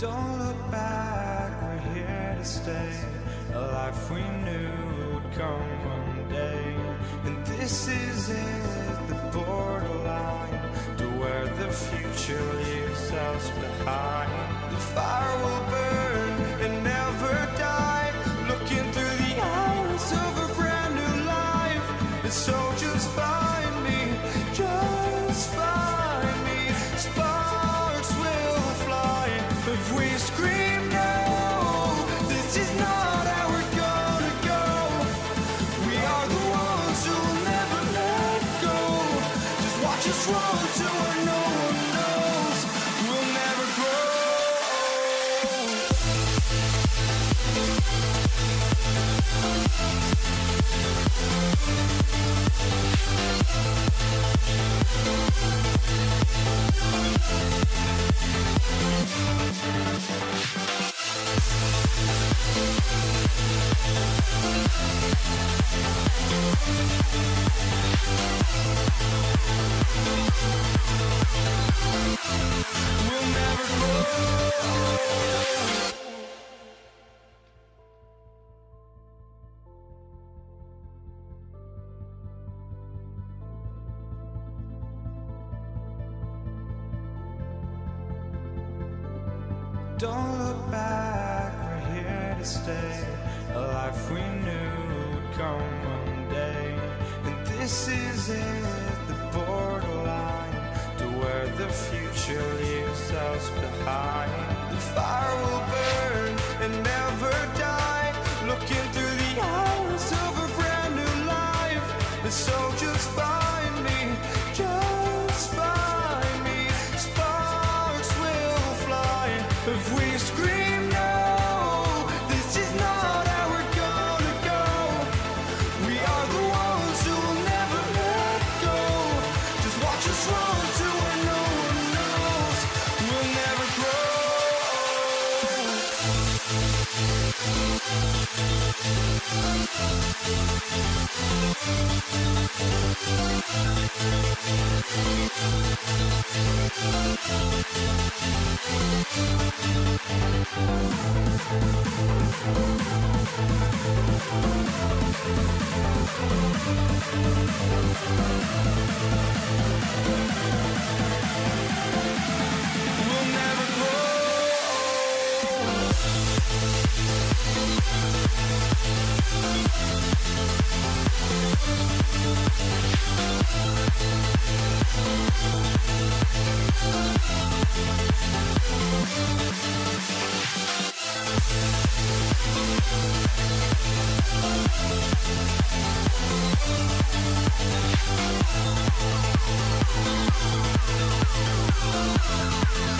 Don't look back, we're here to stay. A life we knew would come one day. And this is it, the borderline to where the future leaves us behind. The fire will burn and never die, looking through the eyes of a brand new life. And so just find me, just find me. Sparks will fly if we scream no. This is not how we're gonna go. We are the ones who will never let go. Just watch us run to where no one knows. We'll never grow. We'll never grow. Don't look back, we're here to stay. A life we knew would come one day. And this is it, the borderline to where the future leaves us behind. The fire will burn and never die, looking through the eyes of a brand new life. And so just find me, just find me. Sparks will fly if we scream no. This is not how we're gonna go. We are the ones who will never let go. Just watch us run to where no one knows. We'll never grow. We'll never grow.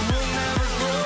We'll never grow.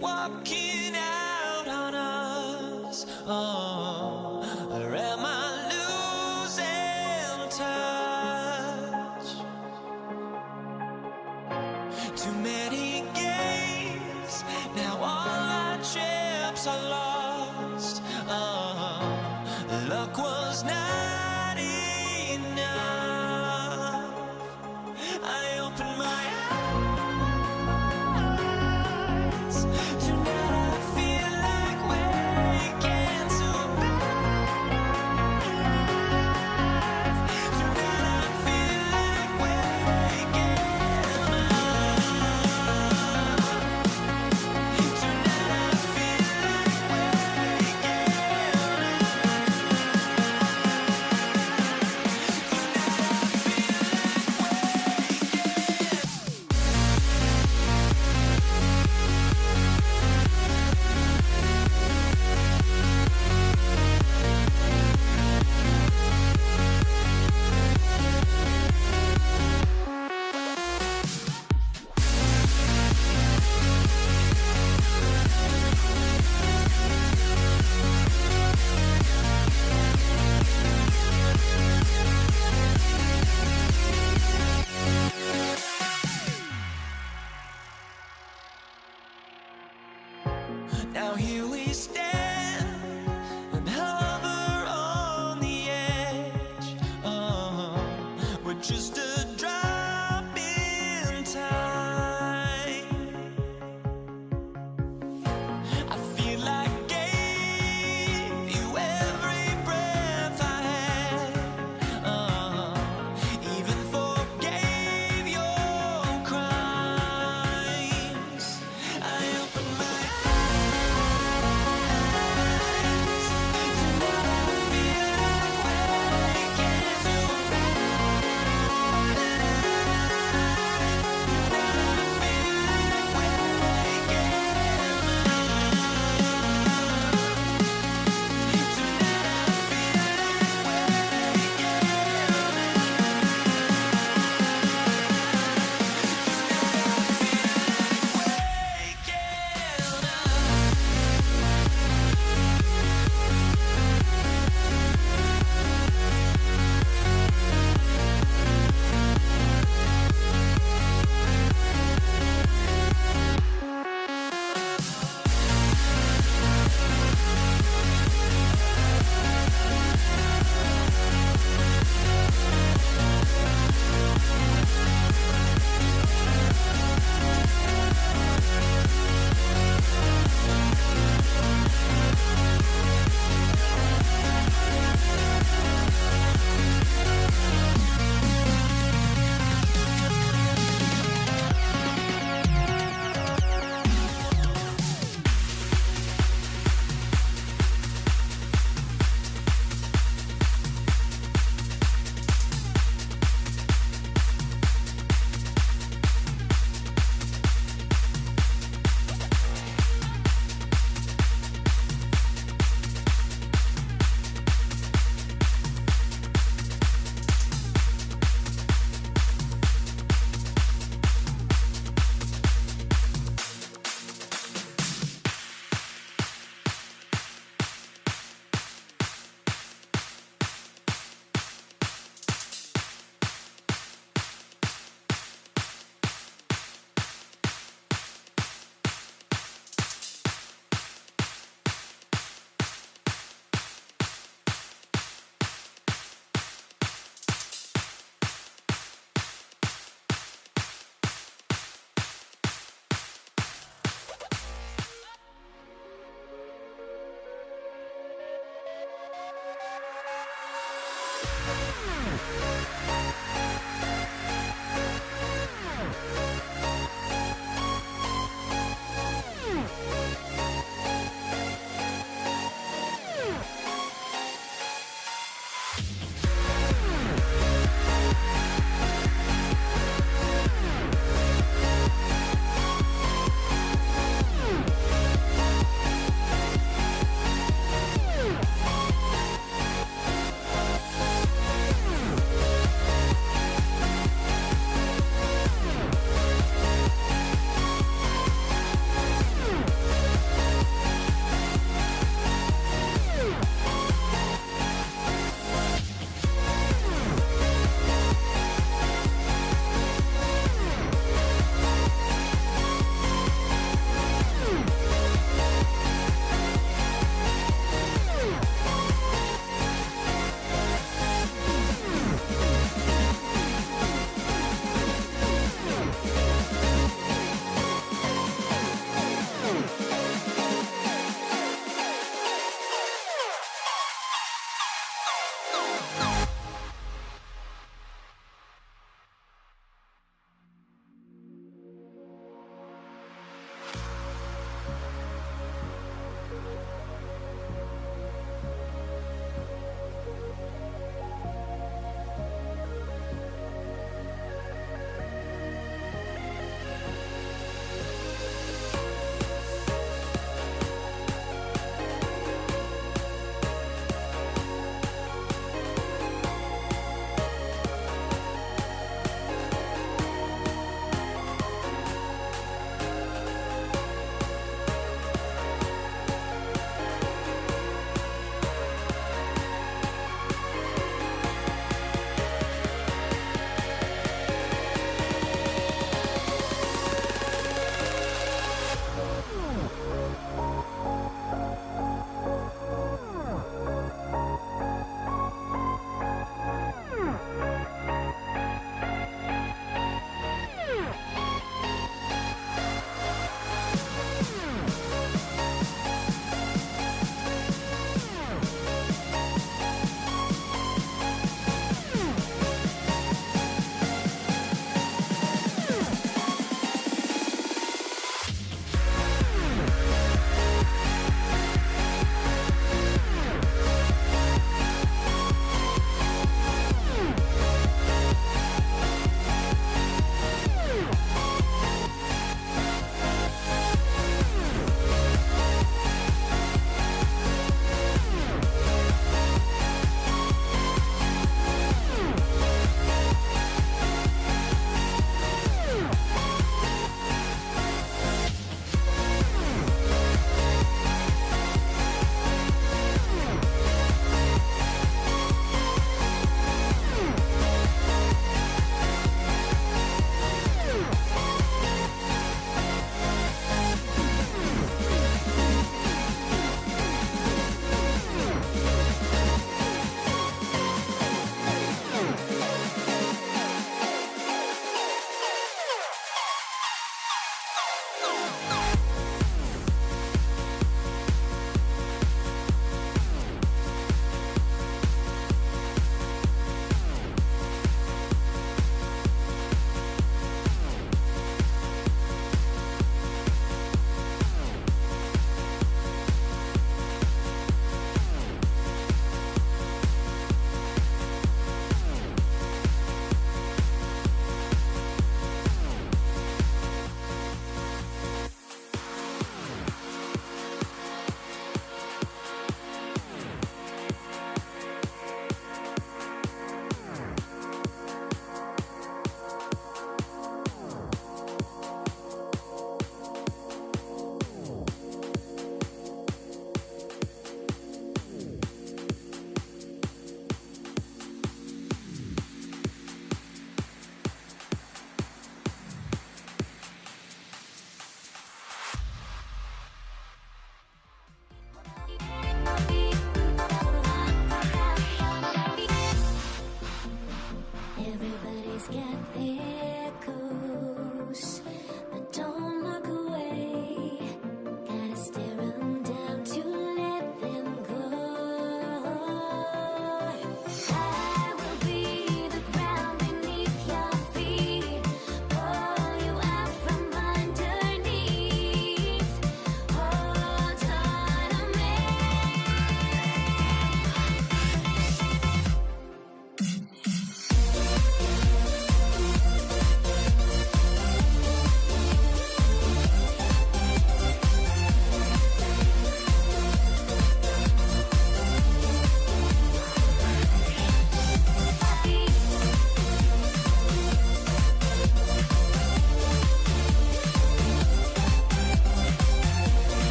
walking out on us. Oh, or am I losing touch? Too many games, now all our chips are lost. Oh, luck was not enough. I opened my eyes. Tonight I feel like waking to life. Tonight I feel like waking up. Tonight I feel like waking now here we stand and hover on the edge. Oh, we're just a drop in time. I feel like I gave you every breath I had. Even forgave your crimes. I opened my eyes.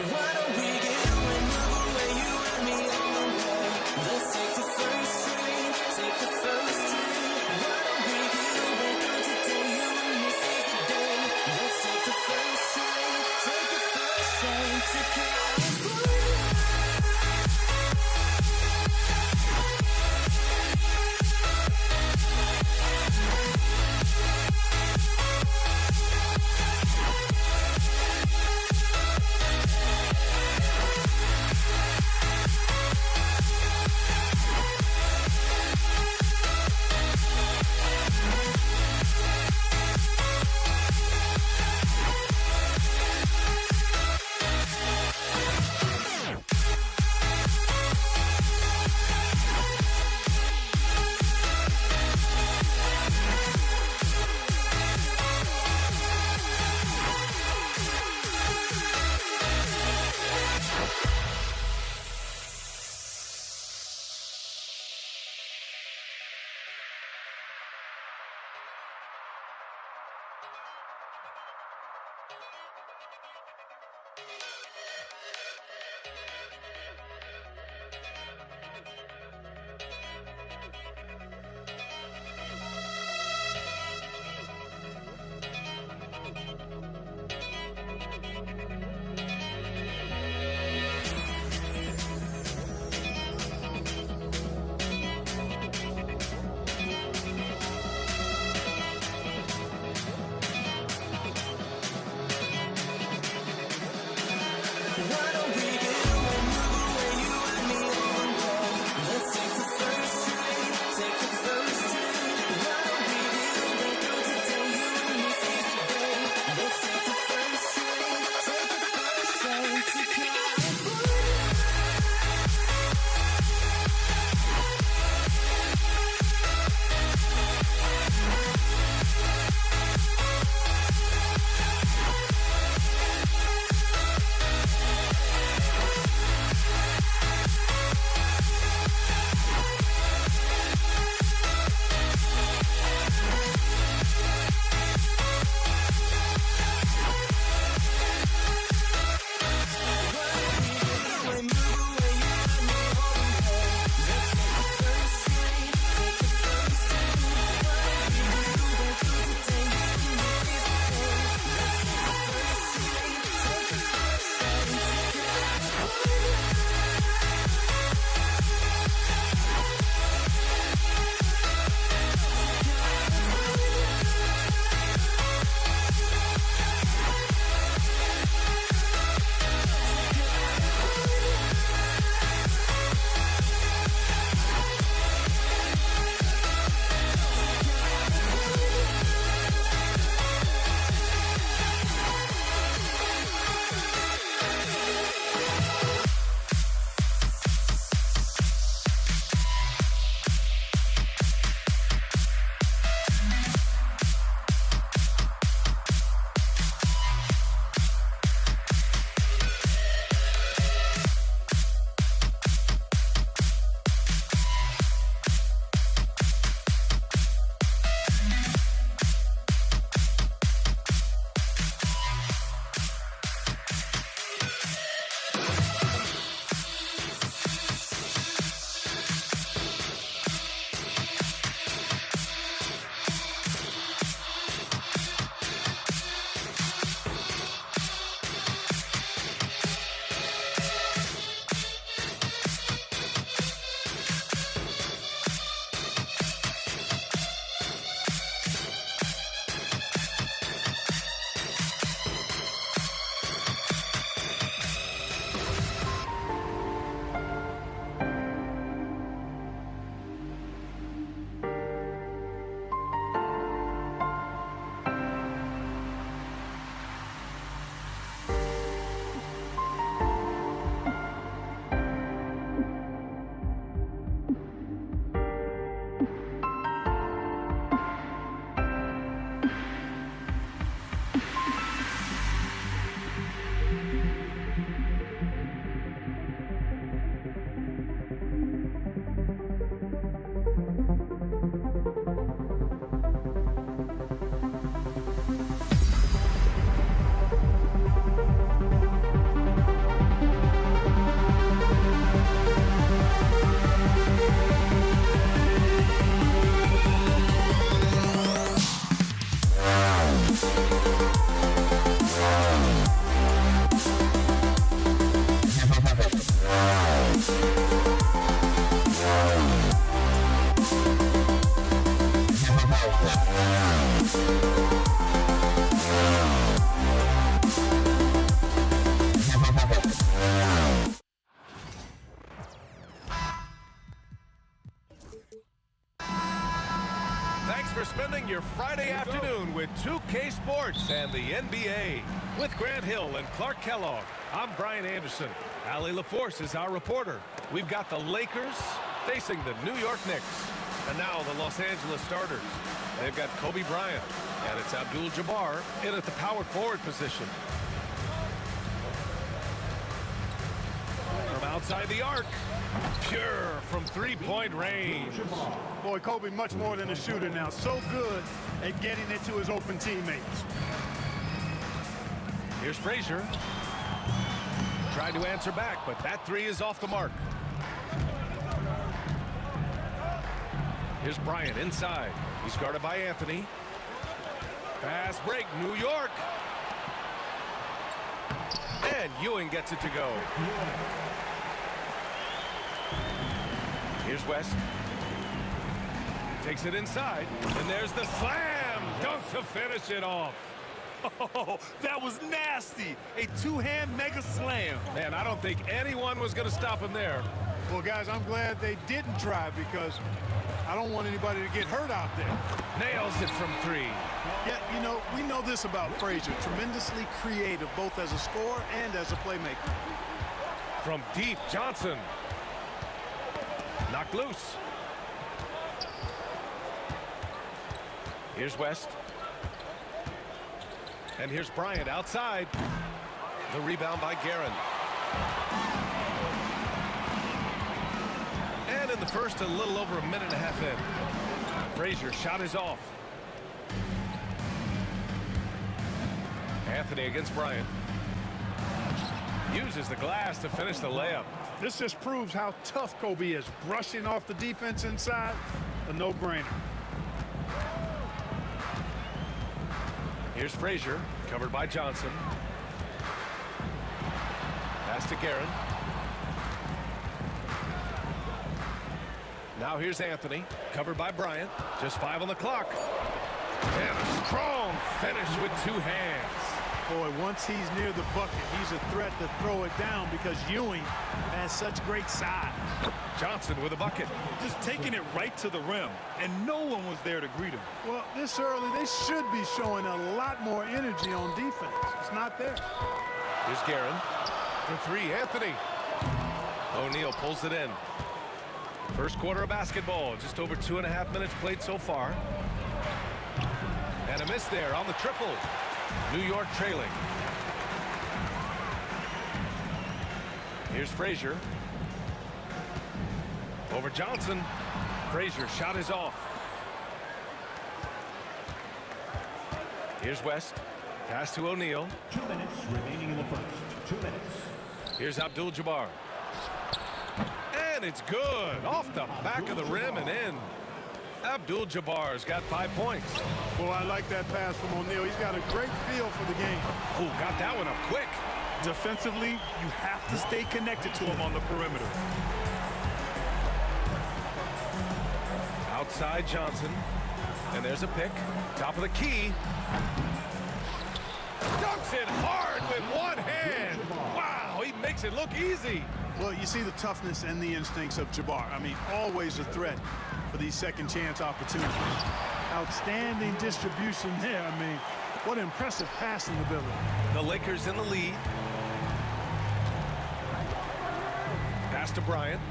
Why don't we get away, move away, you and me on the way? Thanks for spending your Friday afternoon with 2K Sports and the NBA. With Grant Hill and Clark Kellogg, I'm Brian Anderson. Allie LaForce is our reporter. We've got the Lakers facing the New York Knicks. And now the Los Angeles starters. They've got Kobe Bryant, and it's Abdul-Jabbar in at the power forward position. From outside the arc, pure from three-point range. Boy, Kobe much more than a shooter now. So good at getting it to his open teammates. Here's Frazier. Tried to answer back, but that three is off the mark. Here's Bryant inside. He's guarded by Anthony. Fast break, New York. And Ewing gets it to go. Here's West. Takes it inside. And there's the slam dunk to finish it off. Oh, that was nasty. A two-hand mega slam. Man, I don't think anyone was going to stop him there. Well, guys, I'm glad they didn't try because I don't want anybody to get hurt out there. Nails it from three. Yeah, you know, we know this about Frazier. Tremendously creative, both as a scorer and as a playmaker. From deep, Johnson. Knocked loose. Here's West. And here's Bryant outside. The rebound by Guerin. And in the first, a little over a minute and a half in. Frazier shot is off. Anthony against Bryant. Uses the glass to finish the layup. This just proves how tough Kobe is. Brushing off the defense inside, a no-brainer. Here's Frazier, covered by Johnson. Pass to Guerin. Now here's Anthony, covered by Bryant. Just 5 on the clock. And a strong finish with two hands. Boy, once he's near the bucket, he's a threat to throw it down because Ewing has such great size. Johnson with a bucket. Just taking it right to the rim, and no one was there to greet him. Well, this early, they should be showing a lot more energy on defense. It's not there. Here's Guerin. For three, Anthony. O'Neal pulls it in. First quarter of basketball, just over 2.5 minutes played so far. And a miss there on the triple. New York trailing. Here's Frazier. Over Johnson. Frazier shot is off. Here's West. Pass to O'Neal. 2 minutes remaining in the first. 2 minutes. Here's Abdul-Jabbar. And it's good. Off the back of the rim and in. Abdul-Jabbar's got 5 points. Well, I like that pass from O'Neal. He's got a great feel for the game. Oh, got that one up quick. Defensively, you have to stay connected to him on the perimeter. Outside Johnson. And there's a pick. Top of the key. Dunks it hard with one hand. Wow, he makes it look easy. Well, you see the toughness and the instincts of Jabbar. I mean, always a threat for these second chance opportunities. Outstanding distribution there. I mean, what impressive passing ability. The Lakers in the lead. Pass to Bryant.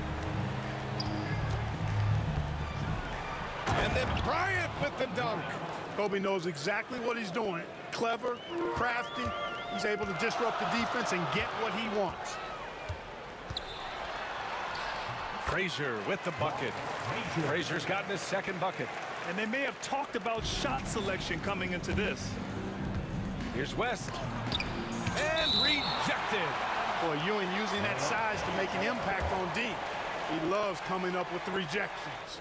And then Bryant with the dunk. Kobe knows exactly what he's doing. Clever, crafty. He's able to disrupt the defense and get what he wants. Frazier with the bucket. Frazier's gotten his second bucket. And they may have talked about shot selection coming into this. Here's West. And rejected. Boy, Ewing using that size to make an impact on D. He loves coming up with the rejections.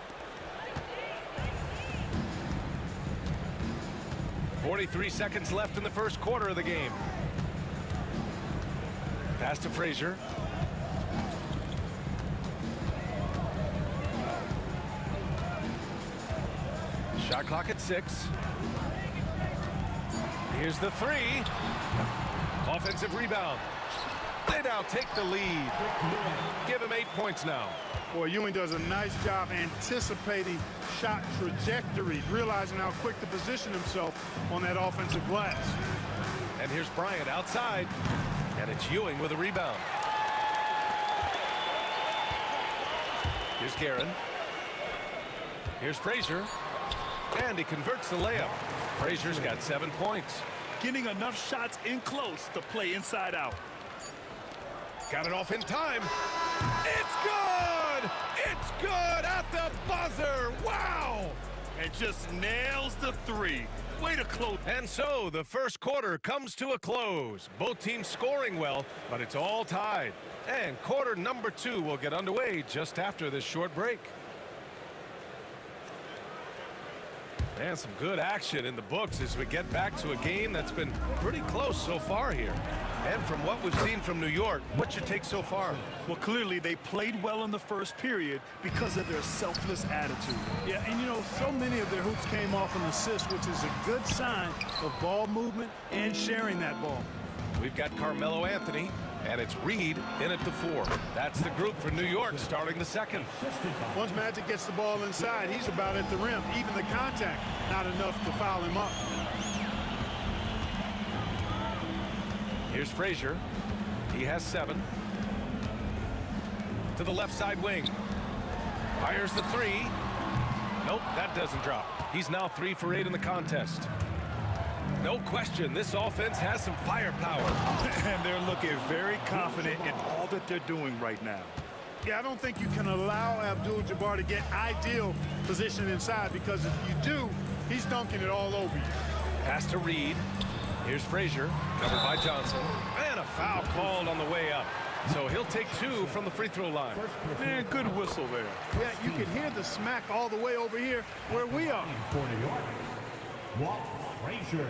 43 seconds left in the first quarter of the game. Pass to Frazier. Shot clock at 6. Here's the three. Offensive rebound. They now take the lead. Give him 8 points now. Boy, Ewing does a nice job anticipating shot trajectories, realizing how quick to position himself on that offensive glass. And here's Bryant outside, and it's Ewing with a rebound. Here's Guerin. Here's Frazier, and he converts the layup. Frazier's got 7 points. Getting enough shots in close to play inside out. Got it off in time. It's good! It's good at the buzzer! Wow! And just nails the three. Way to close. And so the first quarter comes to a close. Both teams scoring well, but it's all tied. And quarter number 2 will get underway just after this short break. And some good action in the books as we get back to a game that's been pretty close so far here. And from what we've seen from New York, what's your take so far? Well, clearly they played well in the first period because of their selfless attitude. Yeah, and you know, so many of their hoops came off an assist, which is a good sign of ball movement and sharing that ball. We've got Carmelo Anthony, and it's Reed in at the 4. That's the group for New York starting the second. Once Magic gets the ball inside, he's about at the rim. Even the contact, not enough to foul him up. Here's Frazier. He has 7. To the left side wing. Fires the 3. Nope, that doesn't drop. He's now 3 for 8 in the contest. No question, this offense has some firepower. And they're looking very confident in all that they're doing right now. Yeah, I don't think you can allow Abdul-Jabbar to get ideal position inside, because if you do, he's dunking it all over you. Pass to Reed. Here's Frazier, covered by Johnson. And a foul called on the way up. So he'll take 2 from the free throw line. Man, good whistle there. Yeah, you can hear the smack all the way over here where we are. For New York, Walt Frazier.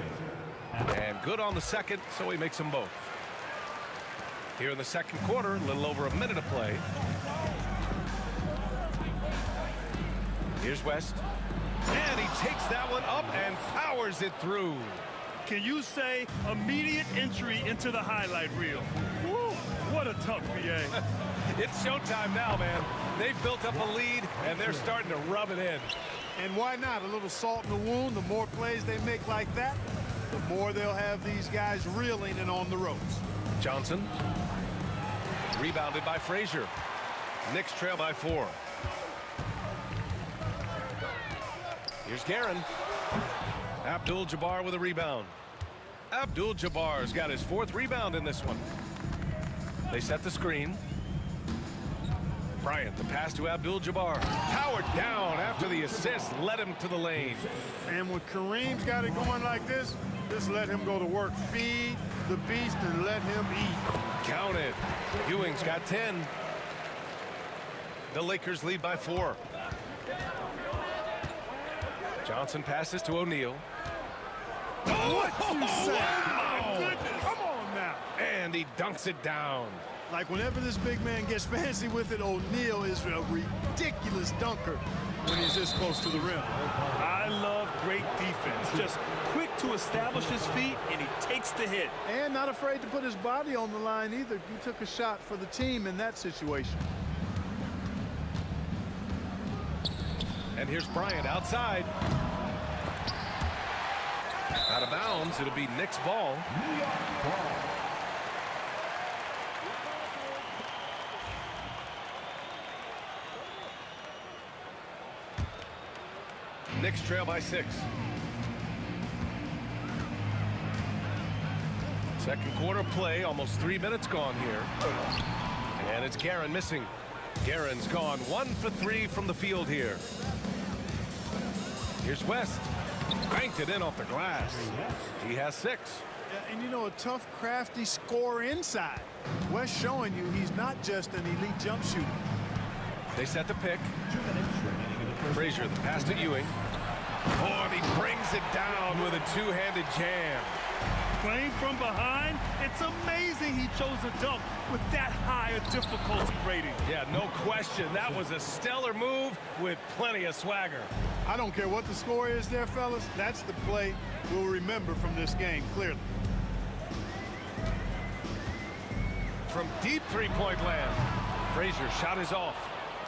And good on the second, so he makes them both. Here in the second quarter, a little over a minute to play. Here's West. And he takes that one up and powers it through. Can you say immediate entry into the highlight reel? Woo, what a tough PA. It's showtime now, man. They've built up a lead, and they're starting to rub it in. And why not? A little salt in the wound. The more plays they make like that, the more they'll have these guys reeling and on the ropes. Johnson. Rebounded by Frazier. Knicks trail by 4. Here's Guerin. Abdul-Jabbar with a rebound. Abdul-Jabbar's got his 4th rebound in this one. They set the screen. Bryant, the pass to Abdul-Jabbar. Powered down after the assist led him to the lane. And when Kareem's got it going like this, just let him go to work. Feed the beast and let him eat. Counted. Ewing's got 10. The Lakers lead by 4. Johnson passes to O'Neal. What you say? Oh, my goodness. Come on now. And he dunks it down. Like whenever this big man gets fancy with it, O'Neal is a ridiculous dunker when he's this close to the rim. I love great defense. Just quick to establish his feet, and he takes the hit. And not afraid to put his body on the line either. He took a shot for the team in that situation. And here's Bryant outside. Out of bounds. It'll be Knicks ball. New York ball. Knicks trail by 6. Second quarter play, almost 3 minutes gone here. And it's Guerin missing. Guerin's gone 1 for 3 from the field here. Here's West. Banked it in off the glass. He has 6. Yeah, and you know, a tough, crafty scorer inside. West showing you he's not just an elite jump shooter. They set the pick. 2 minutes remaining in the first. Frazier, the pass to Ewing. Oh, and he brings it down with a 2-handed jam. Playing from behind, it's amazing he chose a dunk with that high a difficulty rating. Yeah, no question. That was a stellar move with plenty of swagger. I don't care what the score is there, fellas. That's the play we'll remember from this game, clearly. From deep three-point land, Frazier shot is off.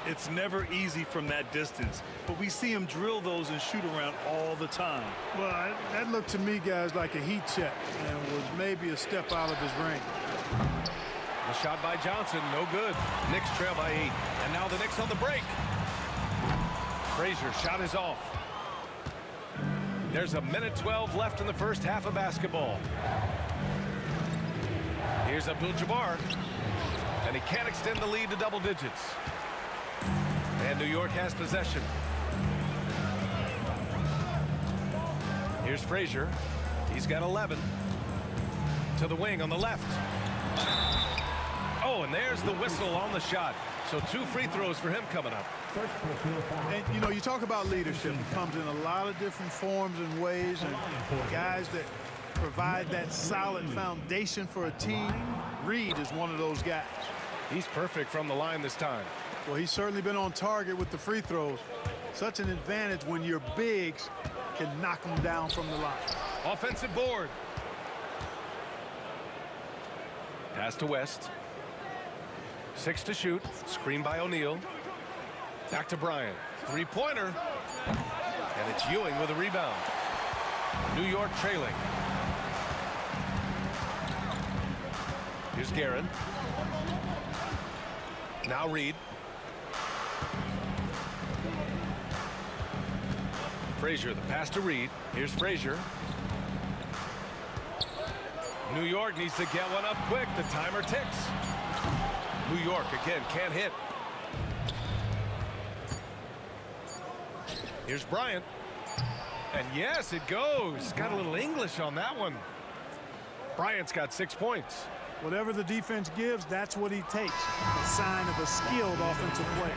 It's never easy from that distance, but we see him drill those and shoot around all the time. Well, that looked to me, guys, like a heat check and was maybe a step out of his range. The shot by Johnson, no good. Knicks trail by 8. And now the Knicks on the break. Frazier shot is off. There's a minute 12 left in the first half of basketball. Here's Abdul-Jabbar. And he can't extend the lead to double digits. And New York has possession. Here's Frazier. He's got 11. To the wing on the left. Oh, and there's the whistle on the shot. So 2 free throws for him coming up. And, you know, you talk about leadership. It comes in a lot of different forms and ways. And guys that provide that solid foundation for a team, Reed is one of those guys. He's perfect from the line this time. Well, he's certainly been on target with the free throws. Such an advantage when your bigs can knock them down from the line. Offensive board. Pass to West. 6 to shoot. Screen by O'Neal. Back to Bryant. Three-pointer. And it's Ewing with a rebound. New York trailing. Here's Guerin. Now Reed. Frazier, the pass to Reed. Here's Frazier. New York needs to get one up quick. The timer ticks. New York again can't hit. Here's Bryant. And yes, it goes. Got a little English on that one. Bryant's got 6 points. Whatever the defense gives, that's what he takes. A sign of a skilled offensive player.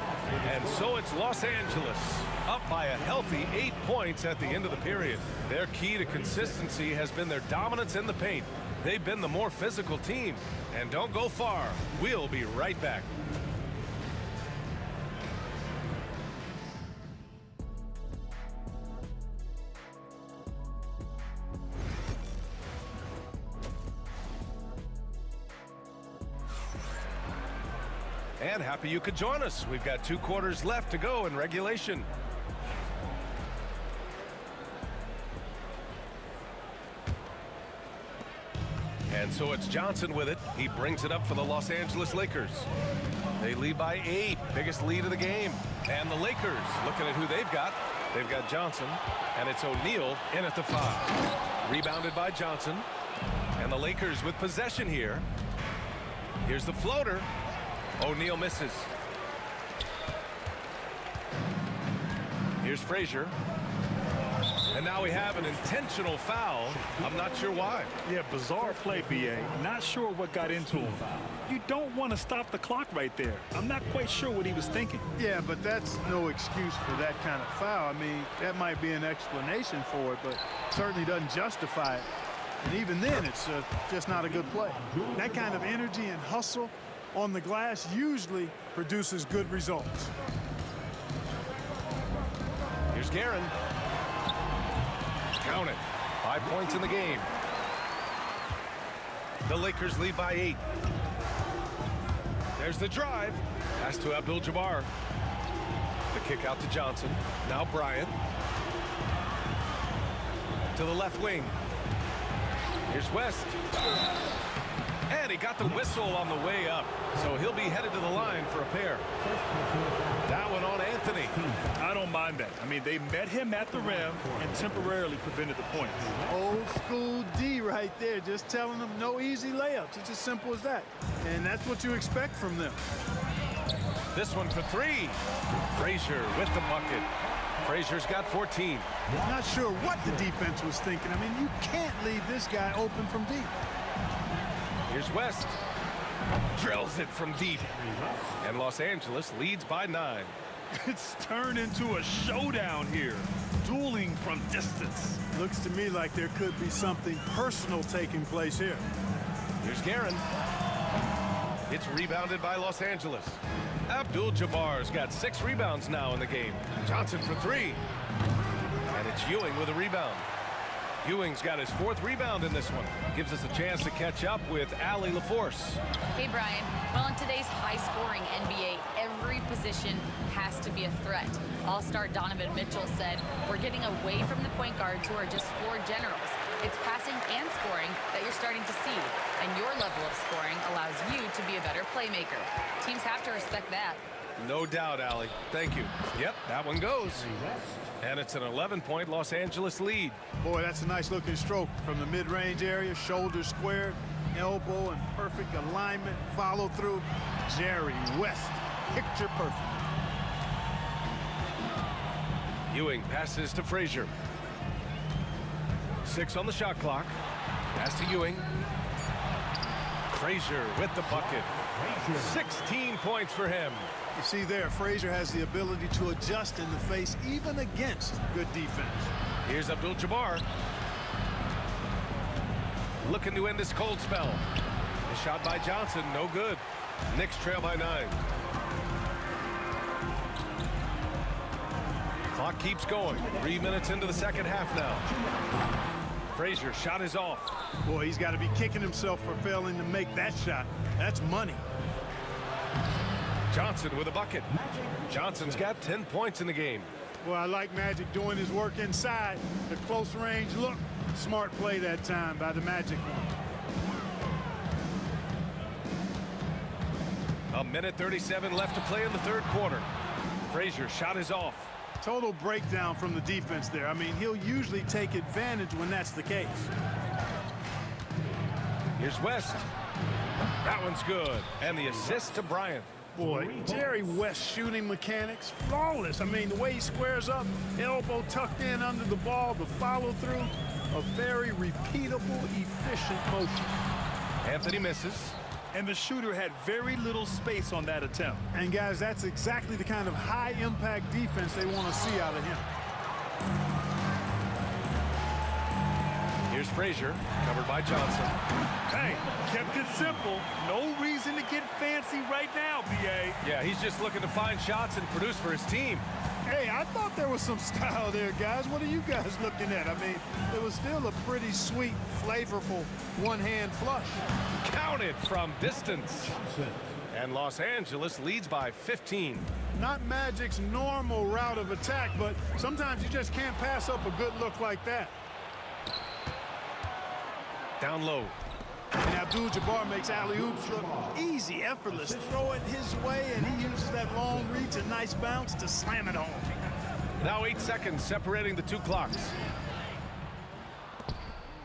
And so it's Los Angeles up by a healthy 8 points at the end of the period. Their key to consistency has been their dominance in the paint. They've been the more physical team. And don't go far. We'll be right back. And happy you could join us. We've got 2 quarters left to go in regulation. And so it's Johnson with it. He brings it up for the Los Angeles Lakers. They lead by 8, biggest lead of the game. And the Lakers, looking at who they've got Johnson, and it's O'Neal in at the 5. Rebounded by Johnson. And the Lakers with possession here. Here's the floater. O'Neal misses. Here's Frazier. And now we have an intentional foul. I'm not sure why. Yeah, bizarre play, B.A. Not sure what got into him. You don't want to stop the clock right there. I'm not quite sure what he was thinking. Yeah, but that's no excuse for that kind of foul. I mean, that might be an explanation for it, but certainly doesn't justify it. And even then, it's just not a good play. That kind of energy and hustle on the glass usually produces good results. Here's Guerin. Count it. 5 points in the game. The Lakers lead by 8. There's the drive. Pass to Abdul-Jabbar. The kick out to Johnson. Now Bryant. To the left wing. Here's West. And he got the whistle on the way up. So he'll be headed to the line for a pair. That one on Anthony. I don't mind that. I mean, they met him at the rim and temporarily prevented the points. Old school D right there, just telling them no easy layups. It's as simple as that. And that's what you expect from them. This one for 3. Frazier with the bucket. Frazier's got 14. Not sure what the defense was thinking. I mean, you can't leave this guy open from deep. Here's West. Drills it from deep. And Los Angeles leads by 9. It's turned into a showdown here. Dueling from distance. Looks to me like there could be something personal taking place here. Here's Guerin. It's rebounded by Los Angeles. Abdul-Jabbar's got 6 rebounds now in the game. Johnson for 3. And it's Ewing with a rebound. Ewing's got his 4th rebound in this one. Gives us a chance to catch up with Allie LaForce. Hey, Brian. Well, in today's high-scoring NBA, every position has to be a threat. All-star Donovan Mitchell said, "We're getting away from the point guards who are just floor generals. It's passing and scoring that you're starting to see, and your level of scoring allows you to be a better playmaker." Teams have to respect that. No doubt, Allie. Thank you. Yep, that one goes. And it's an 11-point Los Angeles lead. Boy, that's a nice looking stroke from the mid-range area, shoulders squared, elbow in perfect alignment, follow through. Jerry West, picture perfect. Ewing passes to Frazier. 6 on the shot clock. Pass to Ewing. Frazier with the bucket. 16 points for him. You see there, Frazier has the ability to adjust in the face even against good defense. Here's Abdul-Jabbar. Looking to end this cold spell. The shot by Johnson, no good. Knicks trail by 9. Clock keeps going. 3 minutes into the second half now. Frazier shot is off. Boy, he's got to be kicking himself for failing to make that shot. That's money. Johnson with a bucket. Johnson's got 10 points in the game. Well, I like Magic doing his work inside. The close range look. Smart play that time by the Magic. 1:37 left to play in the 3rd quarter. Frazier shot is off. Total breakdown from the defense there. I mean, he'll usually take advantage when that's the case. Here's West. That one's good. And the assist to Bryant. Boy, Jerry West shooting mechanics, flawless. I mean, the way he squares up, elbow tucked in under the ball, the follow through, a very repeatable, efficient motion. Anthony misses. And the shooter had very little space on that attempt. And guys, that's exactly the kind of high impact defense they want to see out of him. Here's Frazier, covered by Johnson. Hey, kept it simple. No reason to get fancy right now, B.A. Yeah, he's just looking to find shots and produce for his team. Hey, I thought there was some style there, guys. What are you guys looking at? I mean, it was still a pretty sweet, flavorful one-hand flush. Counted from distance. And Los Angeles leads by 15. Not Magic's normal route of attack, but sometimes you just can't pass up a good look like that. Down low. And Abdul-Jabbar makes alley-oops look easy, effortless. Throw it his way, and he uses that long reach, a nice bounce to slam it home. Now 8 seconds separating the 2 clocks.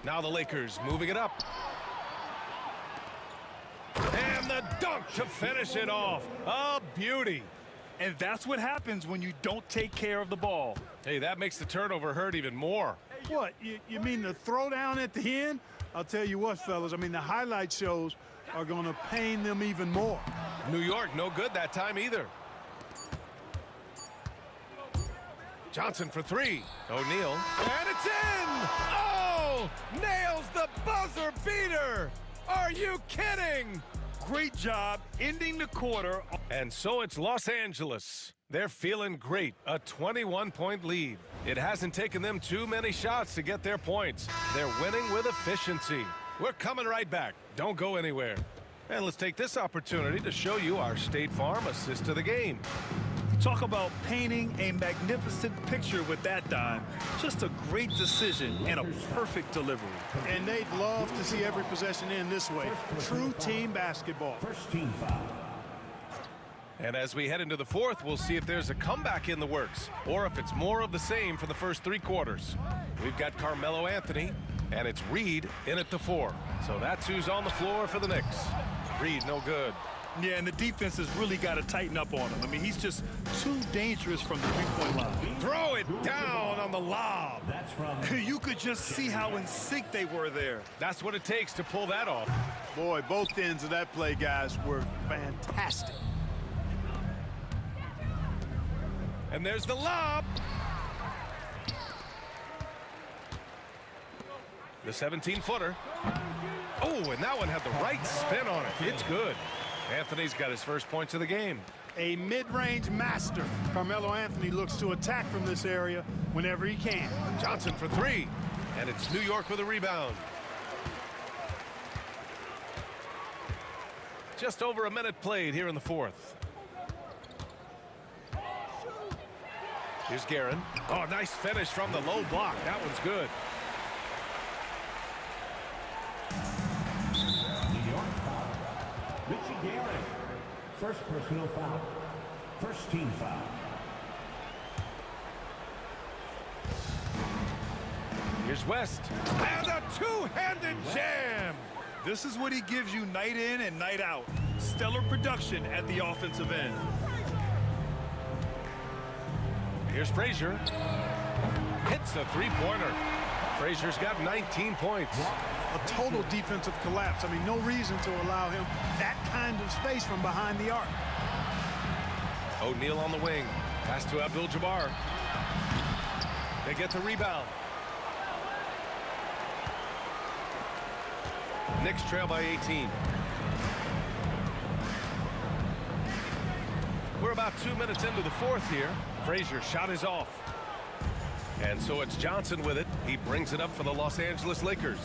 Now the Lakers moving it up. And the dunk to finish it off. A beauty. And that's what happens when you don't take care of the ball. Hey, that makes the turnover hurt even more. What, you mean the throwdown at the end? I'll tell you what, fellas, I mean, the highlight shows are going to pain them even more. New York, no good that time either. Johnson for 3. O'Neal. And it's in! Oh! Nails the buzzer beater! Are you kidding? Great job ending the quarter. And so it's Los Angeles. They're feeling great. A 21-point lead. It hasn't taken them too many shots to get their points. They're winning with efficiency. We're coming right back. Don't go anywhere. And let's take this opportunity to show you our State Farm assist to the game. Talk about painting a magnificent picture with that dime. Just a great decision and a perfect delivery. And they'd love to see every possession end this way. True team basketball. First team foul. And as we head into the 4th, we'll see if there's a comeback in the works or if it's more of the same for the first 3 quarters. We've got Carmelo Anthony, and it's Reed in at the 4. So that's who's on the floor for the Knicks. Reed, no good. Yeah, and the defense has really got to tighten up on him. I mean, he's just too dangerous from the 3-point line. Throw it down on the lob. That's from You could just see how in sync they were there. That's what it takes to pull that off. Boy, both ends of that play, guys, were fantastic. And there's the lob. The 17-footer. Oh, and that one had the right spin on it. It's good. Anthony's got his first points of the game. A mid-range master. Carmelo Anthony looks to attack from this area whenever he can. Johnson for 3. And it's New York with a rebound. Just over a minute played here in the fourth. Here's Guerin. Oh, nice finish from the low block. That one's good. New York foul. Richie Guerin. First personal foul. First team foul. Here's West. And a two-handed jam. This is what he gives you night in and night out. Stellar production at the offensive end. Here's Frazier. Hits a three-pointer. Frazier's got 19 points. A total defensive collapse. I mean, no reason to allow him that kind of space from behind the arc. O'Neal on the wing. Pass to Abdul-Jabbar. They get the rebound. Knicks trail by 18. We're about 2 minutes into the fourth here. Frazier's shot is off. And so it's Johnson with it. He brings it up for the Los Angeles Lakers.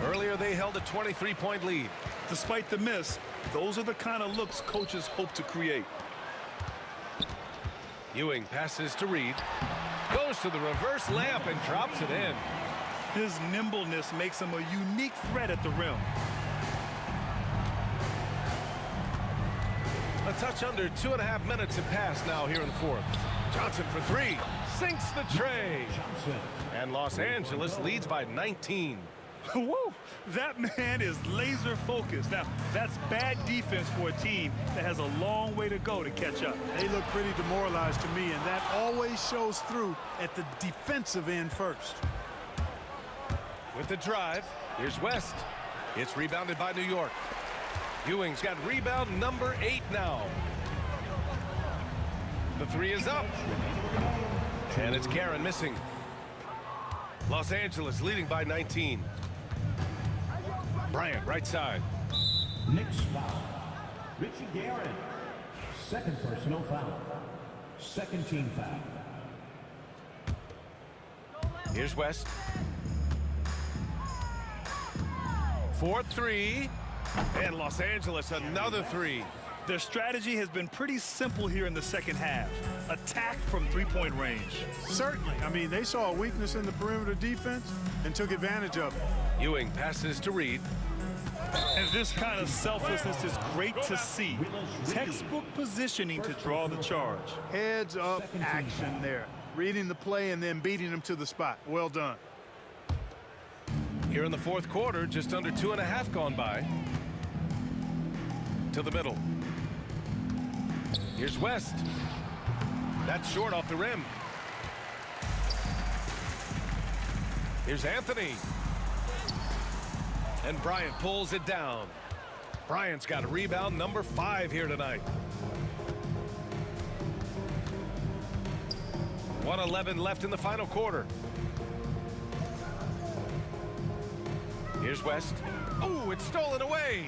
Earlier they held a 23-point lead. Despite the miss, those are the kind of looks coaches hope to create. Ewing passes to Reed. Goes to the reverse layup and drops it in. His nimbleness makes him a unique threat at the rim. A touch under 2.5 minutes have passed now here in the fourth. Johnson for three. Sinks the tray. And Los Angeles leads by 19. Whoa, that man is laser focused. Now, that's bad defense for a team that has a long way to go to catch up. They look pretty demoralized to me, and that always shows through at the defensive end first. With the drive, here's West. It's rebounded by New York. Ewing's got rebound number 8 now. The three is up. And it's Guerin missing. Los Angeles leading by 19. Bryant, right side. Knicks foul. Richie Guerin. Second personal foul. Second team foul. Here's West. 4-3. And Los Angeles another three. Their strategy has been pretty simple here in the second half. Attack from three-point range. Certainly. I mean, they saw a weakness in the perimeter defense and took advantage of it. Ewing passes to Reed. And this kind of selflessness is great to see. Textbook positioning to draw the charge. Heads up action there. Reading the play and then beating them to the spot. Well done. Here in the fourth quarter, just under 2.5 gone by. To the middle. Here's West. That's short off the rim. Here's Anthony. And Bryant pulls it down. Bryant's got a rebound number 5 here tonight. 1:11 left in the final quarter. Here's West. Oh, it's stolen away.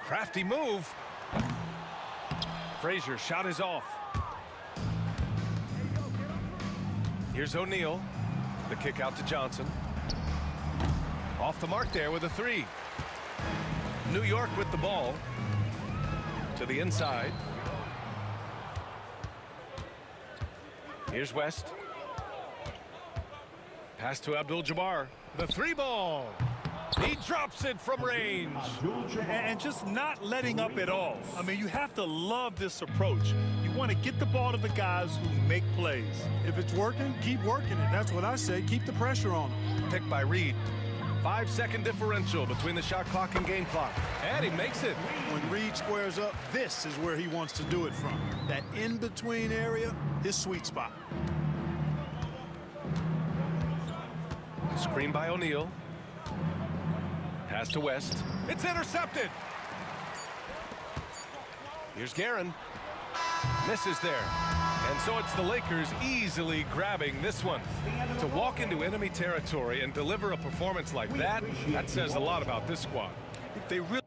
Crafty move. Frazier's shot is off. Here's O'Neal. The kick out to Johnson. Off the mark there with a three. New York with the ball. To the inside. Here's West. Pass to Abdul-Jabbar. The three ball. He drops it from range. And just not letting up at all. I mean, you have to love this approach. You want to get the ball to the guys who make plays. If it's working, keep working it. That's what I say. Keep the pressure on them. Picked by Reed. 5-second differential between the shot clock and game clock. And he makes it. When Reed squares up, this is where he wants to do it from. That in-between area, his sweet spot. Screen by O'Neal. Pass to West. It's intercepted. Here's Guerin. Misses there. And so it's the Lakers easily grabbing this one. To walk into enemy territory and deliver a performance like that, that says a lot about this squad. They really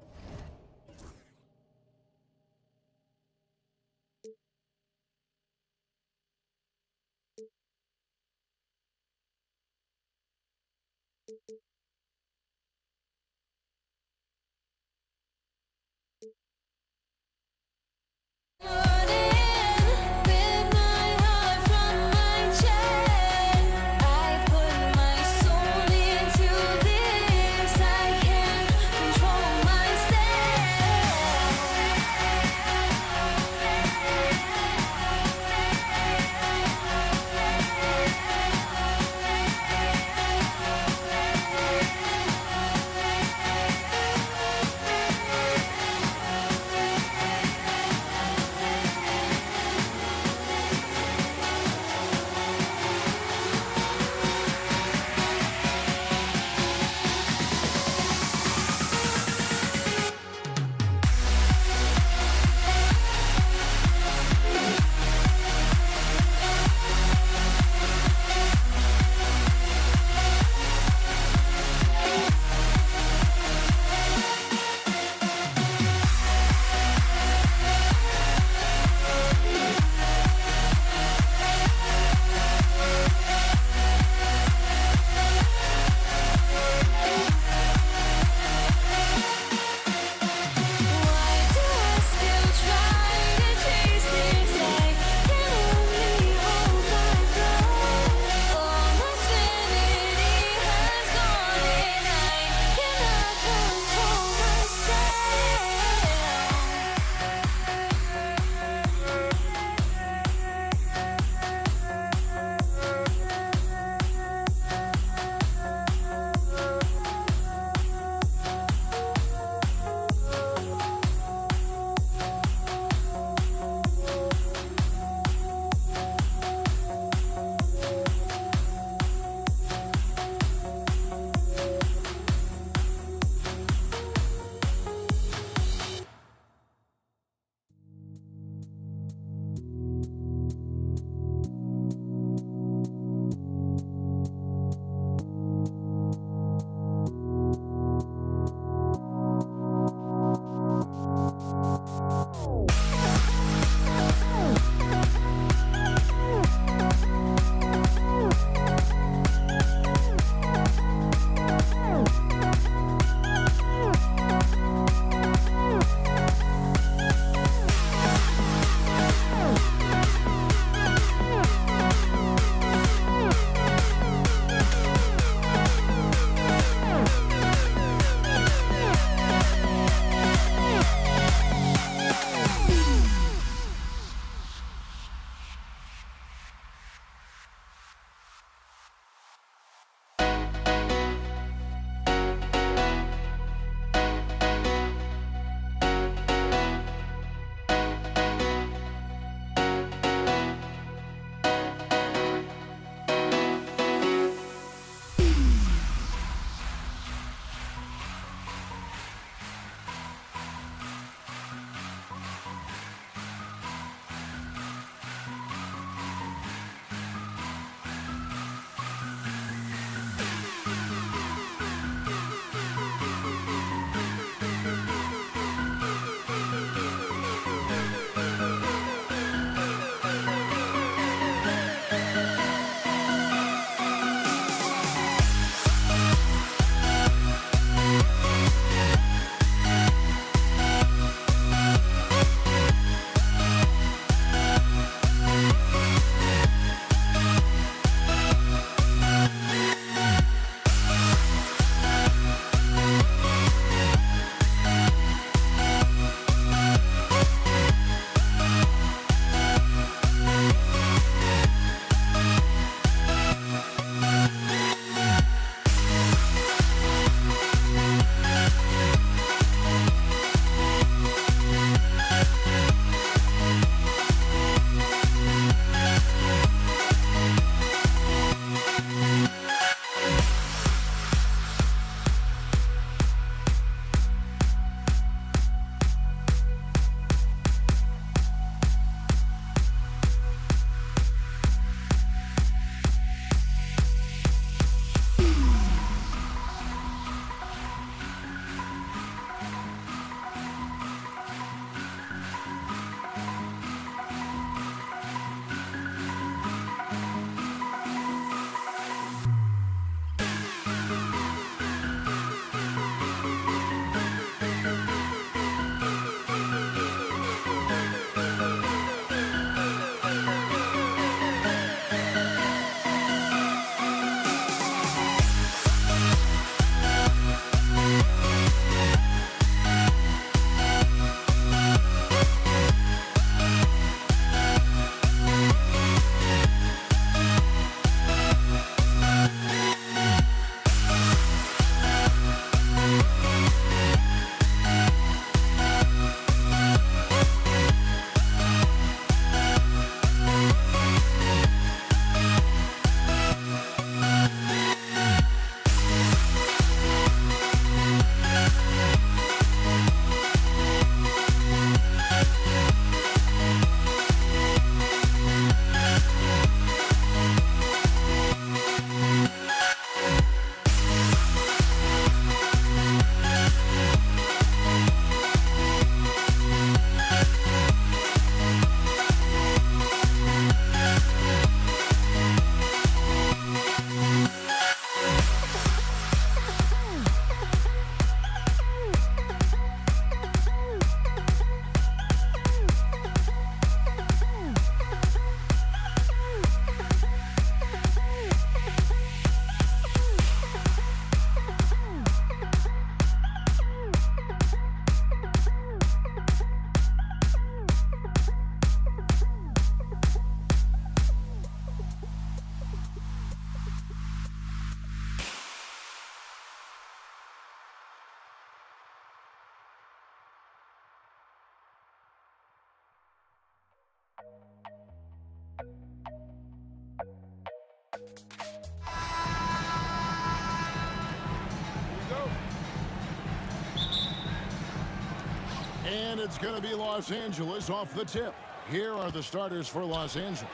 And it's going to be Los Angeles off the tip. Here are the starters for Los Angeles.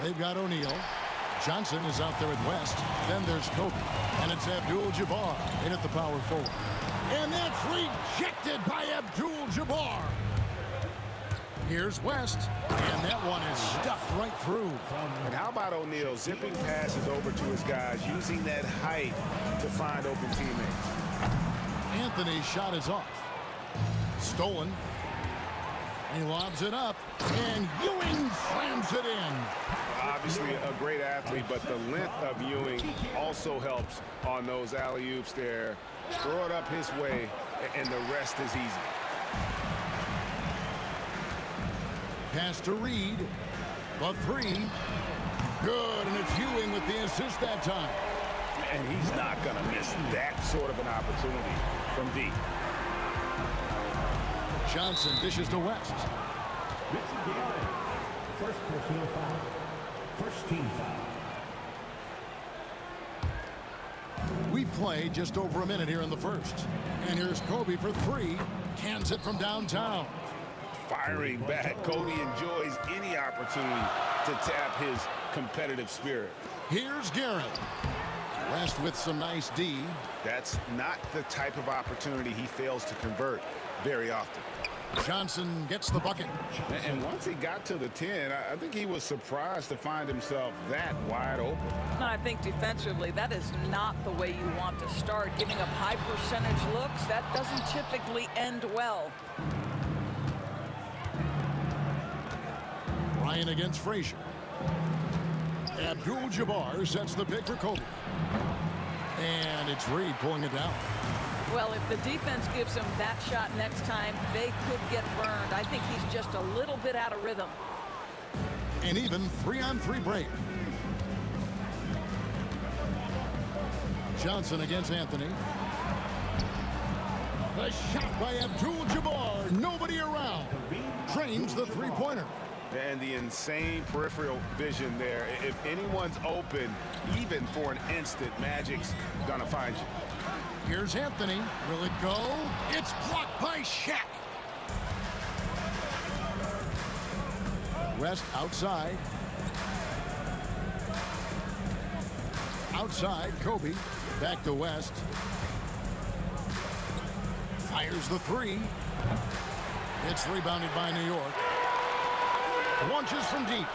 They've got O'Neal. Johnson is out there at West. Then there's Kobe. And it's Abdul-Jabbar in at the power forward. And that's rejected by Abdul-Jabbar. Here's West. And that one is stuffed right through. And how about O'Neal zipping passes over to his guys, using that height to find open teammates. Anthony's shot is off. Stolen. He lobs it up. And Ewing slams it in. Obviously a great athlete, but the length of Ewing also helps on those alley-oops there. Throw it up his way, and the rest is easy. Pass to Reed. The three. Good, and it's Ewing with the assist that time. And he's not going to miss that sort of an opportunity from deep. Johnson dishes to West. First personal foul. First team foul. We play just over a minute here in the first. And here's Kobe for three. Cans it from downtown. Firing back, Cody enjoys any opportunity to tap his competitive spirit. Here's Garrett. West with some nice D. That's not the type of opportunity he fails to convert very often. Johnson gets the bucket. And once he got to the 10, I think he was surprised to find himself that wide open. I think defensively, that is not the way you want to start. Giving up high percentage looks, that doesn't typically end well. Ryan against Frazier. Abdul-Jabbar sets the pick for Kobe. And it's Reed pulling it down. Well, if the defense gives him that shot next time, they could get burned. I think he's just a little bit out of rhythm. An even 3-on-3 break. Johnson against Anthony. A shot by Abdul-Jabbar. Nobody around. Trains the three-pointer. And the insane peripheral vision there. If anyone's open, even for an instant, Magic's gonna find you. Here's Anthony. Will it go? It's blocked by Shaq. West outside. Outside, Kobe. Back to West. Fires the three. It's rebounded by New York. Launches from deep.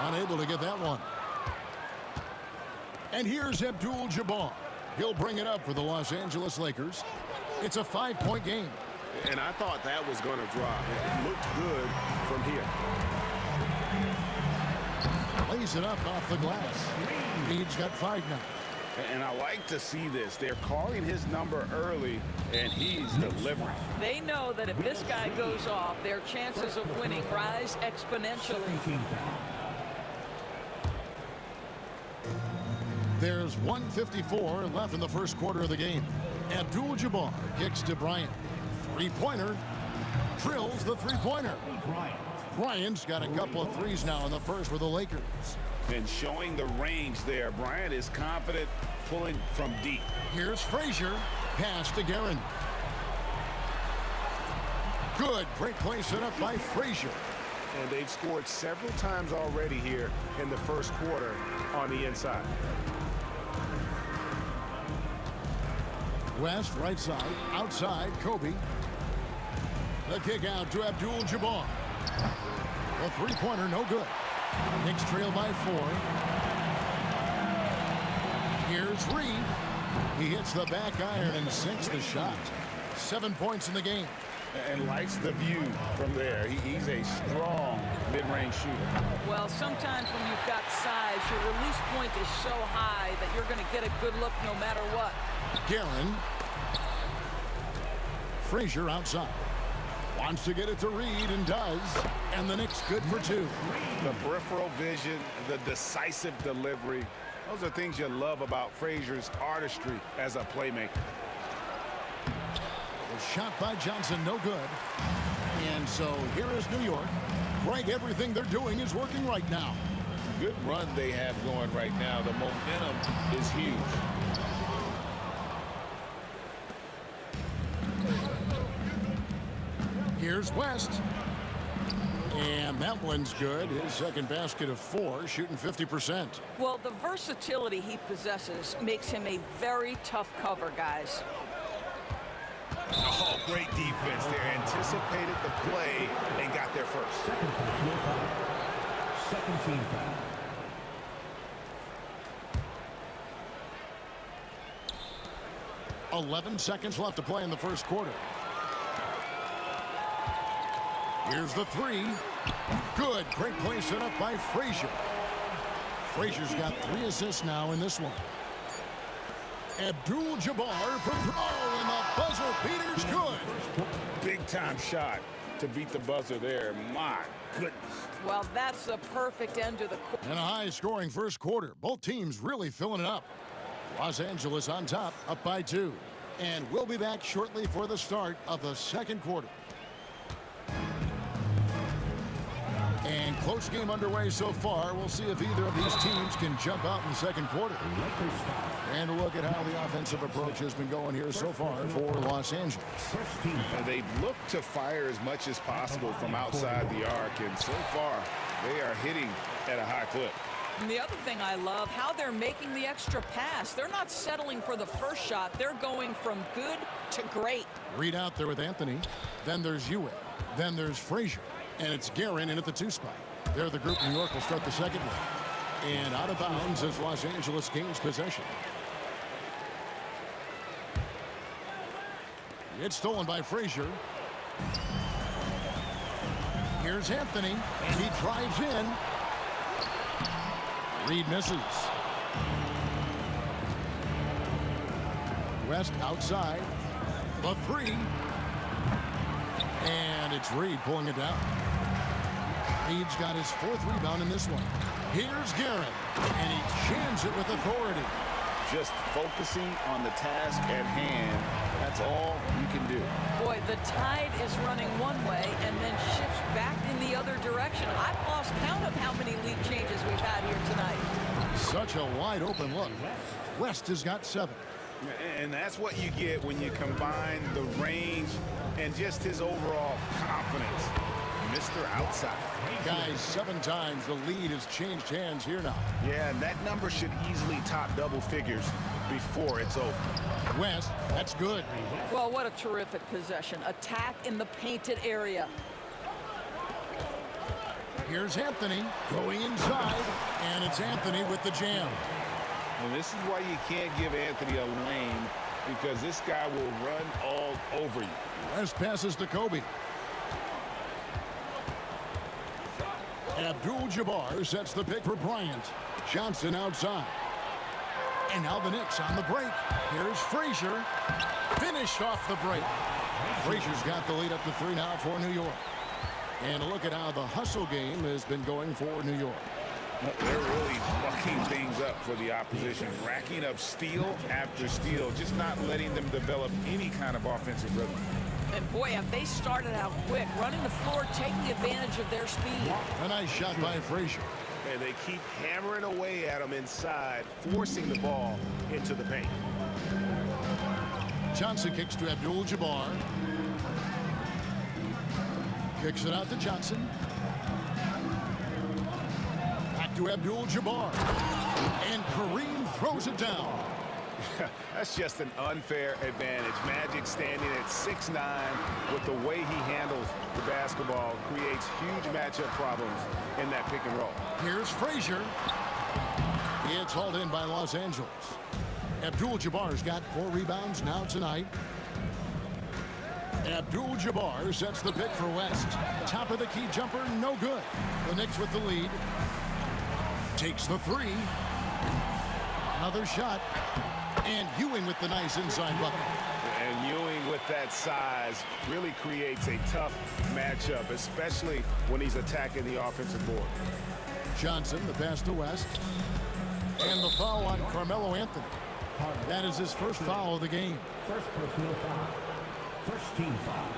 Unable to get that one. And here's Abdul-Jabbar. He'll bring it up for the Los Angeles Lakers. It's a 5-point game. And I thought that was going to drop. It looked good from here. Lays it up off the glass. Reed's got 5 now. And I like to see this. They're calling his number early, and he's delivering. They know that if this guy goes off, their chances of winning rise exponentially. There's 1:54 left in the first quarter of the game. Abdul-Jabbar kicks to Bryant. Three-pointer. Drills the three-pointer. Bryant's got a couple of threes now in the first for the Lakers. And showing the range there. Bryant is confident pulling from deep. Here's Frazier. Pass to Guerin. Good. Great play set up by Frazier. And they've scored several times already here in the first quarter on the inside. West right side. Outside, Kobe. The kick out to Abdul-Jabbar. The three-pointer, no good. Knicks trail by 4. Here's Reed. He hits the back iron and sinks the shot. 7 points in the game. And likes the view from there. He's a strong mid-range shooter. Well, sometimes when you've got size, your release point is so high that you're going to get a good look no matter what. Guerin. Frazier outside. Wants to get it to Reed and does. And the Knicks good for 2. The peripheral vision, the decisive delivery. Those are things you love about Frazier's artistry as a playmaker. The shot by Johnson, no good. And so here is New York. Greg, everything they're doing is working right now. Good run they have going right now. The momentum is huge. Here's West. And that one's good. His second basket of 4, shooting 50%. Well, the versatility he possesses makes him a very tough cover, guys. Oh, great defense there. Anticipated the play and got there first. Second personal foul. Second team foul. .11 seconds left to play in the first quarter. Here's the 3. Good. Great play set up by Frazier. Frazier's got 3 assists now in this one. Abdul-Jabbar for throw, and the buzzer beater's good. Big time shot to beat the buzzer there. My goodness. Well, that's the perfect end to the quarter. And a high-scoring first quarter. Both teams really filling it up. Los Angeles on top, up by 2. And we'll be back shortly for the start of the second quarter. And close game underway so far. We'll see if either of these teams can jump out in the second quarter. And a look at how the offensive approach has been going here so far for Los Angeles. They've looked to fire as much as possible from outside the arc, and so far they are hitting at a high clip. And the other thing I love, how they're making the extra pass. They're not settling for the first shot. They're going from good to great. Reed out there with Anthony. Then there's Ewing. Then there's Frazier. And it's Guerin in at the 2 spot. They're the group New York will start the second one. And out of bounds as Los Angeles gains possession. It's stolen by Frazier. Here's Anthony. And he drives in. Reed misses. West outside. The 3. And it's Reed pulling it down. Reed's got his 4th rebound in this one. Here's Guerin. And he jams it with authority. Just focusing on the task at hand. That's all you can do. Boy, the tide is running one way and then shifts back in the other direction. I've lost count of how many lead changes we've had here tonight. Such a wide open look. West has got 7. And that's what you get when you combine the range and just his overall confidence. Mr. Outside. Guys, 7 times the lead has changed hands here now. Yeah, and that number should easily top double figures before it's over. West, that's good. Well, what a terrific possession. Attack in the painted area. Here's Anthony going inside, and it's Anthony with the jam. And this is why you can't give Anthony a lane, because this guy will run all over you. West passes to Kobe. Abdul-Jabbar sets the pick for Bryant. Johnson outside. And now the Knicks on the break. Here's Frazier. Finished off the break. Frazier's got the lead up to 3 now for New York. And look at how the hustle game has been going for New York. They're really bucking things up for the opposition, racking up steal after steal, just not letting them develop any kind of offensive rhythm. And boy, have they started out quick, running the floor, taking advantage of their speed. A nice shot by Frazier. And they keep hammering away at him inside, forcing the ball into the paint. Johnson kicks to Abdul-Jabbar. Kicks it out to Johnson. Back to Abdul-Jabbar. And Kareem throws it down. That's just an unfair advantage. Magic standing at 6'9", with the way he handles the basketball, creates huge matchup problems in that pick and roll. Here's Frazier. It's hauled in by Los Angeles. Abdul-Jabbar's got 4 rebounds now tonight. Abdul-Jabbar sets the pick for West. Top of the key jumper, no good. The Knicks with the lead. Takes the 3. Another shot. And Ewing with the nice inside bucket. And Ewing with that size really creates a tough matchup, especially when he's attacking the offensive board. Johnson, the pass to West. And the foul on Carmelo Anthony. That is his first foul of the game. First personal foul. First team foul.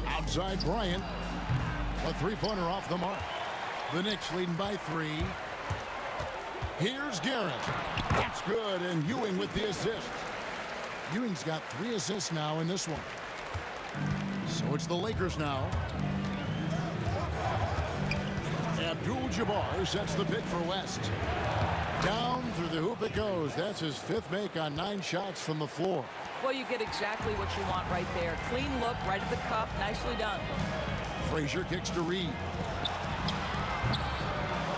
Outside Bryant. A 3-pointer off the mark. The Knicks leading by 3. Here's Guerin. That's good, and Ewing with the assist. Ewing's got 3 assists now in this one. So it's the Lakers now. Abdul-Jabbar sets the pick for West. Down through the hoop it goes. That's his 5th make on 9 shots from the floor. Well, you get exactly what you want right there. Clean look, right at the cup. Nicely done. Frazier kicks to Reed.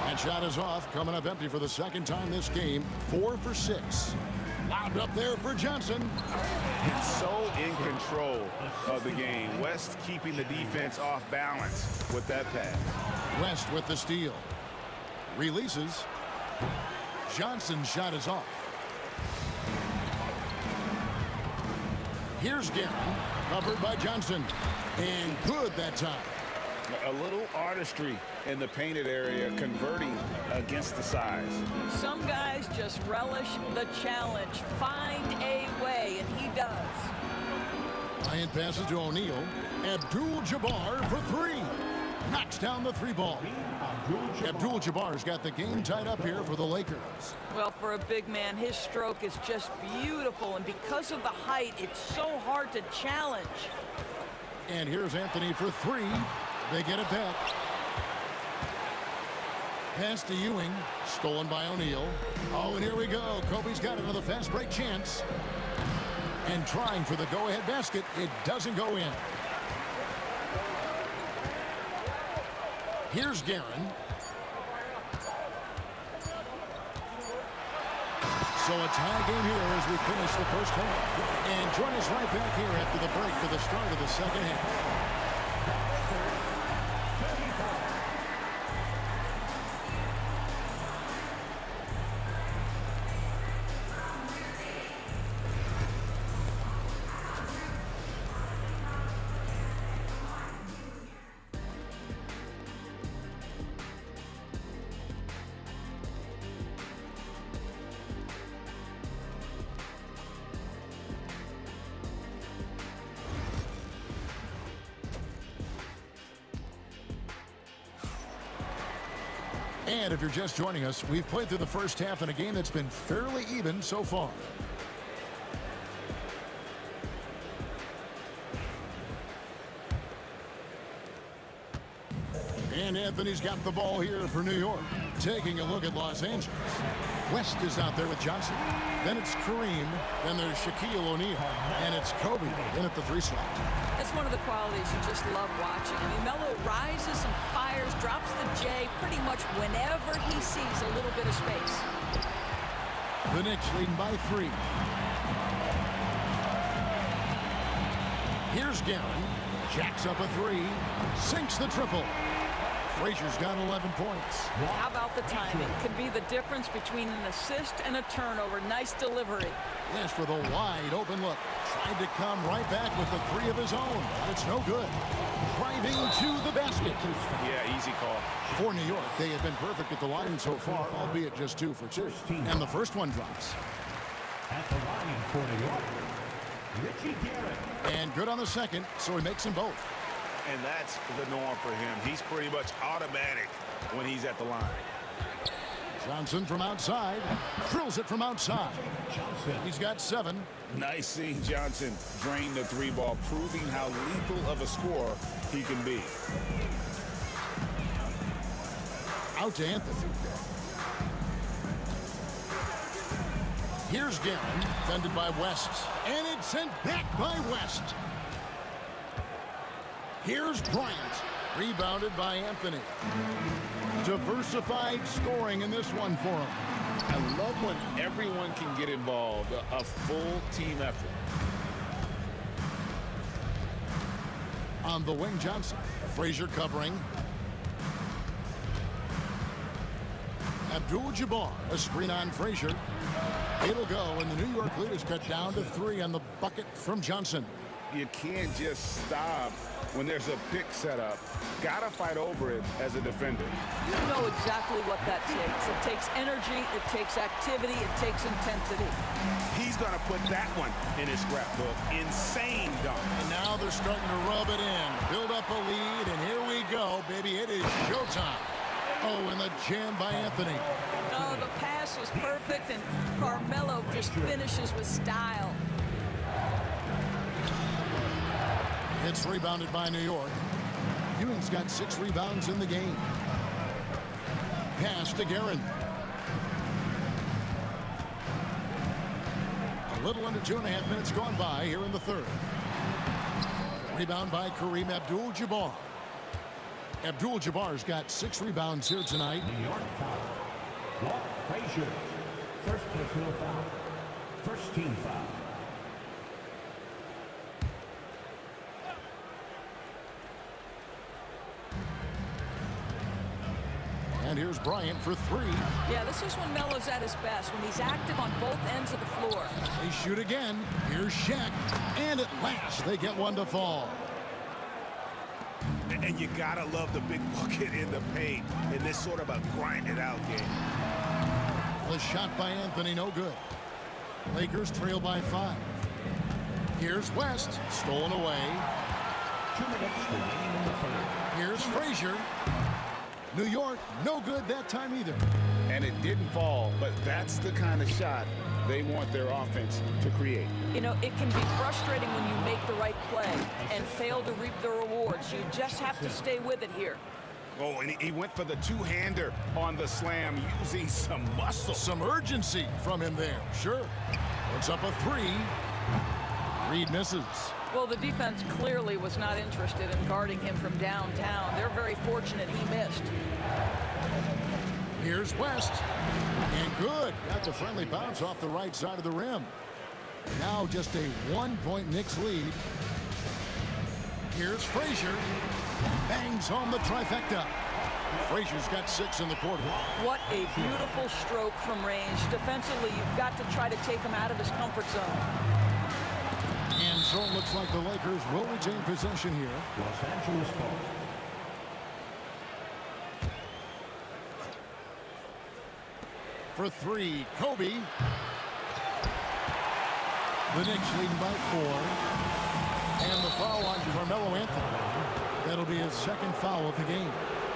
That shot is off, coming up empty for the 2nd time this game. 4 for 6. Lobbed up there for Johnson. He's so in control of the game. West keeping the defense off balance with that pass. West with the steal. Releases. Johnson's shot is off. Here's Guerin, covered by Johnson. And good that time. A little artistry in the painted area, converting against the size. Some guys just relish the challenge. Find a way, and he does. Bryant passes to O'Neal. Abdul-Jabbar for 3. Knocks down the 3 ball. Abdul-Jabbar's got the game tied up here for the Lakers. Well, for a big man, his stroke is just beautiful, and because of the height, it's so hard to challenge. And here's Anthony for 3. They get it back. Pass to Ewing. Stolen by O'Neal. Oh, and here we go. Kobe's got another fast break chance. And trying for the go-ahead basket. It doesn't go in. Here's Guerin. So a tie game here as we finish the first half. And join us right back here after the break for the start of the second half. And if you're just joining us, we've played through the first half in a game that's been fairly even so far. And Anthony's got the ball here for New York. Taking a look at Los Angeles. West is out there with Johnson. Then it's Kareem. Then there's Shaquille O'Neal. And it's Kobe in at the 3 slot. That's one of the qualities you just love watching. I mean, Melo rises and fires, drops the J pretty much whenever he sees a little bit of space. The Knicks leading by 3. Here's Guerin. Jacks up a 3. Sinks the triple. Frazier's got 11 points. How about the timing? Could be the difference between an assist and a turnover. Nice delivery. West with a wide open look. Tried to come right back with the 3 of his own, but it's no good. Driving to the basket. Yeah, easy call. For New York, they have been perfect at the line so far, albeit just 2 for 2. And the first one drops. At the line for New York, Richie Garrett. And good on the second, so he makes them both. And that's the norm for him. He's pretty much automatic when he's at the line. Johnson from outside. Drills it from outside. He's got 7. Nice seeing Johnson drain the 3 ball, proving how lethal of a scorer he can be. Out to Anthony. Here's Guerin, defended by West. And it's sent back by West. Here's Bryant, rebounded by Anthony. Diversified scoring in this one for him. I love when everyone can get involved, a full team effort. On the wing, Johnson. Frazier covering. Abdul-Jabbar, a screen on Frazier. It'll go, and the New York lead is cut down to 3 on the bucket from Johnson. You can't just stop when there's a pick set up. Gotta fight over it as a defender. You know exactly what that takes. It takes energy, it takes activity, it takes intensity. He's gonna put that one in his scrapbook. Insane dunk. And now they're starting to rub it in. Build up a lead, and here we go, baby. It is showtime. Oh, and the jam by Anthony. Oh, the pass was perfect, and Carmelo just finishes with style. It's rebounded by New York. Ewing's got 6 rebounds in the game. Pass to Guerin. A little under 2.5 minutes gone by here in the third. Rebound by Kareem Abdul-Jabbar. Abdul-Jabbar's got 6 rebounds here tonight. New York foul. Walt Frazier. First personal foul. First team foul. And here's Bryant for 3. Yeah, this is when Melo's at his best, when he's active on both ends of the floor. They shoot again. Here's Shaq. And at last, they get one to fall. And you gotta love the big bucket in the paint in this sort of a grind-it-out game. The shot by Anthony, no good. Lakers trail by 5. Here's West, stolen away. 2 minutes remaining in the third. Here's Frazier. New York, no good that time either. And it didn't fall, but that's the kind of shot they want their offense to create. You know, it can be frustrating when you make the right play and fail to reap the rewards. You just have to stay with it here. Oh, and he went for the two-hander on the slam, using some muscle. Some urgency from him there, sure. It's up a 3. Reed misses. Well, the defense clearly was not interested in guarding him from downtown. They're very fortunate he missed. Here's West. And good. Got the friendly bounce off the right side of the rim. Now just a 1-point Knicks lead. Here's Frazier. Bangs on the trifecta. Frazier's got 6 in the quarter. What a beautiful stroke from range. Defensively, you've got to try to take him out of his comfort zone. And so it looks like the Lakers will retain possession here. Los Angeles ball. For 3, Kobe. The Knicks leading by 4. And the foul on Carmelo Anthony. That'll be his 2nd foul of the game.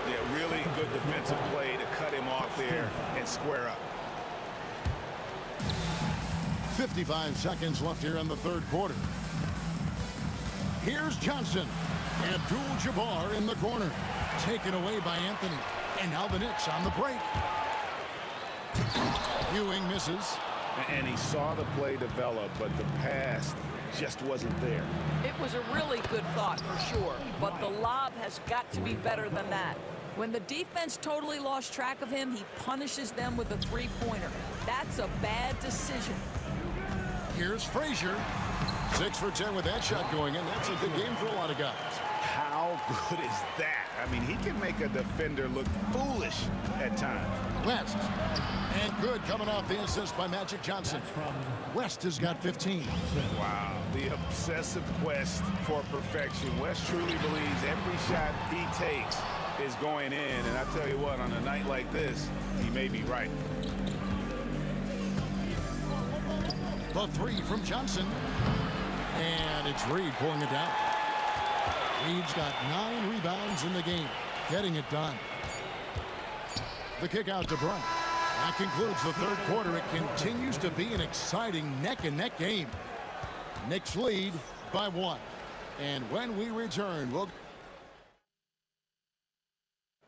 Yeah, really good defensive play to cut him off there and square up. 55 seconds left here in the third quarter. Here's Johnson. Abdul-Jabbar in the corner. Taken away by Anthony. And now the Knicks on the break. Ewing misses. And he saw the play develop, but the pass just wasn't there. It was a really good thought for sure, but the lob has got to be better than that. When the defense totally lost track of him, he punishes them with a 3-pointer. That's a bad decision. Here's Frazier. 6 for 10 with that shot going in. That's a good game for a lot of guys. How good is that? I mean, he can make a defender look foolish at times. West. And good coming off the assist by Magic Johnson. West has got 15. Wow. The obsessive quest for perfection. West truly believes every shot he takes is going in. And I tell you what, on a night like this, he may be right. The 3 from Johnson. And it's Reed pulling it down. Reed's got 9 rebounds in the game. Getting it done. The kick out to Bryant. That concludes the third quarter. It continues to be an exciting neck-and-neck game. Knicks lead by 1. And when we return, we'll...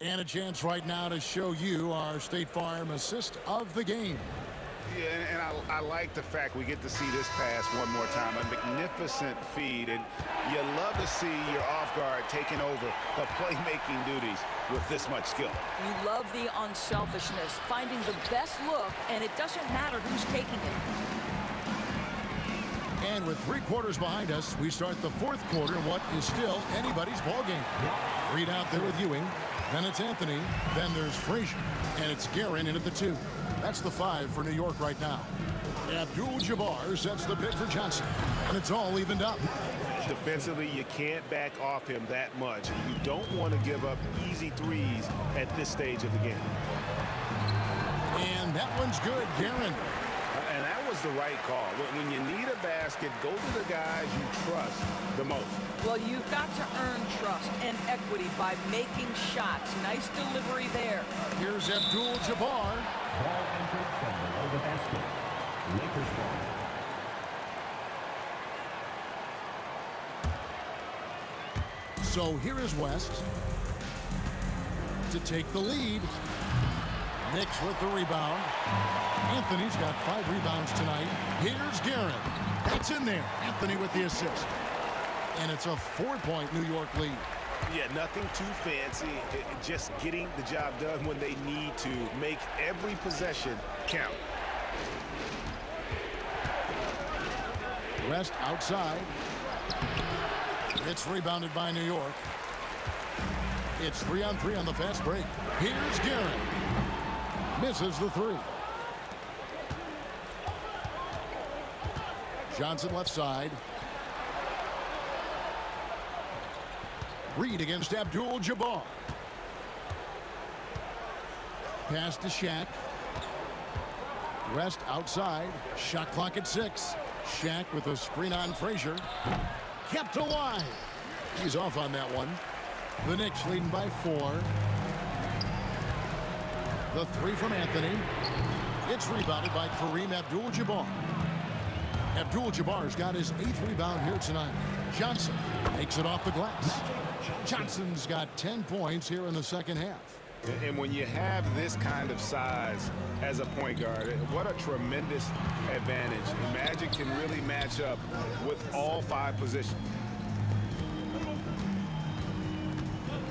And a chance right now to show you our State Farm assist of the game. Yeah, and I like the fact we get to see this pass one more time. A magnificent feed, and you love to see your off guard taking over the playmaking duties with this much skill. You love the unselfishness, finding the best look, and it doesn't matter who's taking it. And with 3 quarters behind us, we start the fourth quarter in what is still anybody's ball game. Reed out there with Ewing. Then it's Anthony. Then there's Frazier. And it's Guerin in at the 2. That's the 5 for New York right now. Abdul-Jabbar sets the pick for Johnson. And it's all evened up. Defensively, you can't back off him that much. You don't want to give up easy threes at this stage of the game. And that one's good, Guerin. And that was the right call. When you need a basket, go to the guys you trust the most. Well, you've got to earn trust and equity by making shots. Nice delivery there. Here's Abdul-Jabbar. Ball entered from below the basket. Lakers ball. So here is West to take the lead. Knicks with the rebound. Anthony's got 5 rebounds tonight. Here's Guerin. That's in there. Anthony with the assist. And it's a 4-point New York lead. Yeah, nothing too fancy. Just getting the job done when they need to. Make every possession count. West outside. It's rebounded by New York. It's 3-on-3 on the fast break. Here's Guerin. Misses the 3. Johnson left side. Reed against Abdul-Jabbar. Pass to Shaq. West outside. Shot clock at 6. Shaq with a screen on Frazier. Kept alive. He's off on that one. The Knicks leading by 4. The 3 from Anthony. It's rebounded by Kareem Abdul-Jabbar. Abdul-Jabbar's got his 8th rebound here tonight. Johnson makes it off the glass. Johnson's got 10 points here in the second half. And when you have this kind of size as a point guard, what a tremendous advantage. Magic can really match up with all 5 positions.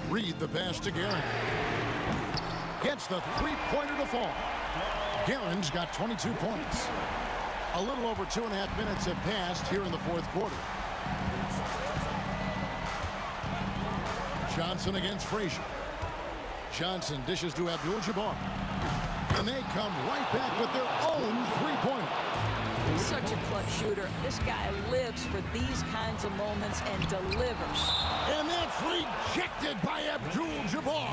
Reed the pass to Guerin. Gets the 3-pointer to fall. Guerin's got 22 points. A little over 2.5 minutes have passed here in the 4th quarter. Johnson against Frazier. Johnson dishes to Abdul-Jabbar. And they come right back with their own 3-pointer. Such a clutch shooter. This guy lives for these kinds of moments and delivers. And that's rejected by Abdul-Jabbar.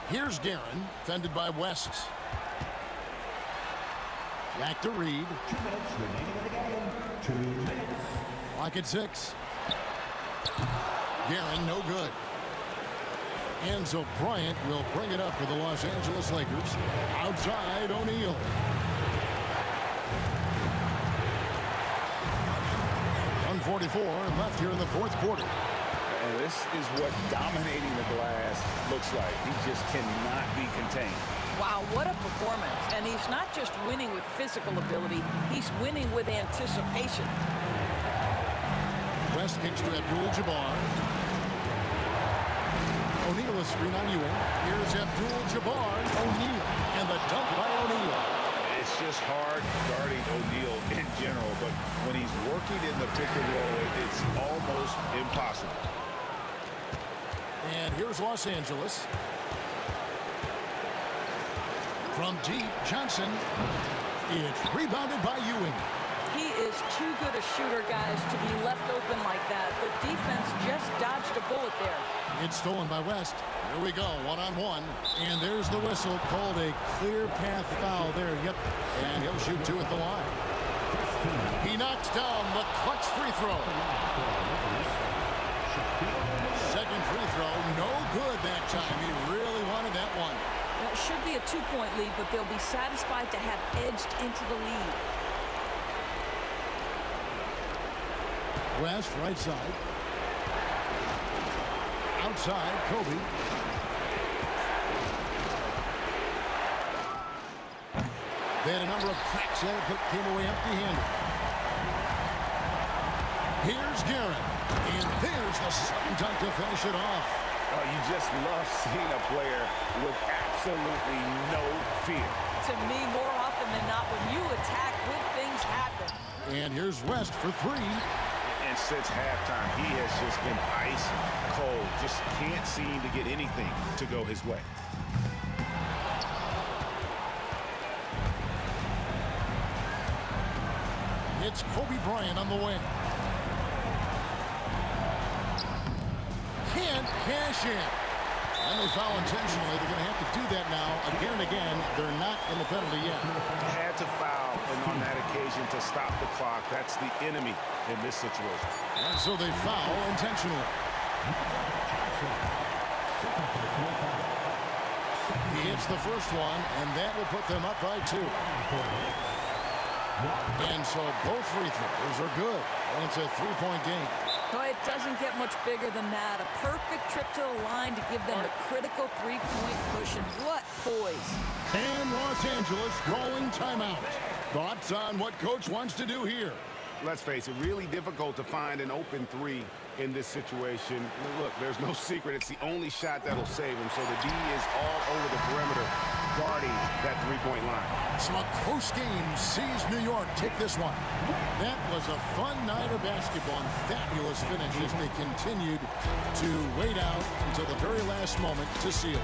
Here's Guerin, fended by West. Back to Reed. 2 minutes remaining in the game. 2 minutes. Clock at 6. Guerin, no good. Enzo Bryant will bring it up for the Los Angeles Lakers. Outside, O'Neal. .144 left here in the 4th quarter. And this is what dominating the glass looks like. He just cannot be contained. Wow, what a performance. And he's not just winning with physical ability, he's winning with anticipation. West kicks to Abdul-Jabbar. O'Neal a screen on Ewing. Here's Abdul-Jabbar. O'Neal. And the dunk by O'Neal. It's just hard guarding O'Neal in general, but when he's working in the pick and roll, it's almost impossible. And here's Los Angeles. From deep, Johnson. It's rebounded by Ewing. He is too good a shooter, guys, to be left open like that. The defense just dodged a bullet there. It's stolen by West. Here we go, 1-on-1. And there's the whistle, called a clear path foul there. Yep, and he'll shoot 2 at the line. He knocks down the clutch free throw. Second free throw, no good that time. He really wanted that one. It should be a 2-point lead, but they'll be satisfied to have edged into the lead. West, right side. Outside, Kobe. They had a number of cracks there, but came away empty-handed. Here's Guerin. And there's the slam dunk to finish it off. Oh, you just love seeing a player with absolutely no fear. To me, more often than not, when you attack, good things happen. And here's West for 3. And since halftime, he has just been ice cold. Just can't seem to get anything to go his way. It's Kobe Bryant on the wing. Can't cash in. And they foul intentionally. They're going to have to do that now again and again. They're not in the penalty yet. Had to foul, and on that occasion to stop the clock. That's the enemy in this situation. And so they foul intentionally. He hits the first one, and that will put them up by 2. And so both free throws are good. And it's a three-point game. Oh, it doesn't get much bigger than that. A perfect trip to the line to give them a critical three-point push. And what poise. And Los Angeles calling timeout. Thoughts on what Coach wants to do here? Let's face it, really difficult to find an open three in this situation. Look, there's no secret. It's the only shot that'll save him. So the D is all over the perimeter, guarding that three-point line. So a close game sees New York take this one. That was a fun night of basketball and fabulous finish as they continued to wait out until the very last moment to seal.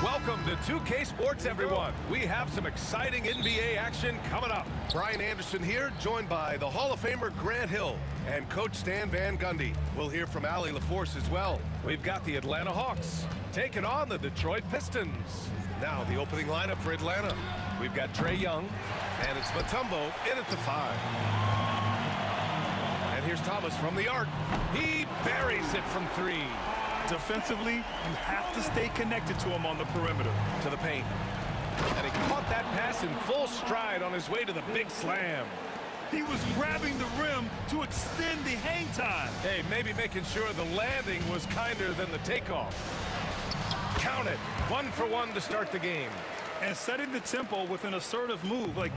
Welcome to 2K Sports, everyone. We have some exciting NBA action coming up. Brian Anderson here, joined by the Hall of Famer Grant Hill and Coach Stan Van Gundy. We'll hear from Allie LaForce as well. We've got the Atlanta Hawks taking on the Detroit Pistons. Now the opening lineup for Atlanta. We've got Trae Young, and it's Mutombo in at the 5. And here's Thomas from the arc. He buries it from 3. Defensively, you have to stay connected to him on the perimeter. To the paint. And he caught that pass in full stride on his way to the big slam. He was grabbing the rim to extend the hang time. Hey, maybe making sure the landing was kinder than the takeoff. Count it. 1 for 1 to start the game. And setting the tempo with an assertive move. Like,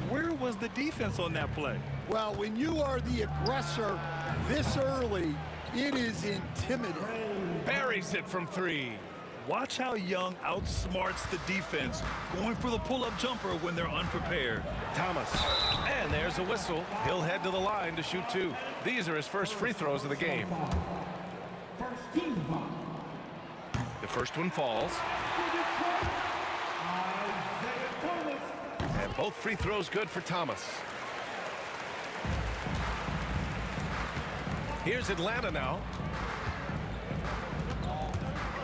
where was the defense on that play? Well, when you are the aggressor this early, it is intimidating. Buries it from 3. Watch how Young outsmarts the defense, going for the pull-up jumper when they're unprepared. Thomas. And there's a whistle. He'll head to the line to shoot 2. These are his first free throws of the game. The first one falls. And both free throws good for Thomas. Here's Atlanta now.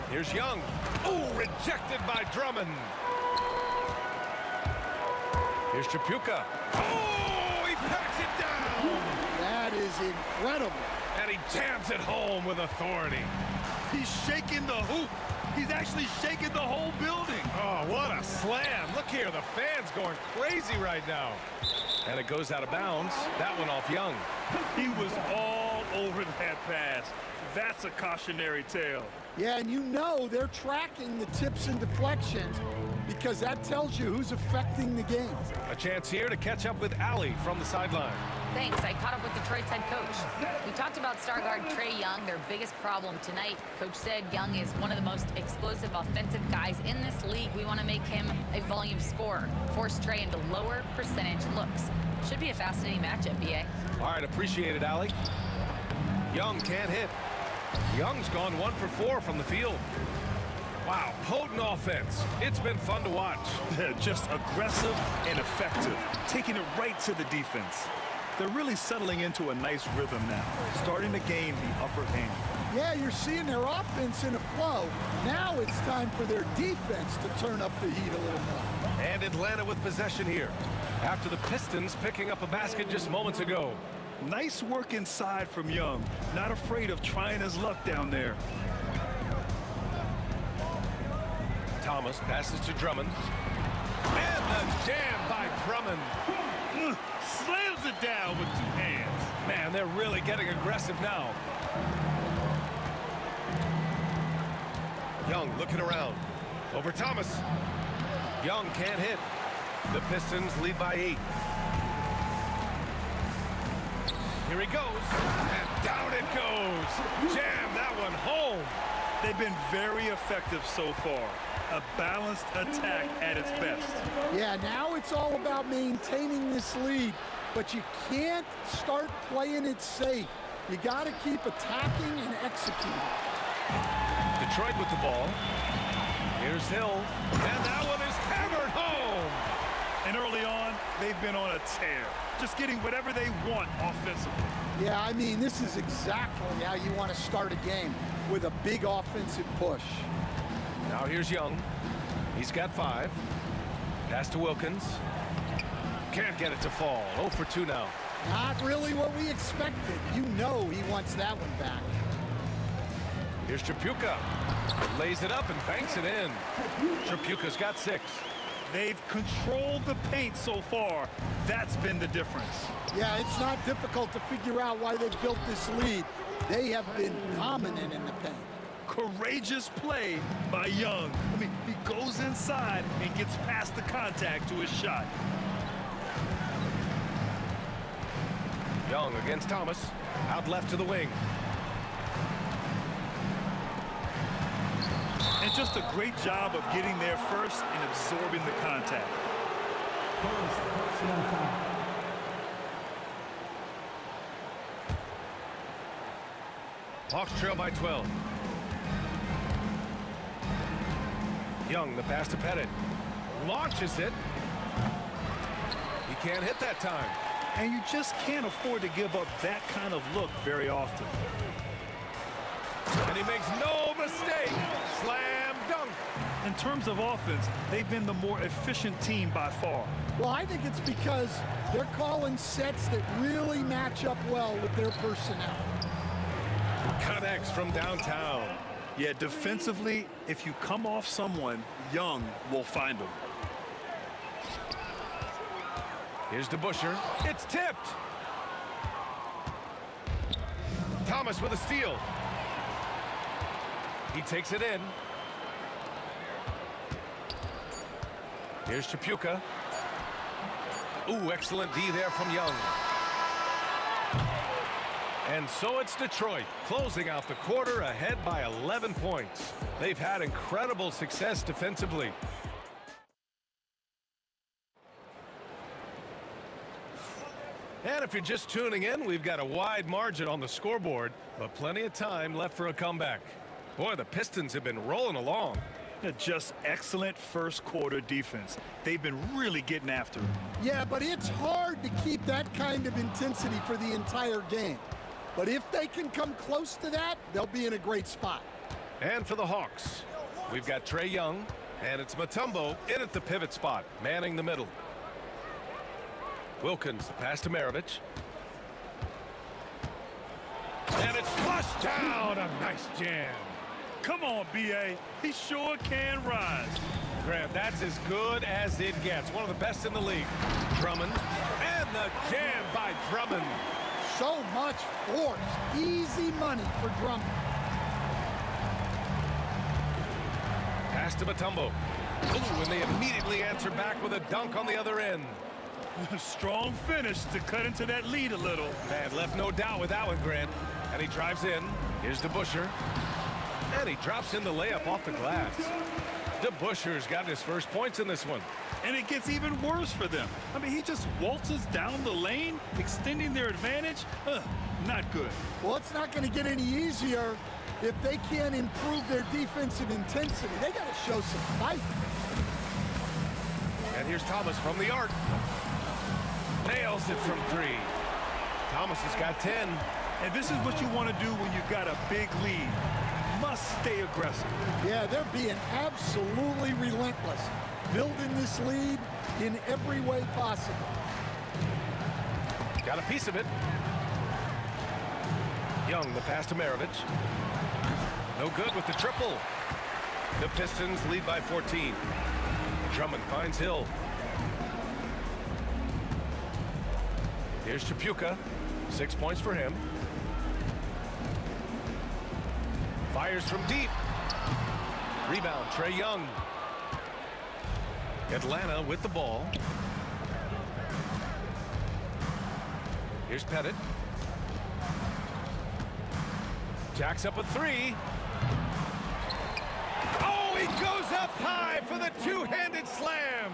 Here's Young. Oh, rejected by Drummond. Here's Chapuka. Oh, he packs it down. That is incredible. And he jams it home with authority. He's shaking the hoop. He's actually shaking the whole building. Oh, what a slam. Look here, the fans going crazy right now. And it goes out of bounds. That one off Young. He was all over that pass. That's a cautionary tale. Yeah, and you know they're tracking the tips and deflections because that tells you who's affecting the game. A chance here to catch up with Allie from the sideline. Thanks. I caught up with Detroit's head coach. We talked about star guard Trae Young, their biggest problem tonight. Coach said Young is one of the most explosive offensive guys in this league. We want to make him a volume scorer, force Trae into lower percentage looks. Should be a fascinating matchup, BA. All right, appreciate it, Allie. Young can't hit. Young's gone 1 for 4 from the field. Wow, potent offense. It's been fun to watch. Just aggressive and effective, taking it right to the defense. They're really settling into a nice rhythm now, starting to gain the upper hand. Yeah, you're seeing their offense in a flow. Now it's time for their defense to turn up the heat a little more. And Atlanta with possession here, after the Pistons picking up a basket just moments ago. Nice work inside from Young. Not afraid of trying his luck down there. Thomas passes to Drummond. And the jam by Drummond. Slams it down with 2 hands. Man, they're really getting aggressive now. Young looking around. Over Thomas. Young can't hit. The Pistons lead by 8. Here he goes, and down it goes. Jam that one home. They've been very effective so far. A balanced attack at its best. Yeah, now it's all about maintaining this lead, but you can't start playing it safe. You got to keep attacking and executing. Detroit with the ball. Here's Hill, and that one is hammered home. And early on, they've been on a tear, just getting whatever they want offensively. Yeah, I mean, this is exactly how you want to start a game, with a big offensive push. Now here's Young. He's got 5. Pass to Wilkins. Can't get it to fall. 0 for 2 now. Not really what we expected. You know he wants that one back. Here's Tripucka. Lays it up and banks it in. Tripucka's got 6. They've controlled the paint so far. That's been the difference. Yeah, it's not difficult to figure out why they built this lead. They have been dominant in the paint. Courageous play by Young. I mean, he goes inside and gets past the contact to his shot. Young against Thomas. Out left to the wing. And just a great job of getting there first and absorbing the contact. First personal foul. Hawks trail by 12. Young, the pass to Pettit. Launches it. He can't hit that time. And you just can't afford to give up that kind of look very often. And he makes no mistake. Slam dunk. In terms of offense, they've been the more efficient team by far. Well, I think it's because they're calling sets that really match up well with their personnel. Connects from downtown. Yeah, defensively, if you come off someone, Young will find them. Here's DeBuscher. It's tipped. Thomas with a steal. He takes it in. Here's Tripucka. Ooh, excellent D there from Young. And so it's Detroit closing out the quarter ahead by 11 points. They've had incredible success defensively. And if you're just tuning in, we've got a wide margin on the scoreboard, but plenty of time left for a comeback. Boy, the Pistons have been rolling along. Just excellent first quarter defense. They've been really getting after it. Yeah, but it's hard to keep that kind of intensity for the entire game. But if they can come close to that, they'll be in a great spot. And for the Hawks, we've got Trae Young, and it's Mutombo in at the pivot spot, manning the middle. Wilkins, the pass to Maravich. And it's flushed down. A nice jam. Come on, B.A. He sure can rise. Grant, that's as good as it gets. One of the best in the league. Drummond. And the jam by Drummond. So much force. Easy money for Drummond. Pass to Mutombo. Ooh, and they immediately answer back with a dunk on the other end. Strong finish to cut into that lead a little. Man, left no doubt with that one, Grant. And he drives in. Here's DeBuscher. And he drops in the layup off the glass. DeBuscher's got his first points in this one. And it gets even worse for them. I mean, he just waltzes down the lane, extending their advantage. Not good. Well, it's not going to get any easier if they can't improve their defensive intensity. They got to show some fight. And here's Thomas from the arc. Nails it from 3. Thomas has got 10. And this is what you want to do when you've got a big lead. Must stay aggressive. Yeah, they're being absolutely relentless. Building this lead in every way possible. Got a piece of it. Young, the pass to Maravich. No good with the triple. The Pistons lead by 14. Drummond finds Hill. Here's Tripucka. 6 points for him. Fires from deep. Rebound, Trae Young. Atlanta with the ball. Here's Pettit. Jacks up a 3. Oh, he goes up high for the two-handed slam.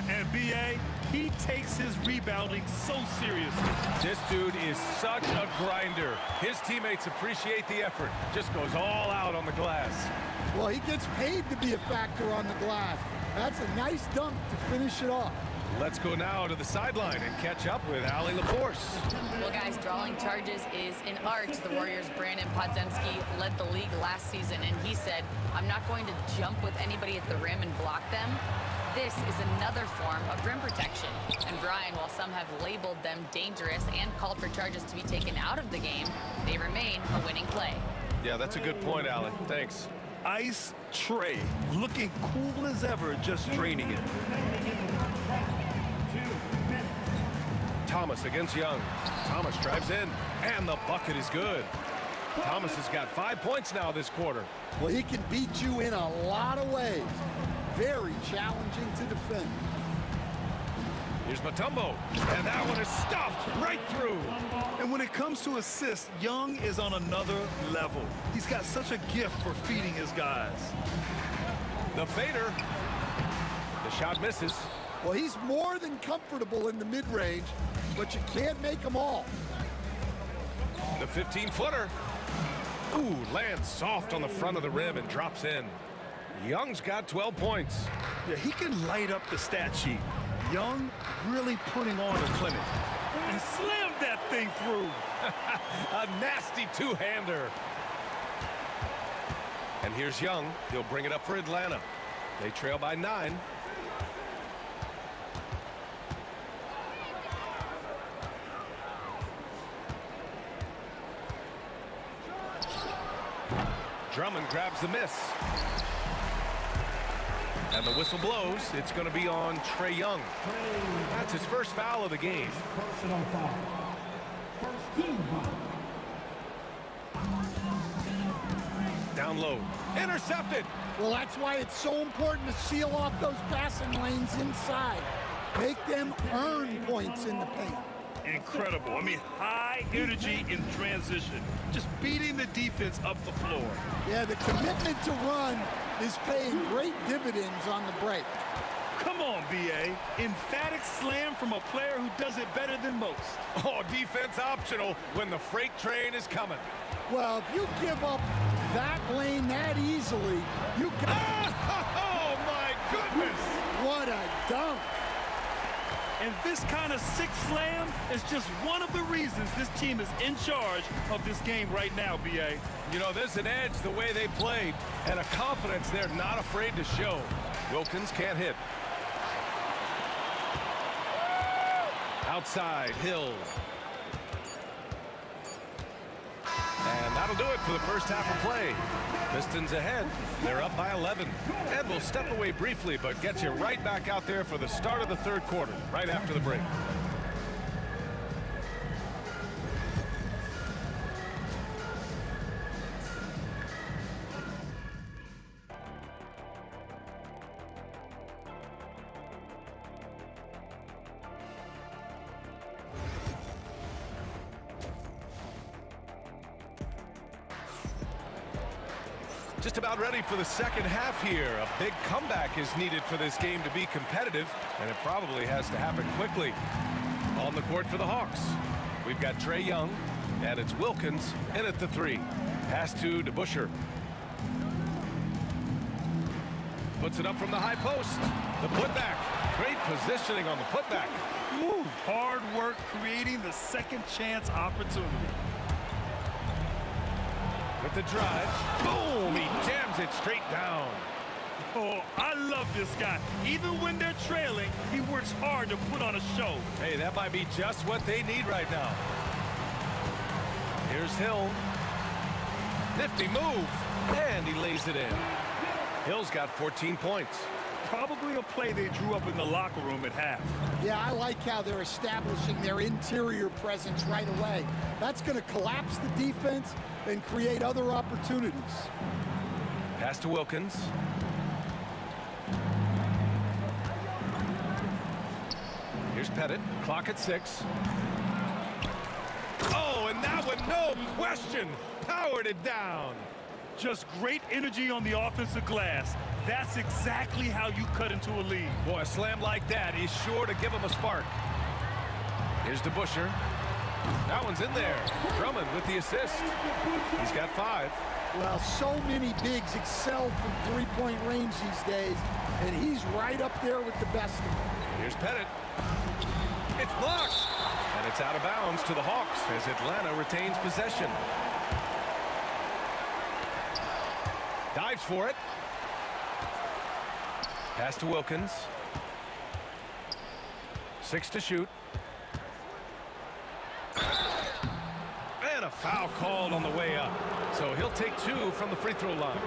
And B.A., he takes his rebounding so seriously. This dude is such a grinder. His teammates appreciate the effort. Just goes all out on the glass. Well, he gets paid to be a factor on the glass. That's a nice dunk to finish it off. Let's go now to the sideline and catch up with Allie LaForce. Well, guys, drawing charges is an art. The Warriors' Brandon Podziemski led the league last season, and he said, I'm not going to jump with anybody at the rim and block them. This is another form of rim protection. And Brian, while some have labeled them dangerous and called for charges to be taken out of the game, they remain a winning play. Yeah, that's a good point, Allie. Thanks. Ice tray, looking cool as ever, just draining it. Thomas against Young. Thomas drives in, and the bucket is good. Thomas has got 5 points now this quarter. Well, he can beat you in a lot of ways. Very challenging to defend. Here's Mutombo, and that one is stuffed right through. And when it comes to assists, Young is on another level. He's got such a gift for feeding his guys. The fader. The shot misses. Well, he's more than comfortable in the mid-range, but you can't make them all. The 15-footer. Ooh, lands soft on the front of the rim and drops in. Young's got 12 points. Yeah, he can light up the stat sheet. Young really putting on a clinic. And slammed that thing through. A nasty two-hander. And here's Young. He'll bring it up for Atlanta. They trail by 9. Drummond grabs the miss. And the whistle blows. It's going to be on Trae Young. That's his first foul of the game. Personal foul. First team foul. Down low. Intercepted. Well, that's why it's so important to seal off those passing lanes inside. Make them earn points in the paint. Incredible. I mean, high energy in transition. Just beating the defense up the floor. Yeah, the commitment to run is paying great dividends on the break. Come on, B.A. Emphatic slam from a player who does it better than most. Oh, defense optional when the freight train is coming. Well, if you give up that lane that easily, you got... Oh, my goodness! What a dunk! And this kind of sick slam is just one of the reasons this team is in charge of this game right now, B.A. You know, there's an edge the way they played and a confidence they're not afraid to show. Wilkins can't hit. Outside, Hill. And that'll do it for the first half of play. Pistons ahead. They're up by 11. And we'll step away briefly, but get you right back out there for the start of the third quarter, right after the break. Just about ready for the second half here. A big comeback is needed for this game to be competitive, and it probably has to happen quickly. On the court for the Hawks, we've got Trae Young, and it's Wilkins in at the 3. Pass to DeBusschere. Puts it up from the high post. The putback. Great positioning on the putback. Woo. Hard work creating the second chance opportunity. With the drive, boom, he jams it straight down. Oh, I love this guy. Even when they're trailing, he works hard to put on a show. Hey, that might be just what they need right now. Here's Hill. Nifty move, and he lays it in. Hill's got 14 points. Probably a play they drew up in the locker room at half. Yeah, I like how they're establishing their interior presence right away. That's going to collapse the defense and create other opportunities. Pass to Wilkins. Here's Pettit. Clock at 6. Oh, and that one, no question, powered it down. Just great energy on the offensive glass. That's exactly how you cut into a lead. Boy, a slam like that is sure to give him a spark. Here's DeBusschere. That one's in there. Drummond with the assist. He's got 5. Well, so many bigs excel from three-point range these days, and he's right up there with the best of them. Here's Pettit. It's blocked. And it's out of bounds to the Hawks as Atlanta retains possession. Dives for it. Pass to Wilkins. 6 to shoot. And a Foul called on the way up. So he'll take 2 from the free throw line.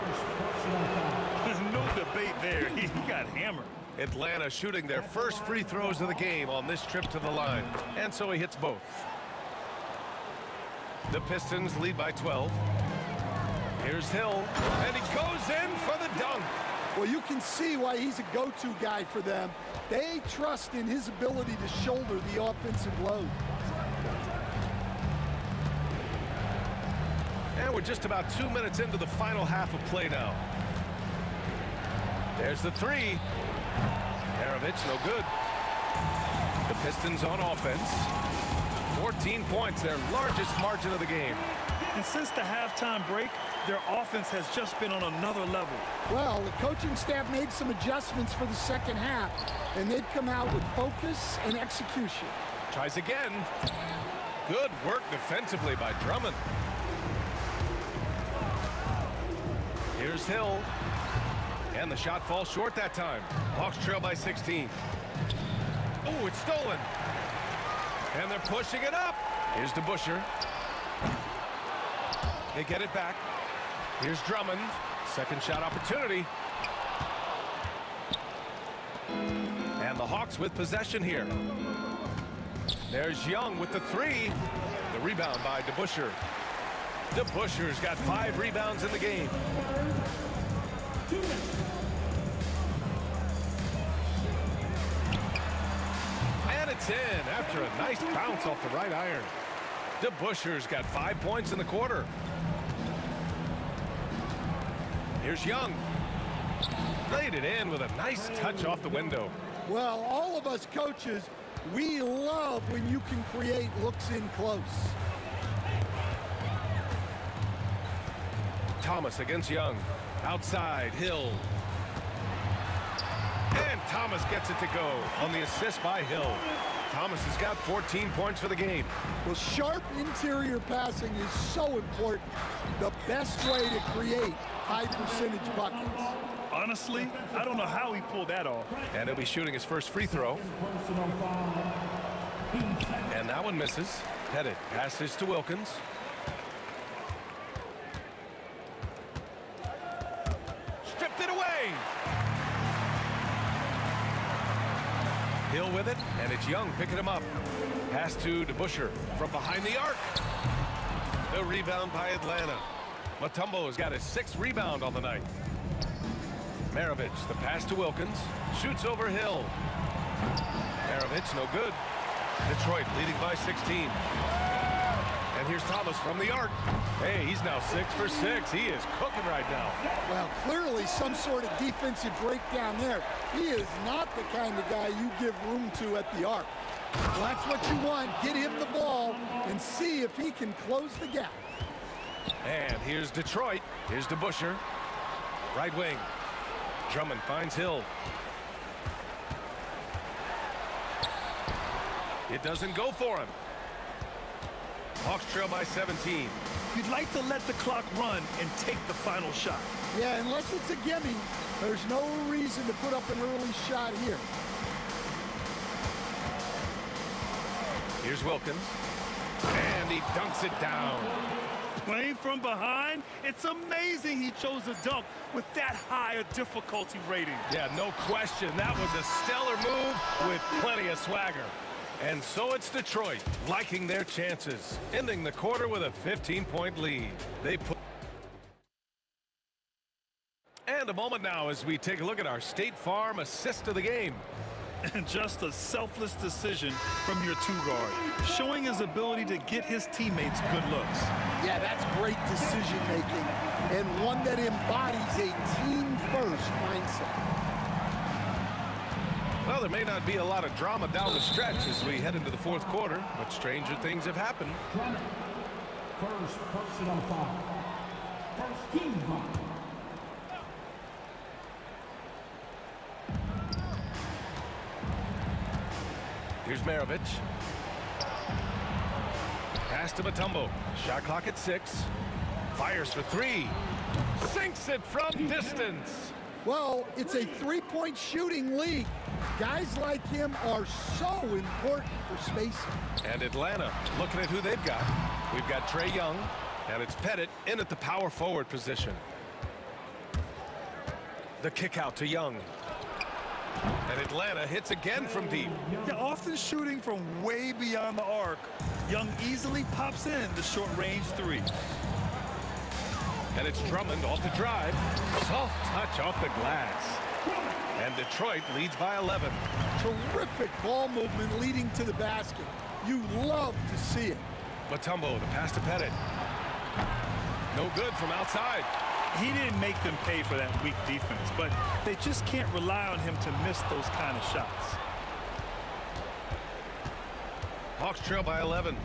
There's no debate there. He got hammered. Atlanta shooting their first free throws of the game on this trip to the line. And so he hits both. The Pistons lead by 12. Here's Hill, and he goes in for the dunk. Well, you can see why he's a go-to guy for them. They trust in his ability to shoulder the offensive load. And we're just about 2 minutes into the final half of play now. There's the 3. Maravich, no good. The Pistons on offense. 14 points, their largest margin of the game. And since the halftime break, their offense has just been on another level. Well, the coaching staff made some adjustments for the second half, and they've come out with focus and execution. Tries again. Good work defensively by Drummond. Here's Hill. And the shot falls short that time. Hawks trail by 16. Oh, it's stolen. And they're pushing it up. Here's DeBusschere. They get it back. Here's Drummond. Second shot opportunity. And the Hawks with possession here. There's Young with the 3. The rebound by DeBusschere. DeBusschere's got 5 rebounds in the game. And it's in after a nice bounce off the right iron. DeBusschere's got 5 points in the quarter. Here's Young. Laid it in with a nice touch off the window. Well, all of us coaches, we love when you can create looks in close. Thomas against Young. Outside, Hill. And Thomas gets it to go on the assist by Hill. Thomas has got 14 points for the game. Well, sharp interior passing is so important. The best way to create high percentage buckets. Honestly, I don't know how he pulled that off. And he'll be shooting his first free throw. And that one misses. Headed. Passes to Wilkins. Stripped it away. Hill with it, and it's Young picking him up. Pass to DeBusschere from behind the arc. The rebound by Atlanta. Mutombo has got his 6th rebound on the night. Maravich, the pass to Wilkins. Shoots over Hill. Maravich, no good. Detroit leading by 16. And here's Thomas from the arc. Hey, he's now 6 for 6. He is cooking right now. Well, clearly some sort of defensive breakdown there. He is not the kind of guy you give room to at the arc. Well, that's what you want. Get him the ball and see if he can close the gap. And here's Detroit. Here's DeBusschere. Right wing. Drummond finds Hill. It doesn't go for him. Hawks trail by 17. You'd like to let the clock run and take the final shot. Yeah, unless it's a gimme, there's no reason to put up an early shot here. Here's Wilkins. And he dunks it down. Playing from behind, it's amazing he chose a dunk with that high a difficulty rating. Yeah, no question. That was a stellar move with plenty of swagger. And so it's Detroit liking their chances, ending the quarter with a 15-point lead. They put. And a moment now as we take a look at our State Farm assist of the game. And just a selfless decision from your 2-guard, showing his ability to get his teammates good looks. Yeah, that's great decision making and one that embodies a team-first mindset. Well, there may not be a lot of drama down the stretch as we head into the 4th quarter, but stranger things have happened. First personal foul. First team foul. Here's Maravich. Pass to Mutombo. Shot clock at 6. Fires for 3. Sinks it from distance. Well, it's a three-point shooting league. Guys like him are so important for spacing. And Atlanta, looking at who they've got. We've got Trae Young, and it's Pettit in at the power forward position. The kick out to Young. And Atlanta hits again from deep. Yeah, often shooting from way beyond the arc. Young easily pops in the short-range three. And it's Drummond off the drive. Soft touch off the glass. And Detroit leads by 11. Terrific ball movement leading to the basket. You love to see it. Mutombo, the pass to Pettit. No good from outside. He didn't make them pay for that weak defense, but they just can't rely on him to miss those kind of shots. Hawks trail by 11.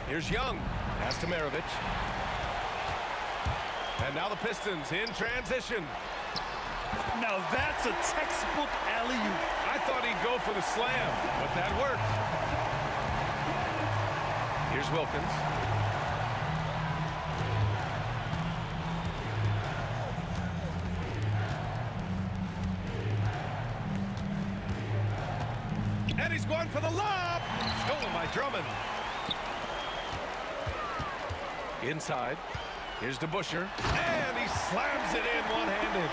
Here's Young. Pass to Maravich. And now the Pistons in transition. Now that's a textbook alley-oop. I thought he'd go for the slam, but that worked. Here's Wilkins. And he's going for the lob. Stolen by Drummond. Inside. Here's DeBusschere. And he slams it in one-handed.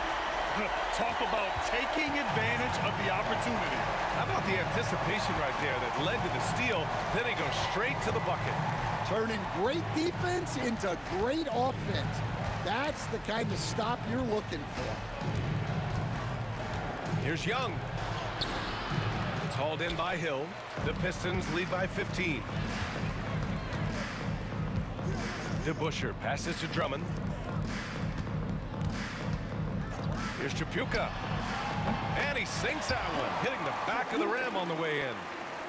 Talk about taking advantage of the opportunity. How about the anticipation right there that led to the steal? Then he goes straight to the bucket. Turning great defense into great offense. That's the kind of stop you're looking for. Here's Young. It's hauled in by Hill. The Pistons lead by 15. DeBusschere passes to Drummond. Here's Chapuka. And he sinks that one, hitting the back of the rim on the way in.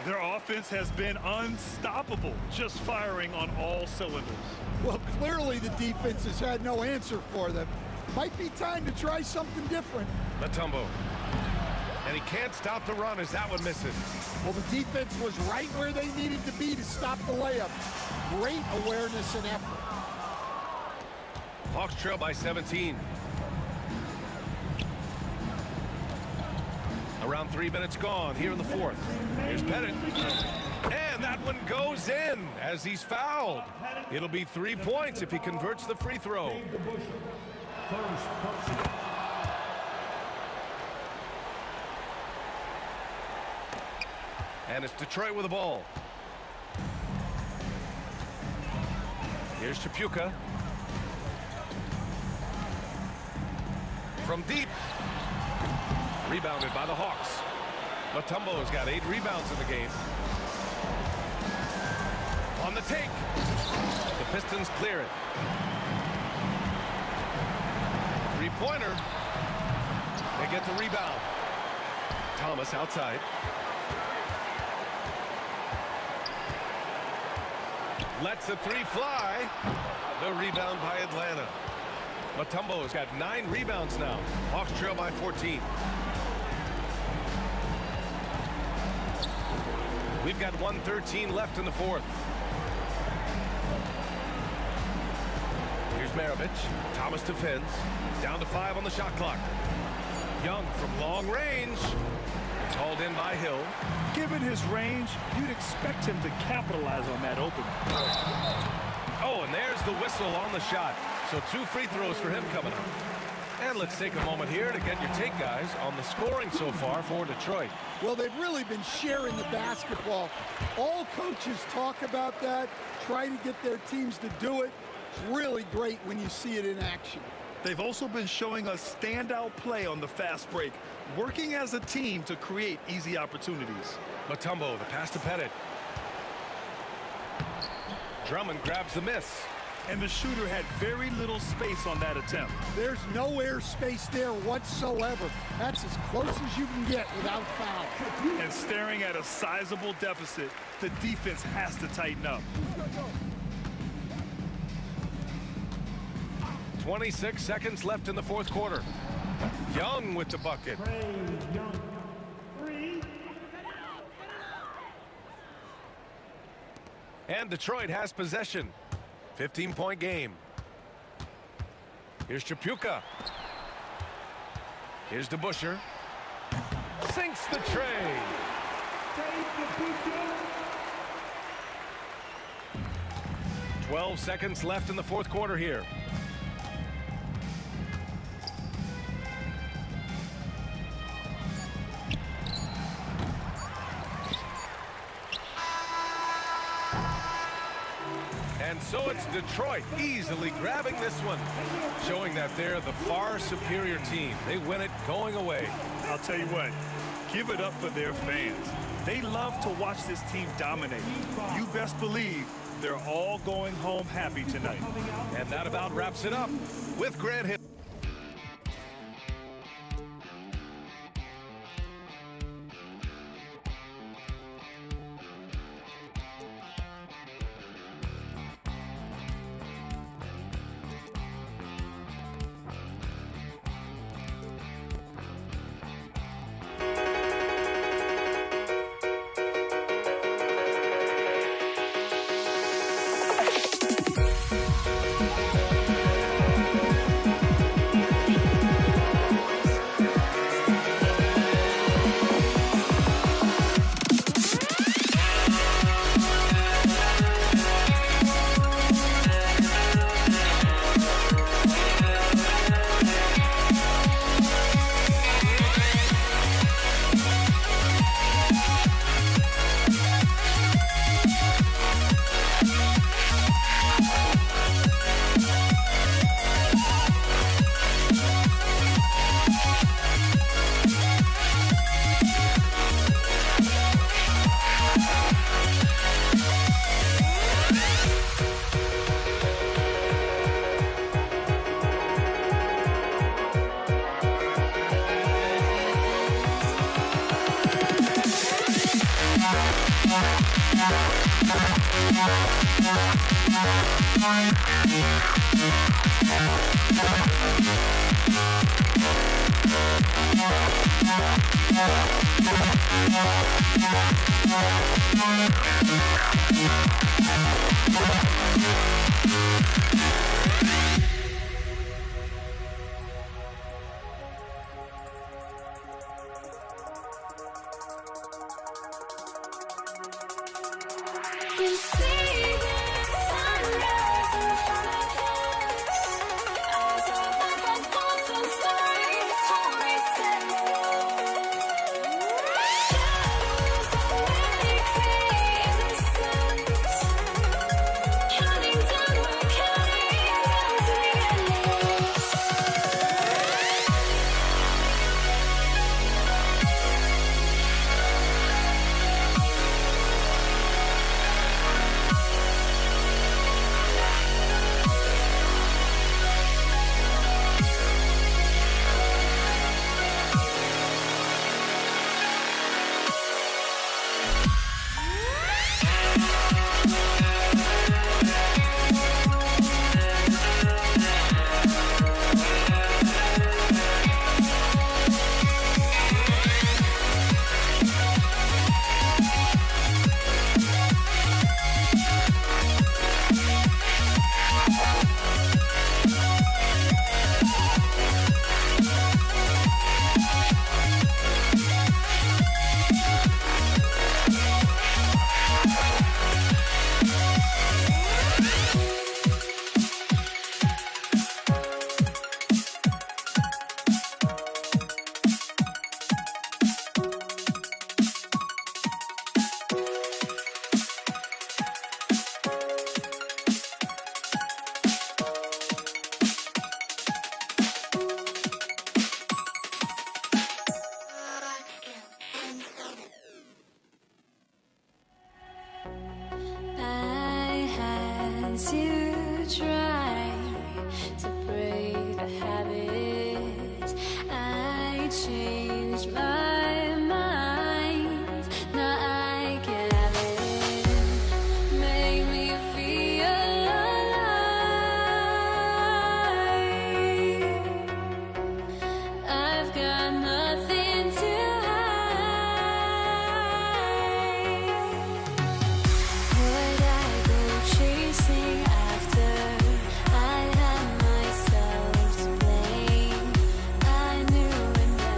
Their offense has been unstoppable, just firing on all cylinders. Well, clearly the defense has had no answer for them. Might be time to try something different. Mutombo. And he can't stop the run as that one misses. Well, the defense was right where they needed to be to stop the layup. Great awareness and effort. Hawks trail by 17. Around 3 minutes gone here in the fourth. Here's Pettit. And that one goes in as he's fouled. It'll be 3 points if he converts the free throw. And it's Detroit with the ball. Here's Chapuka. From deep. Rebounded by the Hawks. Mutombo's got 8 rebounds in the game. On the take. The Pistons clear it. Three-pointer. They get the rebound. Thomas outside. Lets the three fly. The rebound by Atlanta. Mutombo's got 9 rebounds now. Hawks trail by 14. We've got 1:13 left in the fourth. Here's Maravich. Thomas defends. Down to 5 on the shot clock. Young from long range. It's hauled in by Hill. Given his range, you'd expect him to capitalize on that opening. Oh, and there's the whistle on the shot. So 2 free throws for him coming up. And let's take a moment here to get your take, guys, on the scoring so far for Detroit. Well, they've really been sharing the basketball. All coaches talk about that, try to get their teams to do it. It's really great when you see it in action. They've also been showing us standout play on the fast break, working as a team to create easy opportunities. Mutombo, the pass to Pettit. Drummond grabs the miss. And the shooter had very little space on that attempt. There's no air space there whatsoever. That's as close as you can get without foul. And staring at a sizable deficit, the defense has to tighten up. 26 seconds left in the fourth quarter. Young with the bucket. And Detroit has possession. 15-point game. Here's Chapuka. Here's DeBuscher. Sinks the tray. 12 seconds left in the fourth quarter here. And so it's Detroit easily grabbing this one, showing that they're the far superior team. They win it going away. I'll tell you what, give it up for their fans. They love to watch this team dominate. You best believe they're all going home happy tonight. And that about wraps it up with Grant Hill. I had myself to blame. I knew and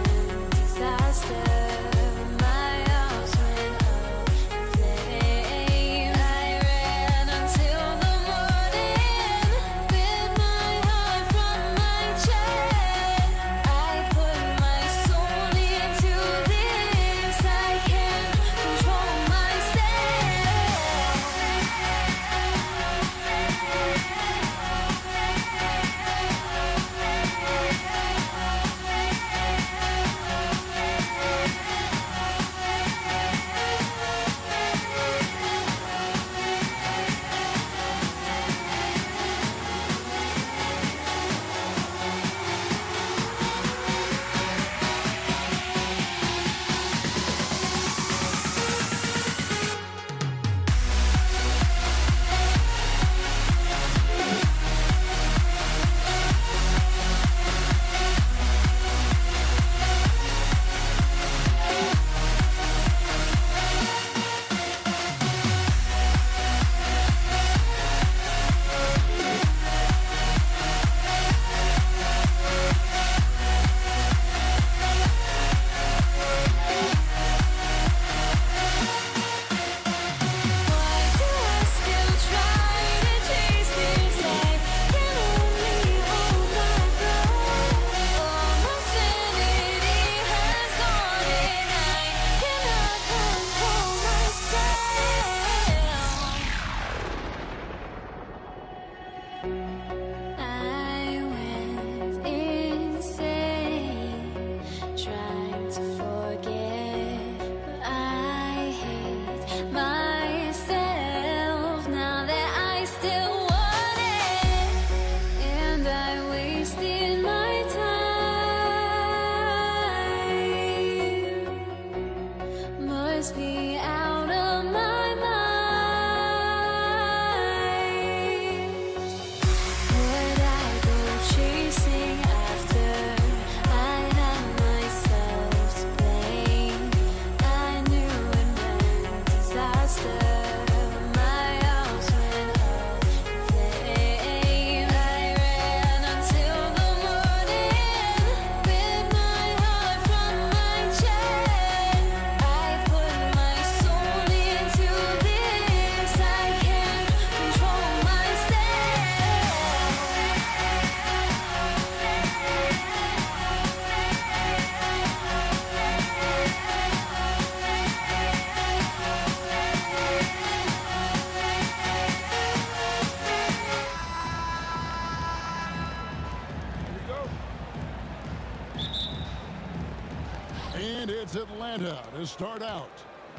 And it's Atlanta to start out.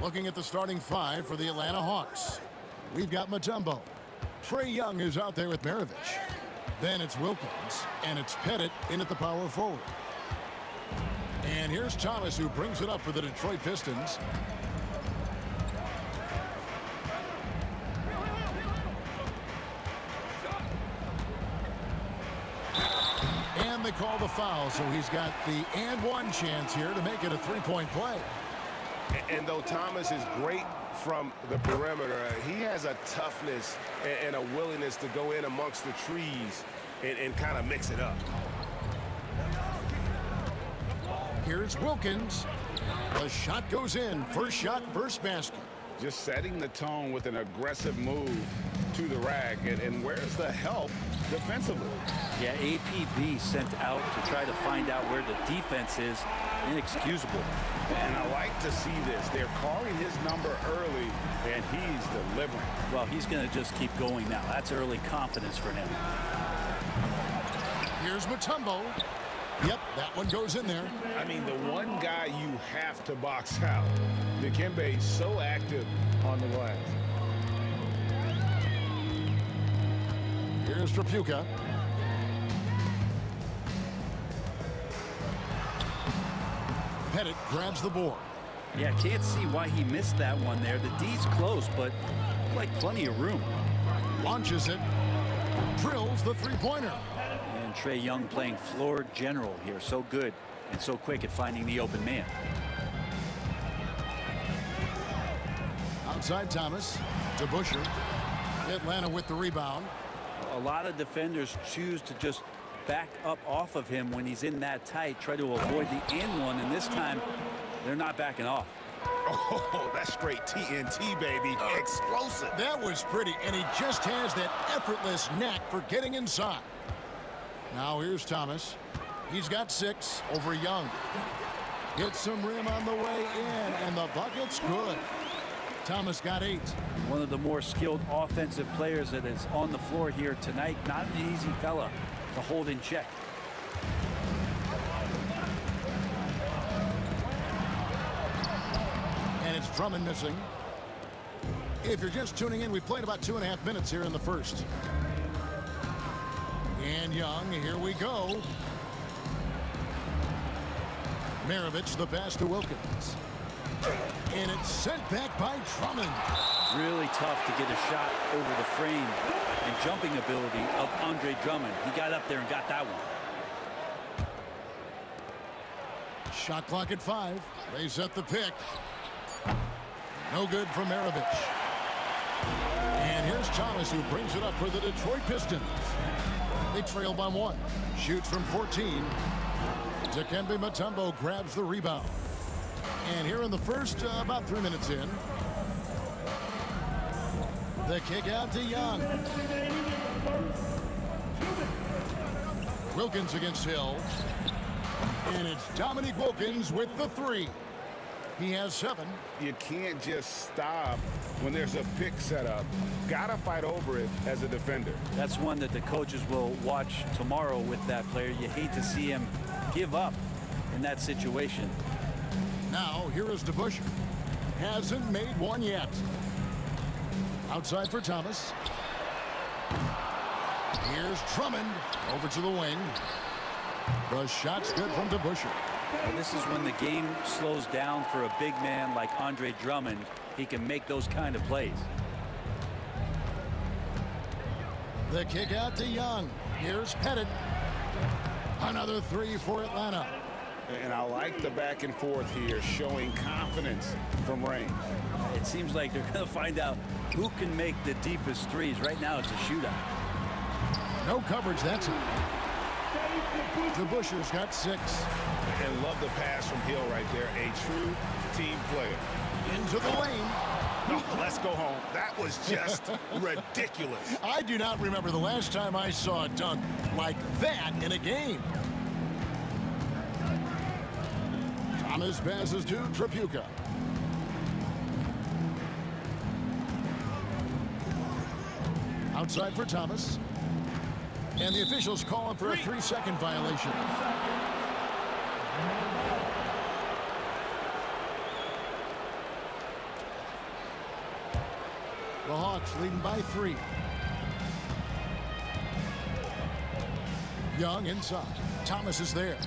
Looking at the starting five for the Atlanta Hawks. We've got Mutombo. Trae Young is out there with Maravich. Then it's Wilkins, and it's Pettit in at the power forward. And here's Thomas, who brings it up for the Detroit Pistons. And they call the foul, so he's got the and one chance here to make it a three-point play. And though Thomas is great from the perimeter, he has a toughness and a willingness to go in amongst the trees and kind of mix it up. Here's Wilkins. The shot goes in. First shot, first basket. Just setting the tone with an aggressive move to the rack. And where's the help defensively? Yeah, APB sent out to try to find out where the defense is. Inexcusable. And I like to see this. They're calling his number early, and he's delivering. Well, he's going to just keep going now. That's early confidence for him. Here's Mutombo. Yep, that one goes in there. I mean, the one guy you have to box out. Dikembe is so active on the glass. Here's Trapuka. Pettit grabs the board. Yeah, can't see why he missed that one there. The D's close, but like plenty of room. Launches it. Drills the three-pointer. And Trae Young playing floor general here. So good and so quick at finding the open man. Outside Thomas to Busher. Atlanta with the rebound. A lot of defenders choose to just back up off of him when he's in that tight, try to avoid the in one, and this time they're not backing off. Oh, that's straight TNT, baby. Explosive. That was pretty, and he just has that effortless knack for getting inside. Now here's Thomas. He's got 6 over Young. Hits some rim on the way in, and the bucket's good. Thomas got 8. One of the more skilled offensive players that is on the floor here tonight. Not an easy fella to hold in check. And it's Drummond missing. If you're just tuning in, we played about 2.5 minutes here in the first. And Young, here we go. Maravich, the pass to Wilkins. And it's sent back by Drummond. Really tough to get a shot over the frame and jumping ability of Andre Drummond. He got up there and got that one. Shot clock at 5. They set the pick. No good from Maravich. And here's Thomas, who brings it up for the Detroit Pistons. They trail by 1. Shoots from 14. Dikembe Mutombo grabs the rebound. And here in the first, about 3 minutes in, the kick out to Young. Wilkins against Hill. And it's Dominique Wilkins with the 3. He has 7. You can't just stop when there's a pick set up. Gotta fight over it as a defender. That's one that the coaches will watch tomorrow with that player. You hate to see him give up in that situation. Now, here is DeBuscher. Hasn't made one yet. Outside for Thomas. Here's Drummond over to the wing. The shot's good from DeBuscher. Well, this is when the game slows down for a big man like Andre Drummond. He can make those kind of plays. The kick out to Young. Here's Pettit. Another 3 for Atlanta. And I like the back and forth here, showing confidence from range. It seems like they're going to find out who can make the deepest threes. Right now, it's a shootout. No coverage that time. DeBuscher's got 6. And love the pass from Hill right there. A true team player. Into the lane. No, let's go home. That was just ridiculous. I do not remember the last time I saw a dunk like that in a game. Thomas passes to Trapuka. Outside for Thomas. And the officials call him for a 3-second violation. The Hawks leading by 3. Young inside. Thomas is there.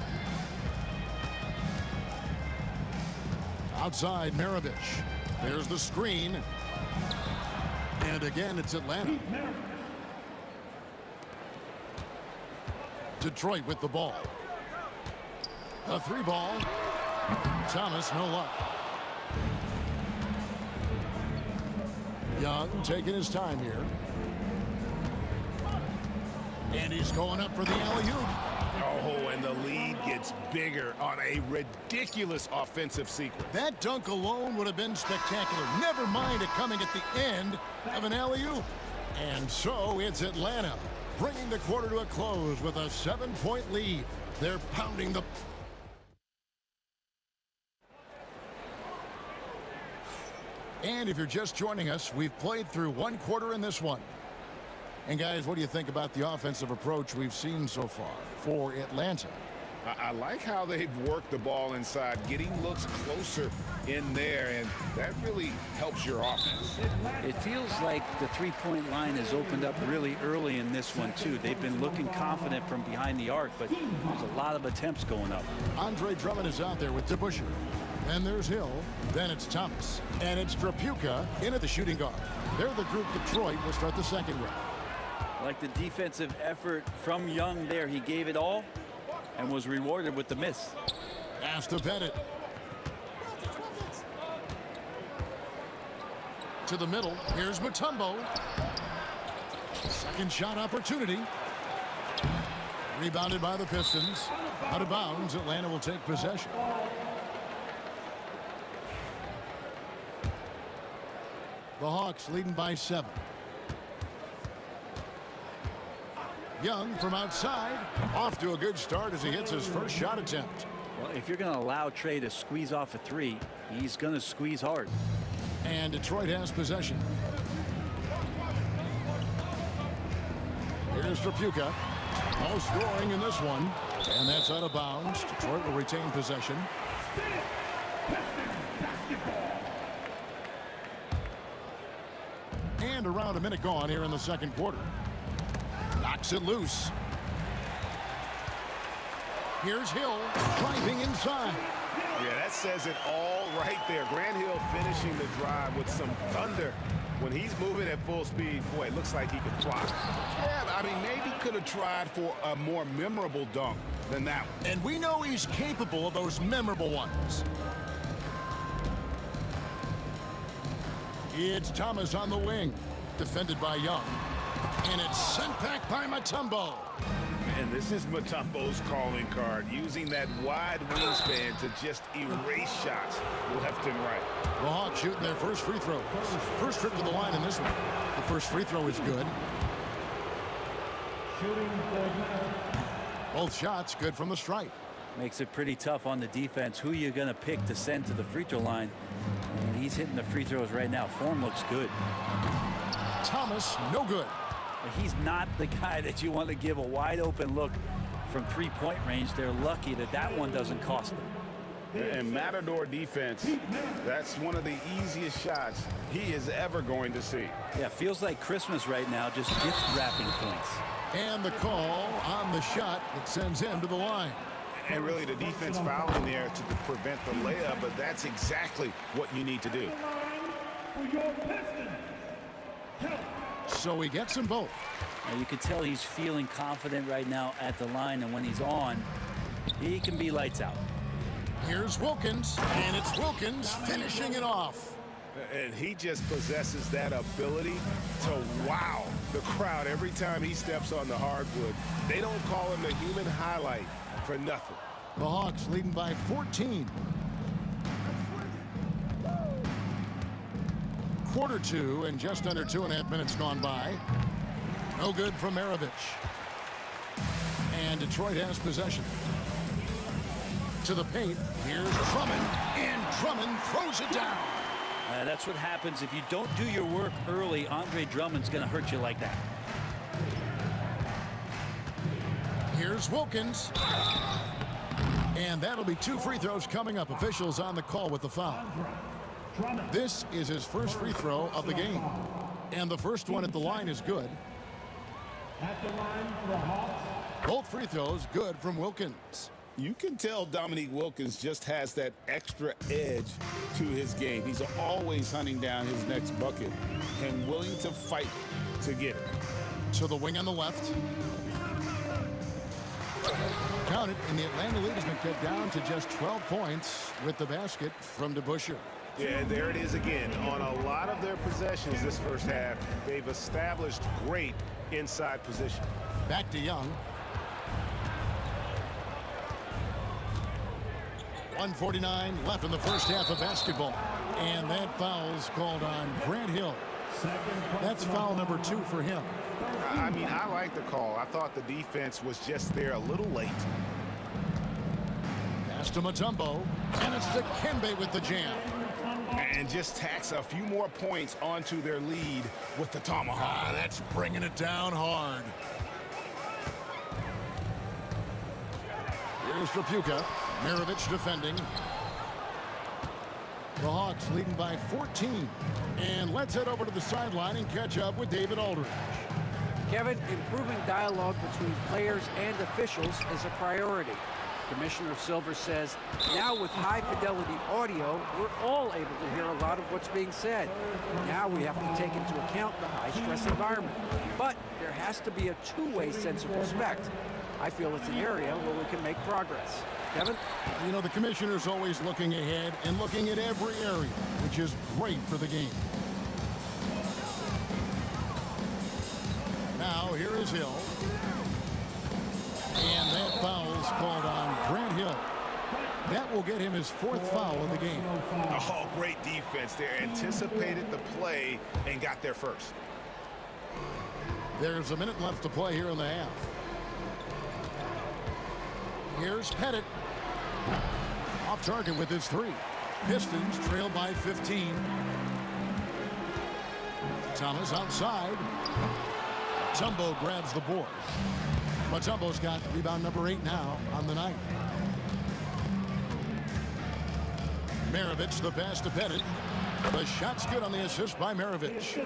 Outside, Maravich. There's the screen. And again, it's Atlanta. Detroit with the ball. A 3-ball. Thomas, no luck. Young taking his time here. And he's going up for the alley-oop. Oh, and the lead gets bigger on a ridiculous offensive sequence. That dunk alone would have been spectacular. Never mind it coming at the end of an alley-oop. And so it's Atlanta, bringing the quarter to a close with a 7-point lead. They're pounding the... And if you're just joining us, we've played through 1 quarter in this one. And guys, what do you think about the offensive approach we've seen so far for Atlanta? I like how they've worked the ball inside, getting looks closer in there, and that really helps your offense. It feels like the three-point line has opened up really early in this one, too. They've been looking confident from behind the arc, but there's a lot of attempts going up. Andre Drummond is out there with DeBusschere. Then there's Hill. Then it's Thomas. And it's Drapuka in at the shooting guard. They're the group Detroit will start the second with. Like the defensive effort from Young there. He gave it all and was rewarded with the miss. Pass to Bennett. To the middle. Here's Mutombo. Second shot opportunity. Rebounded by the Pistons. Out of bounds. Atlanta will take possession. The Hawks leading by 7. Young from outside, off to a good start as he hits his first shot attempt. Well, if you're going to allow Trey to squeeze off a 3, he's going to squeeze hard. And Detroit has possession. Here's Drapuka. No scoring in this one. And that's out of bounds. Detroit will retain possession. And around a minute gone here in the second quarter. Knocks it loose. Here's Hill driving inside. Yeah, that says it all right there. Grant Hill finishing the drive with some thunder. When he's moving at full speed, boy, it looks like he can fly. Yeah, I mean, maybe could have tried for a more memorable dunk than that one. And we know he's capable of those memorable ones. It's Thomas on the wing, defended by Young. And it's sent back by Mutombo. And this is Mutombo's calling card, using that wide wingspan to just erase shots left and right. The Hawks shooting their first free throw. First trip to the line in this one. The first free throw is good. Both shots good from the stripe. Makes it pretty tough on the defense. Who you're going to pick to send to the free throw line. And he's hitting the free throws right now. Form looks good. Thomas, no good. He's not the guy that you want to give a wide open look from three-point range. They're lucky that that one doesn't cost them. And Matador defense, that's one of the easiest shots he is ever going to see. Yeah, feels like Christmas right now, just gift wrapping points. And the call on the shot that sends him to the line. And really the defense fouling there to prevent the layup, but that's exactly what you need to do. So he gets them both. Now you can tell he's feeling confident right now at the line, and when he's on, he can be lights out. Here's Wilkins, and it's Wilkins finishing it off. And he just possesses that ability to wow the crowd every time he steps on the hardwood. They don't call him the human highlight for nothing. The Hawks leading by 14. Quarter 2 and just under 2.5 minutes gone by. No good from Maravich. And Detroit has possession. To the paint. Here's Drummond. And Drummond throws it down. That's what happens if you don't do your work early. Andre Drummond's going to hurt you like that. Here's Wilkins. And that'll be 2 free throws coming up. Officials on the call with the foul. This is his first free throw of the game. And the first one at the line is good. At the line for the Hawks. Both free throws good from Wilkins. You can tell Dominique Wilkins just has that extra edge to his game. He's always hunting down his next bucket and willing to fight to get it. To the wing on the left. Count it, and the Atlanta lead has been cut down to just 12 points with the basket from DeBusschere. Yeah, there it is again. On a lot of their possessions this first half, they've established great inside position. Back to Young. 1:49 left in the first half of basketball. And that foul's called on Grant Hill. That's foul number 2 for him. I mean, I like the call. I thought the defense was just there a little late. Pass to Mutombo. And it's Dikembe with the jam. And just tacks a few more points onto their lead with the tomahawk. That's bringing it down hard. Here's Trapuka. Maravich defending. The Hawks leading by 14. And let's head over to the sideline and catch up with David Aldridge. Kevin, improving dialogue between players and officials is a priority. Commissioner Silver says, now with high-fidelity audio, we're all able to hear a lot of what's being said. Now we have to take into account the high-stress environment. But there has to be a two-way sense of respect. I feel it's an area where we can make progress. Kevin? You know, the commissioner's always looking ahead and looking at every area, which is great for the game. Now, here is Hill. And that foul's called on Grant Hill. That will get him his 4th foul of the game. Oh, great defense there. Anticipated the play and got there first. There's a minute left to play here in the half. Here's Pettit. Off target with his 3. Pistons trail by 15. Thomas outside. Mutombo grabs the board. Mutombo's got rebound number 8 now on the night. Maravich the pass to Pettit. The shot's good on the assist by Maravich.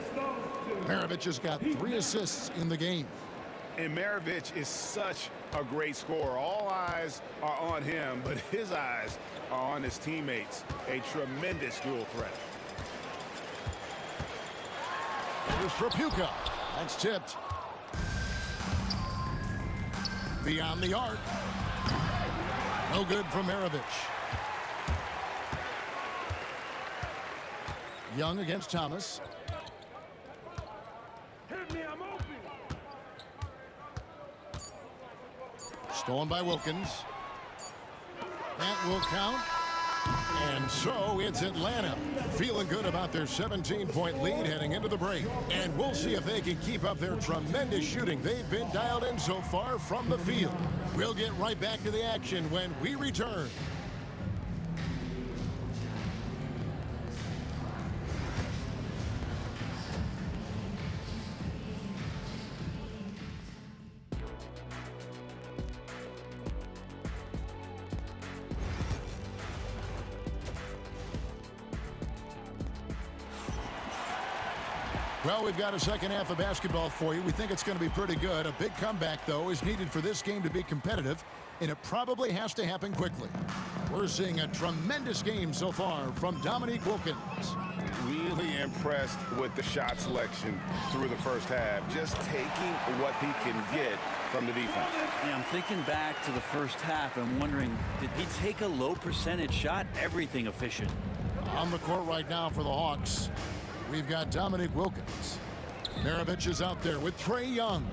Maravich has got 3 assists in the game. And Maravich is such a great scorer. All eyes are on him, but his eyes are on his teammates. A tremendous dual threat. Here's Trapuka. That's tipped. Beyond the arc. No good from Maravich. Young against Thomas. Stolen by Wilkins. That will count. And so it's Atlanta feeling good about their 17-point lead heading into the break. And we'll see if they can keep up their tremendous shooting they've been dialed in so far from the field. We'll get right back to the action when we return. Well, we've got a second half of basketball for you. We think it's going to be pretty good. A big comeback, though, is needed for this game to be competitive, and it probably has to happen quickly. We're seeing a tremendous game so far from Dominique Wilkins. Really impressed with the shot selection through the first half. Just taking what he can get from the defense. Yeah, I'm thinking back to the first half and wondering, did he take a low percentage shot? Everything efficient. On the court right now for the Hawks, we've got Dominique Wilkins. Maravich is out there with Trae Young.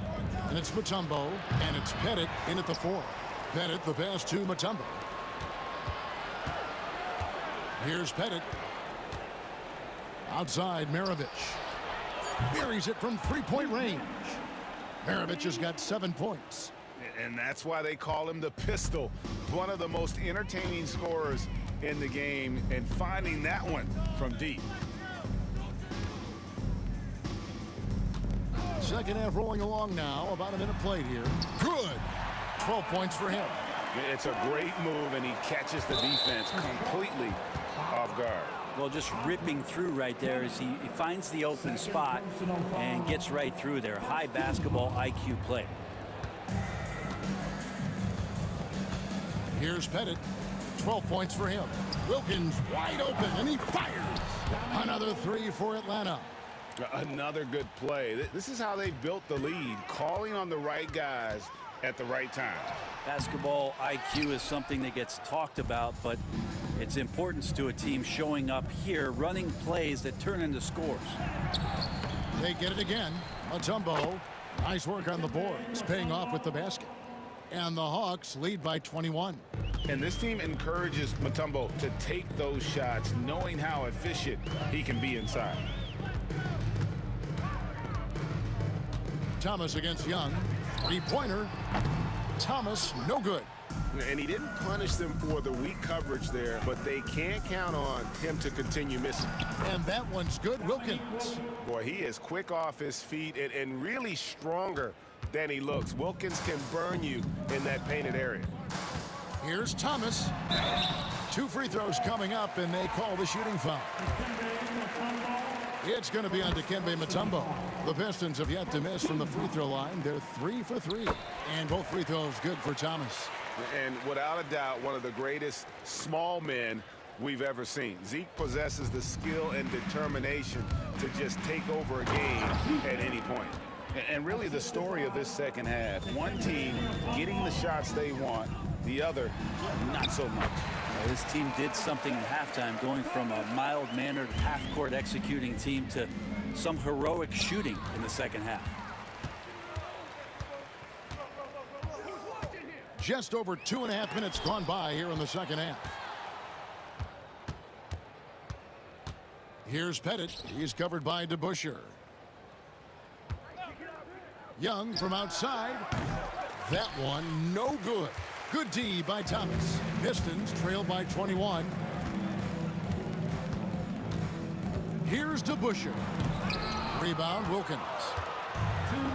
And it's Mutombo, and it's Pettit in at the 4. Pettit the pass to Mutombo. Here's Pettit. Outside, Maravich. Buries it from 3-point range. Maravich has got 7 points. And that's why they call him the pistol. One of the most entertaining scorers in the game, and finding that one from deep. Second half rolling along now. About a minute played here. Good. 12 points for him. It's a great move, and he catches the defense completely off guard. Well, just ripping through right there as he finds the open spot and gets right through there. High basketball IQ play. Here's Pettit. 12 points for him. Wilkins wide open, and he fires. Another three for Atlanta. Another good play. This is how they built the lead, calling on the right guys at the right time. Basketball IQ is something that gets talked about, but its importance to a team showing up here, running plays that turn into scores. They get it again. Mutombo, nice work on the boards, paying off with the basket. And the Hawks lead by 21. And this team encourages Mutombo to take those shots, knowing how efficient he can be inside. Thomas against Young. Three-pointer. Thomas, no good. And he didn't punish them for the weak coverage there, but they can't count on him to continue missing. And that one's good. Wilkins. Boy, he is quick off his feet and really stronger than he looks. Wilkins can burn you in that painted area. Here's Thomas. 2 free throws coming up, and they call the shooting foul. It's going to be on Dikembe Mutombo. The Pistons have yet to miss from the free throw line. They're 3 for 3. And both free throws good for Thomas. And without a doubt, one of the greatest small men we've ever seen. Zeke possesses the skill and determination to just take over a game at any point. And really the story of this second half, one team getting the shots they want, the other not so much. This team did something in halftime, going from a mild-mannered half-court executing team to some heroic shooting in the second half. Just over 2.5 minutes gone by here in the second half. Here's Pettit. He's covered by DeBusschere. Young from outside. That one no good. Good D by Thomas. Pistons trail by 21. Here's DeBusschere. Rebound Wilkins.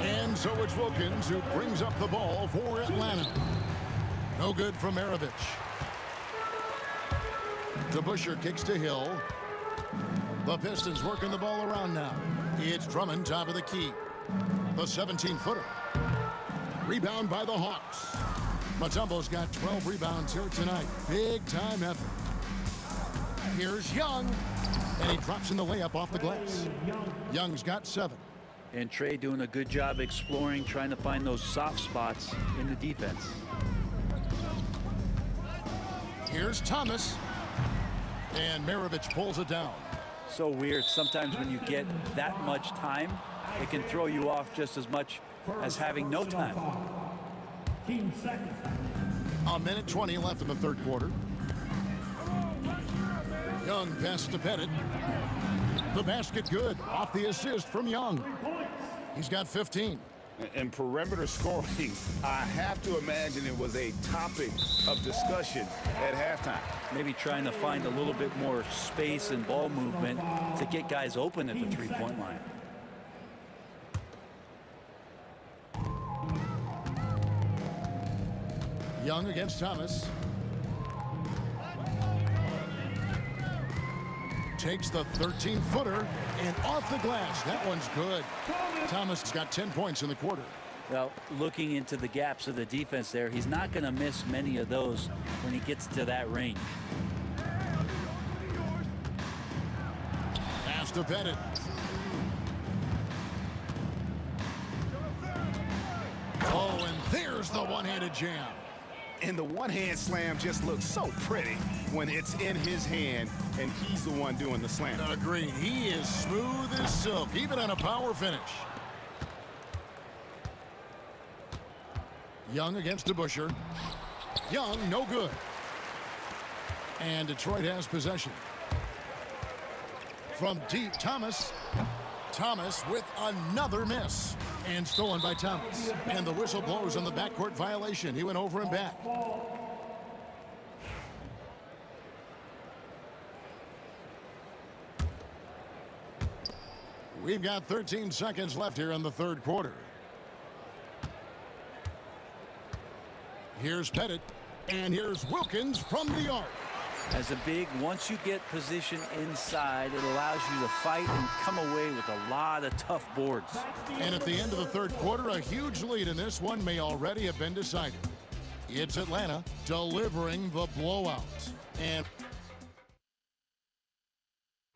And so it's Wilkins who brings up the ball for Atlanta. No good from Maravich. DeBusschere kicks to Hill. The Pistons working the ball around now. It's Drummond top of the key. The 17-footer. Rebound by the Hawks. Mutombo's got 12 rebounds here tonight. Big time effort. Here's Young. And he drops in the layup off the glass. Young's got 7. And Trey doing a good job exploring, trying to find those soft spots in the defense. Here's Thomas. And Maravich pulls it down. So weird. Sometimes when you get that much time, it can throw you off just as much as having no time. 1:20 left in the third quarter. Young pass to Pettit. The basket good. Off the assist from Young. He's got 15. And perimeter scoring, I have to imagine it was a topic of discussion at halftime. Maybe trying to find a little bit more space and ball movement to get guys open at the three-point line. Young against Thomas. Takes the 13-footer and off the glass. That one's good. Thomas has got 10 points in the quarter. Well, looking into the gaps of the defense there, he's not going to miss many of those when he gets to that range. Pass to Pettit. Oh, and there's the one-handed jam. And the one-hand slam just looks so pretty when it's in his hand and he's the one doing the slam. Agreed. He is smooth as silk, even on a power finish. Young against DeBusschere. Young, no good. And Detroit has possession. From deep, Thomas. Thomas with another miss. And stolen by Thomas. And the whistle blows on the backcourt violation. He went over and back. We've got 13 seconds left here in the third quarter. Here's Pettit. And here's Wilkins from the arc. As a big, once you get position inside, it allows you to fight and come away with a lot of tough boards. And at the end of the third quarter, a huge lead in this one may already have been decided. It's Atlanta delivering the blowout. And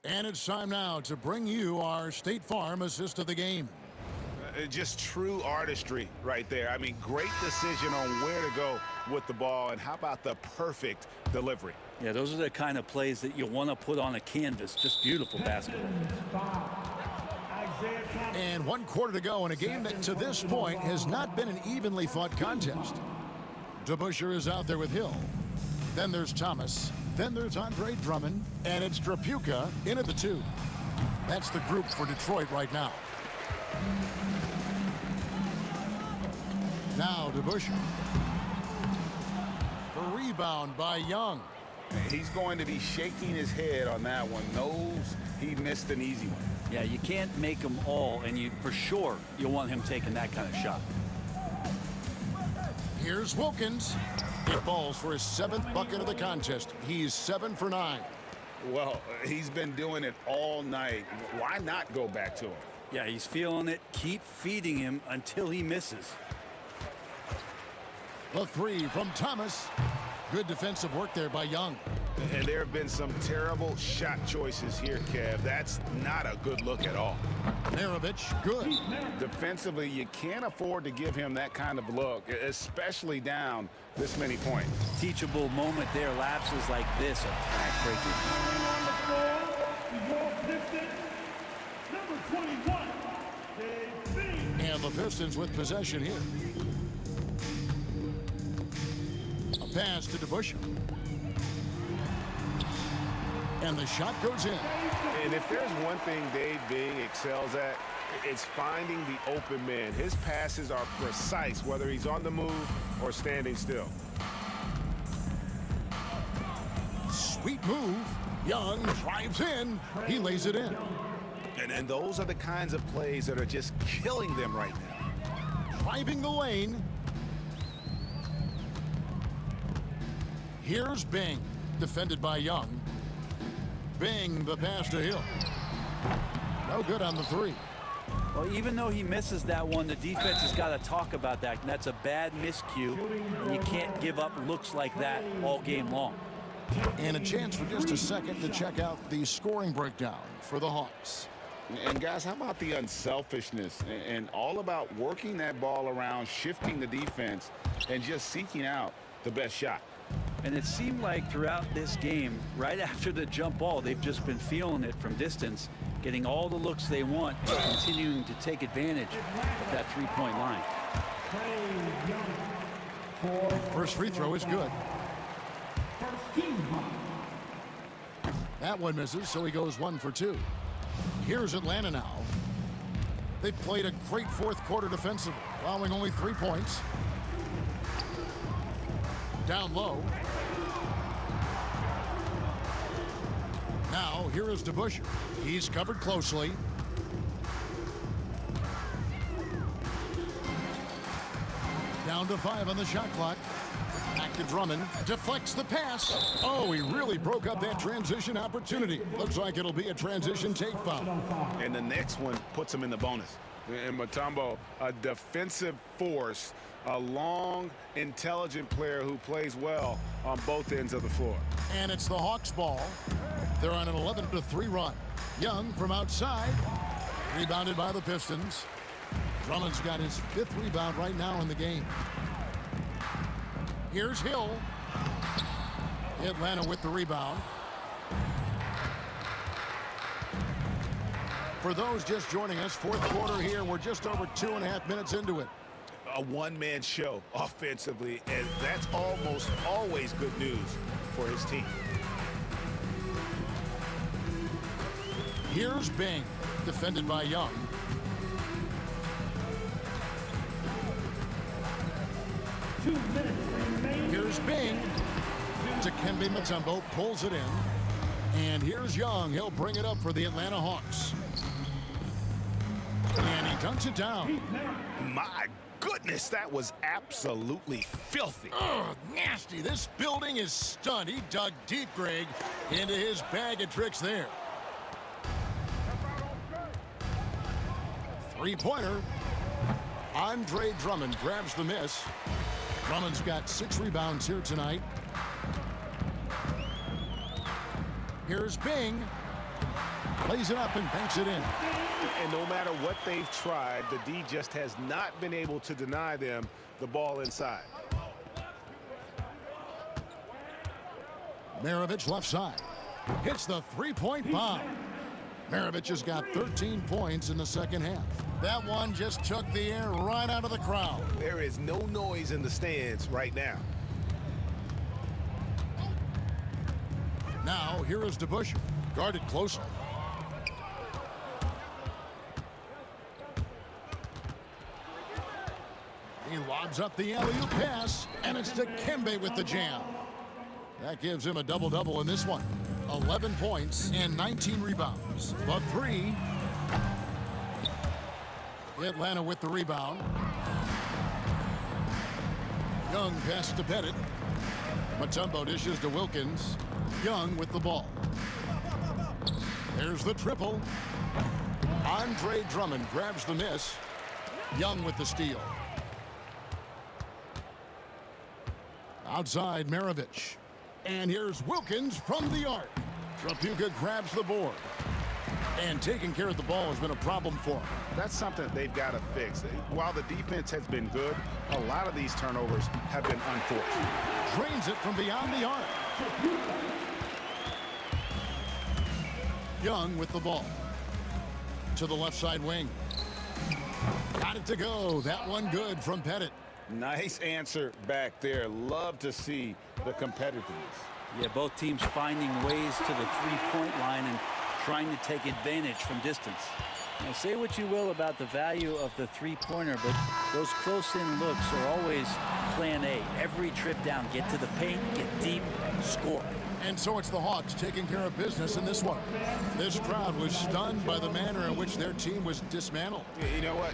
it's time now to bring you our State Farm assist of the game. Just true artistry right there. I mean, great decision on where to go with the ball, and how about the perfect delivery? Yeah, those are the kind of plays that you want to put on a canvas. Just beautiful basketball. And 1 quarter to go in a game that to this point has not been an evenly fought contest. DeBusschere is out there with Hill. Then there's Thomas. Then there's Andre Drummond. And it's Drapuka in at the 2. That's the group for Detroit right now. Now DeBusschere. The rebound by Young. He's going to be shaking his head on that one. Knows he missed an easy one. Yeah, you can't make them all, and for sure you want him taking that kind of shot. Here's Wilkins. He falls for his 7th bucket of the contest. He's 7 for 9. Well, he's been doing it all night. Why not go back to him? Yeah, he's feeling it. Keep feeding him until he misses. The 3 from Thomas. Good defensive work there by Young. And there have been some terrible shot choices here, Kev. That's not a good look at all. Maravich, good. Defensively, you can't afford to give him that kind of look, especially down this many points. Teachable moment there. Lapses like this are backbreaking. And the Pistons with possession here. A pass to DeBusschere. And the shot goes in. And if there's one thing Dave Bing excels at, it's finding the open man. His passes are precise, whether he's on the move or standing still. Sweet move. Young drives in. He lays it in. And those are the kinds of plays that are just killing them right now. Driving the lane. Here's Bing, defended by Young. Bing, the pass to Hill. No good on the 3. Well, even though he misses that one, the defense has got to talk about that. And that's a bad miscue. And you can't give up looks like that all game long. And a chance for just a second to check out the scoring breakdown for the Hawks. And guys, how about the unselfishness and all about working that ball around, shifting the defense, and just seeking out the best shot? And it seemed like throughout this game, right after the jump ball, they've just been feeling it from distance, getting all the looks they want, and continuing to take advantage of that three-point line. First free throw is good. That one misses, so he goes 1 for 2. Here's Atlanta now. They played a great fourth quarter defensively, allowing only 3 points. Down low. Now, here is DeBusschere. He's covered closely. Down to 5 on the shot clock. Back to Drummond. Deflects the pass. Oh, he really broke up that transition opportunity. Looks like it'll be a transition take foul. And the next one puts him in the bonus. And Mutombo, a defensive force, a long, intelligent player who plays well on both ends of the floor. And it's the Hawks' ball. They're on an 11-3 run. Young from outside. Rebounded by the Pistons. Drummond's got his 5th rebound right now in the game. Here's Hill. Atlanta with the rebound. For those just joining us, fourth quarter here. We're just over 2.5 minutes into it. A one-man show offensively, and that's almost always good news for his team. Here's Bing, defended by Young. Here's Bing. Dikembe Mutombo pulls it in. And here's Young. He'll bring it up for the Atlanta Hawks. And he dunks it down. My goodness, that was absolutely filthy. Oh, nasty. This building is stunned. He dug deep, Greg, into his bag of tricks there. Three-pointer. Andre Drummond grabs the miss. Drummond's got 6 rebounds here tonight. Here's Bing. Plays it up and banks it in. And no matter what they've tried, the D just has not been able to deny them the ball inside. Maravich left side. Hits the three-point bomb. Maravich has got 13 points in the second half. That one just took the air right out of the crowd. There is no noise in the stands right now. Now, here is DeBusschere, guarded closely. He lobs up the alley-oop pass, and it's to Kembe with the jam. That gives him a double-double in this one. 11 points and 19 rebounds. The three. Atlanta with the rebound. Young passes to Pettit. Mutombo dishes to Wilkins. Young with the ball. There's the triple. Andre Drummond grabs the miss. Young with the steal. Outside Maravich. And here's Wilkins from the arc. Trapuka grabs the board. And taking care of the ball has been a problem for him. That's something they've got to fix. While the defense has been good, a lot of these turnovers have been unfortunate. Drains it from beyond the arc. Young with the ball. To the left side wing. Got it to go. That one good from Pettit. Nice answer back there. Love to see the competitiveness. Yeah, both teams finding ways to the three-point line and trying to take advantage from distance. Now, say what you will about the value of the three-pointer, but those close-in looks are always plan A. Every trip down, get to the paint, get deep, score. And so it's the Hawks taking care of business in this one. This crowd was stunned by the manner in which their team was dismantled. You know what?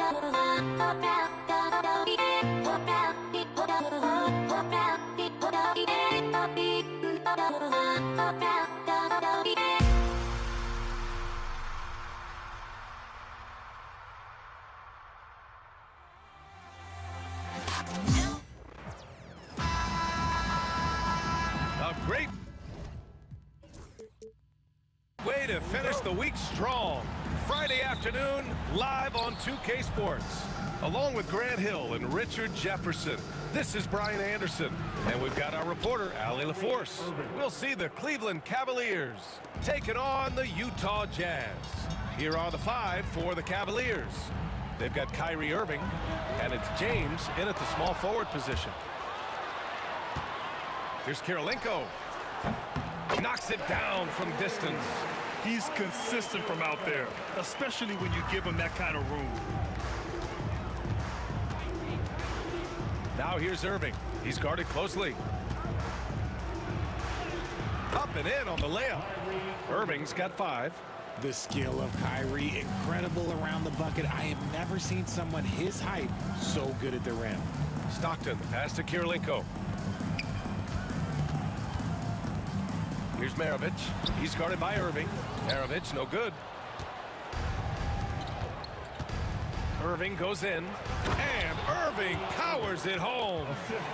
A great way to finish the week strong. Friday afternoon, live on 2K Sports. Along with Grant Hill and Richard Jefferson, this is Brian Anderson. And we've got our reporter, Allie LaForce. We'll see the Cleveland Cavaliers taking on the Utah Jazz. Here are the five for the Cavaliers. They've got Kyrie Irving, and it's James in at the small forward position. Here's Kirilenko. Knocks it down from distance. He's consistent from out there, especially when you give him that kind of room. Now here's Irving. He's guarded closely. Up and in on the layup. Irving's got 5. The skill of Kyrie, incredible around the bucket. I have never seen someone his height so good at the rim. Stockton, pass to Kirilenko. Here's Maravich. He's guarded by Irving. Maravich, no good. Irving goes in, and Irving powers it home.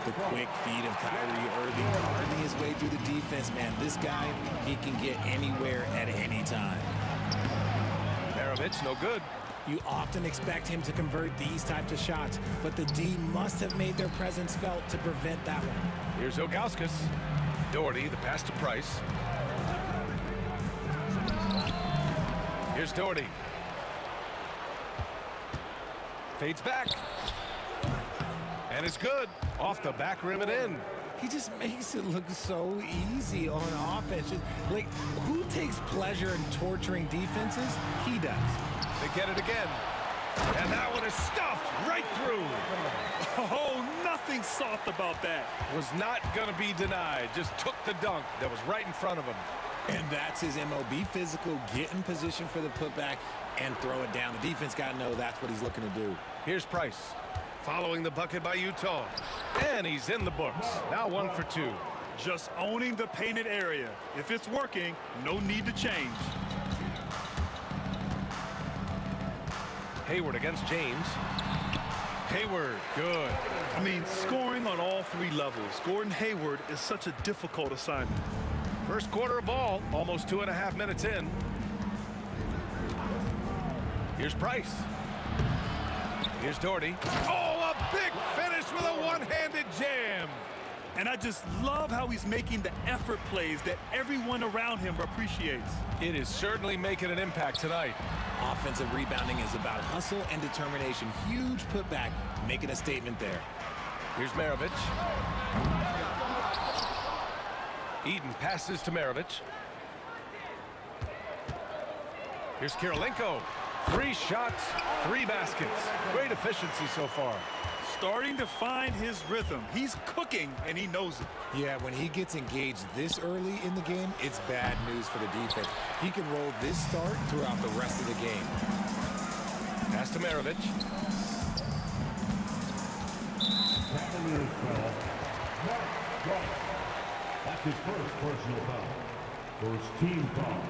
The quick feed of Kyrie Irving, guarding his way through the defense, man. This guy, he can get anywhere at any time. Maravich, no good. You often expect him to convert these types of shots, but the D must have made their presence felt to prevent that one. Here's Ilgauskas. Doherty, the pass to Price. Here's Doherty. Fades back. And it's good. Off the back rim and in. He just makes it look so easy on offense. Like, who takes pleasure in torturing defenses? He does. They get it again. And that one is stuffed right through. Oh, nothing soft about that. Was not going to be denied. Just took the dunk that was right in front of him. And that's his MO. Be physical, get in position for the putback, and throw it down. The defense got to know that's what he's looking to do. Here's Price. Following the bucket by Utah. And he's in the books. Now 1 for 2. Just owning the painted area. If it's working, no need to change. Hayward against James. Hayward, good. I mean, scoring on all 3 levels. Gordon Hayward is such a difficult assignment. First quarter of ball, almost 2.5 minutes in. Here's Price. Here's Doherty. Oh, a big finish with a one-handed jam. And I just love how he's making the effort plays that everyone around him appreciates. It is certainly making an impact tonight. Offensive rebounding is about hustle and determination. Huge putback, making a statement there. Here's Maravich. Eden passes to Maravich. Here's Kirilenko. 3 shots, 3 baskets. Great efficiency so far. Starting to find his rhythm. He's cooking, and he knows it. Yeah, when he gets engaged this early in the game, it's bad news for the defense. He can roll this start throughout the rest of the game. Pass to Maravich. That's his first personal foul. First team foul.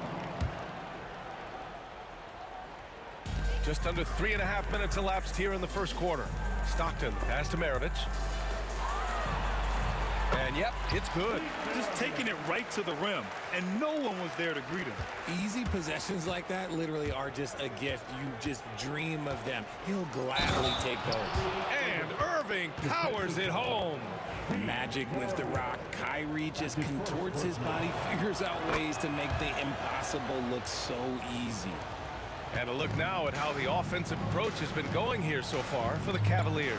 Just under 3.5 minutes elapsed here in the first quarter. Stockton, pass to Maravich. And yep, it's good. Just taking it right to the rim, and no one was there to greet him. Easy possessions like that literally are just a gift. You just dream of them. He'll gladly take those. And Irving powers it home. Magic with the rock. Kyrie just contorts his body, figures out ways to make the impossible look so easy. And a look now at how the offensive approach has been going here so far for the Cavaliers.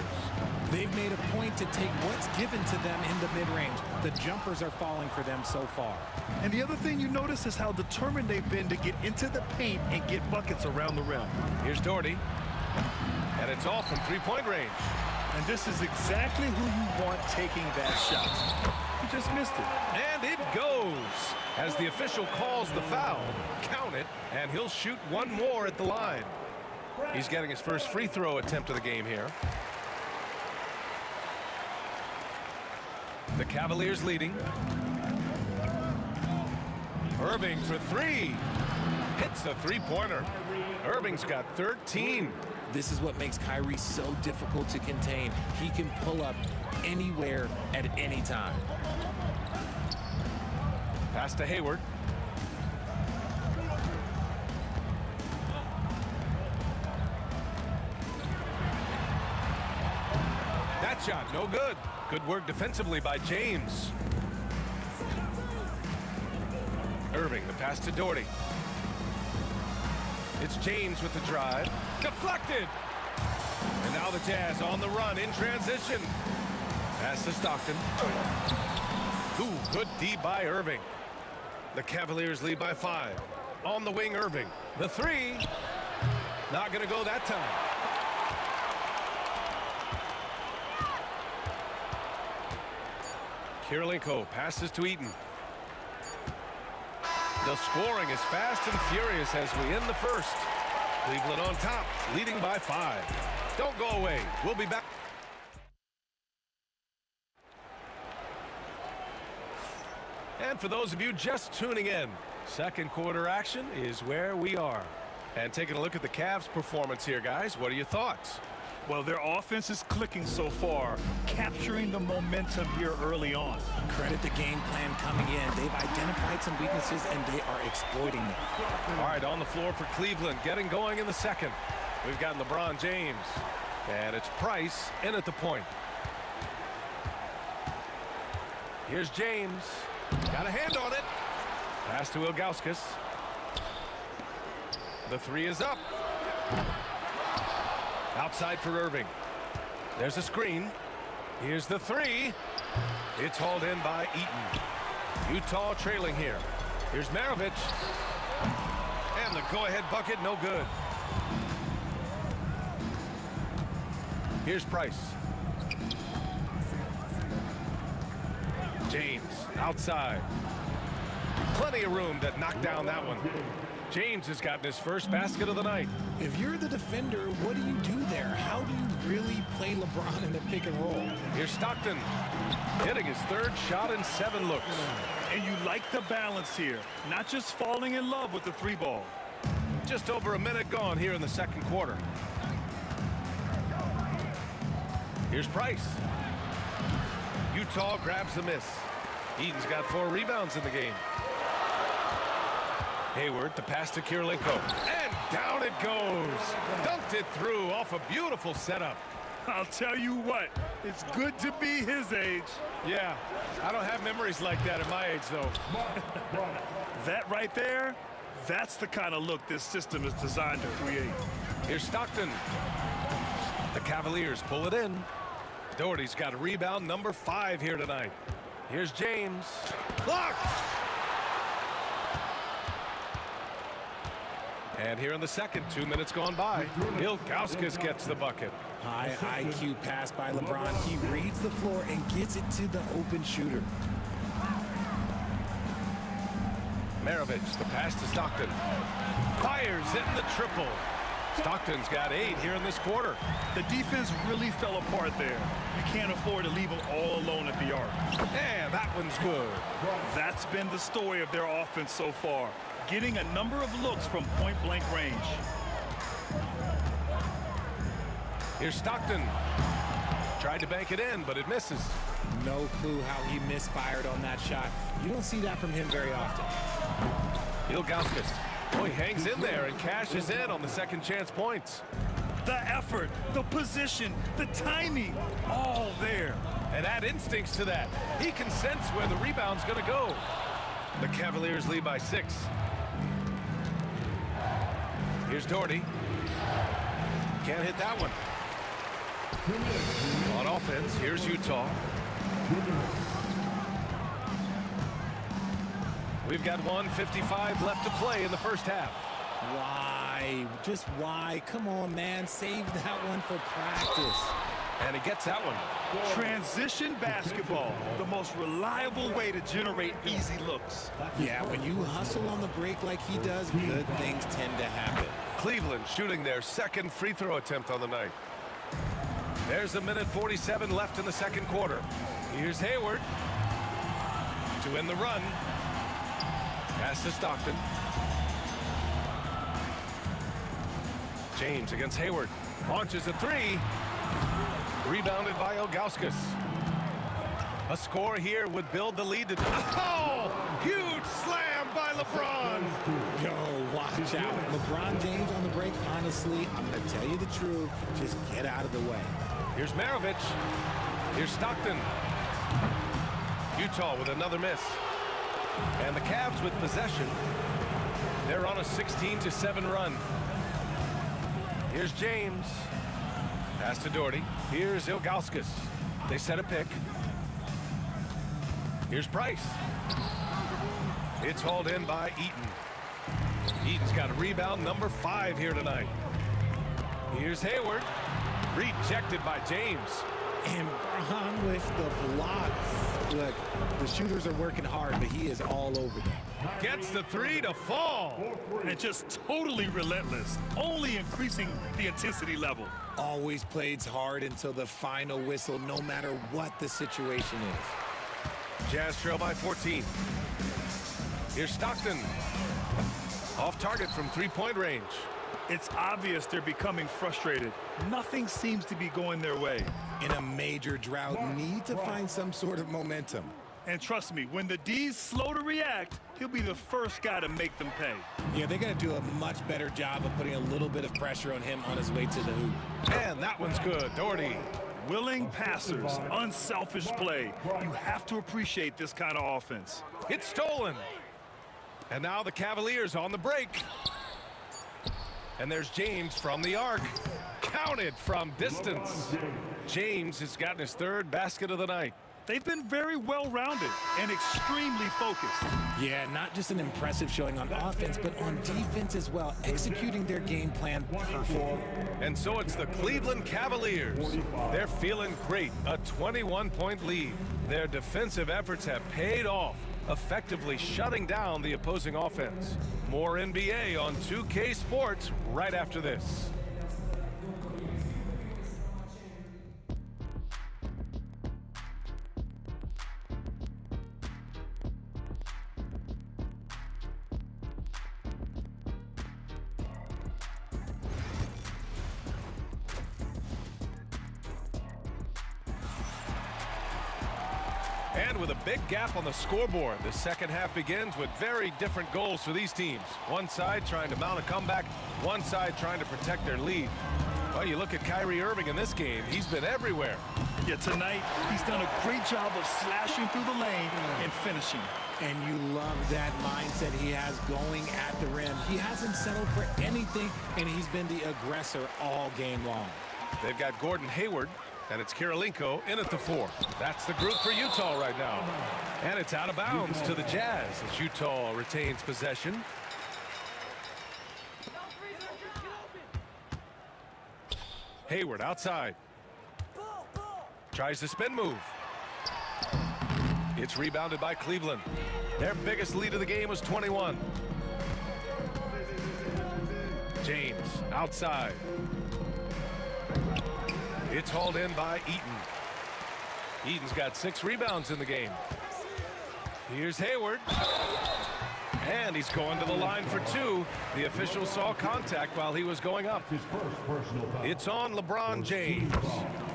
They've made a point to take what's given to them in the mid-range. The jumpers are falling for them so far. And the other thing you notice is how determined they've been to get into the paint and get buckets around the rim. Here's Doherty. And it's off from three-point range. And this is exactly who you want taking that shot. He just missed it. And it goes. As the official calls the foul, count it, and he'll shoot one more at the line. He's getting his first free throw attempt of the game here. The Cavaliers leading. Irving for three. Hits a three-pointer. Irving's got 13. This is what makes Kyrie so difficult to contain. He can pull up anywhere at any time. Pass to Hayward. That shot, no good. Good work defensively by James. Irving, the pass to Doherty. It's James with the drive. Deflected. And now the Jazz on the run in transition. Pass to Stockton. Ooh, good D by Irving. The Cavaliers lead by 5. On the wing, Irving. The three. Not going to go that time. Kirilenko passes to Eaton. The scoring is fast and furious as we end the first. Cleveland on top, leading by 5. Don't go away. We'll be back. And for those of you just tuning in, second quarter action is where we are. And taking a look at the Cavs' performance here, guys. What are your thoughts? Well, their offense is clicking so far, capturing the momentum here early on. Credit the game plan coming in. They've identified some weaknesses, and they are exploiting them. All right, on the floor for Cleveland, getting going in the second. We've got LeBron James, and it's Price in at the point. Here's James. Got a hand on it. Pass to Ilgauskas. The three is up. Outside for Irving. There's a screen. Here's the three. It's hauled in by Eaton. Utah trailing here. Here's Maravich. And the go-ahead bucket, no good. Here's Price. James outside. Plenty of room that knocked down that one. James has gotten his first basket of the night. If you're the defender, what do you do there? How do you really play LeBron in the pick and roll? Here's Stockton hitting his third shot in 7 looks. And you like the balance here, not just falling in love with the three ball. Just over a minute gone here in the second quarter. Here's Price. Utah grabs the miss. Eaton's got 4 rebounds in the game. Hayward, the pass to Kirilenko. And down it goes. Dunked it through off a beautiful setup. I'll tell you what, it's good to be his age. Yeah, I don't have memories like that at my age, though. That right there, that's the kind of look this system is designed to create. Here's Stockton. The Cavaliers pull it in. Doherty's got a rebound, number 5 here tonight. Here's James. Blocked! And here in the second, 2 minutes gone by. Ilgauskas gets the bucket. High IQ pass by LeBron. He reads the floor and gets it to the open shooter. Maravich, the pass to Stockton. Fires in the triple. Stockton's got 8 here in this quarter. The defense really fell apart there. You can't afford to leave them all alone at the arc. And that one's good. That's been the story of their offense so far. Getting a number of looks from point-blank range. Here's Stockton. Tried to bank it in, but it misses. No clue how he misfired on that shot. You don't see that from him very often. Ilgauskas. Oh, he hangs in there and cashes in on the second chance points. The effort, the position, the timing, all there. And add instincts to that. He can sense where the rebound's going to go. The Cavaliers lead by 6. Here's Doherty. Can't hit that one. On offense, here's Utah. We've got 1:55 left to play in the first half. Why? Just why? Come on, man. Save that one for practice. And he gets that one. Transition basketball, the most reliable way to generate easy looks. Yeah, when you hustle on the break like he does, good things tend to happen. Cleveland shooting their second free throw attempt on the night. There's a minute 47 left in the second quarter. Here's Hayward to end the run. Pass to Stockton. James against Hayward. Launches a three. Rebounded by Ilgauskas. A score here would build the lead to... Oh! Huge slam by LeBron! Yo, watch out. LeBron James on the break, honestly, I'm going to tell you the truth. Just get out of the way. Here's Maravich. Here's Stockton. Utah with another miss. And the Cavs with possession. They're on a 16-7 run. Here's James. Pass to Doherty. Here's Ilgauskas. They set a pick. Here's Price. It's hauled in by Eaton. Eaton's got a rebound number 5 here tonight. Here's Hayward. Rejected by James. And Braun with the block. Look, the shooters are working hard, but he is all over them. Gets the three to fall. And just totally relentless, only increasing the intensity level. Always plays hard until the final whistle, no matter what the situation is. Jazz trail by 14. Here's Stockton. Off target from three-point range. It's obvious they're becoming frustrated. Nothing seems to be going their way. In a major drought, need to find some sort of momentum. And trust me, when the D's slow to react, he'll be the first guy to make them pay. Yeah, they got to do a much better job of putting a little bit of pressure on him on his way to the hoop. And that one's good. Doherty. Willing passers, unselfish play. You have to appreciate this kind of offense. It's stolen. And now the Cavaliers on the break. And there's James from the arc. Counted from distance. James has gotten his third basket of the night. They've been very well-rounded and extremely focused. Yeah, not just an impressive showing on offense, but on defense as well, executing their game plan perfectly. And so it's the Cleveland Cavaliers. They're feeling great, a 21-point lead. Their defensive efforts have paid off, effectively shutting down the opposing offense. More NBA on 2K Sports right after this. And with a big gap on the scoreboard, the second half begins with very different goals for these teams. One side trying to mount a comeback, one side trying to protect their lead. Well, you look at Kyrie Irving in this game, he's been everywhere. Yeah, tonight, he's done a great job of slashing through the lane and finishing. And you love that mindset he has going at the rim. He hasn't settled for anything, and he's been the aggressor all game long. They've got Gordon Hayward, and it's Kirilenko in at the 4. That's the group for Utah right now. And it's out of bounds to the Jazz as Utah retains possession. Hayward outside. Tries the spin move. It's rebounded by Cleveland. Their biggest lead of the game was 21. James outside. It's hauled in by Eaton. Eaton's got 6 rebounds in the game. Here's Hayward. And he's going to the line for 2. The official saw contact while he was going up. It's on LeBron James.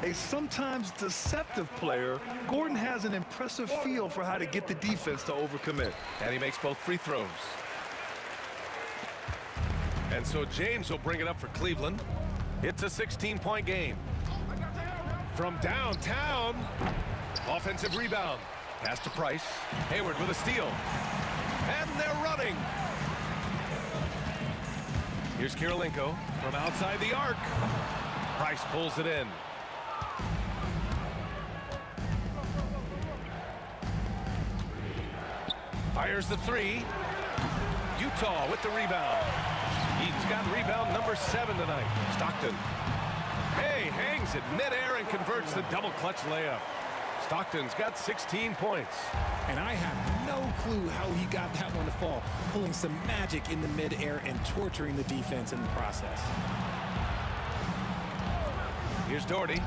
A sometimes deceptive player, Gordon has an impressive feel for how to get the defense to overcommit. And he makes both free throws. And so James will bring it up for Cleveland. It's a 16-point game. From downtown, offensive rebound. Pass to Price. Hayward with a steal. And they're running. Here's Kirilenko from outside the arc. Price pulls it in. Fires the 3. Utah with the rebound. He's got rebound number 7 tonight. Stockton. Hey, hangs it midair and converts the double clutch layup. Stockton's got 16 points. And I have no clue how he got that one to fall, pulling some magic in the midair and torturing the defense in the process. Here's Doherty.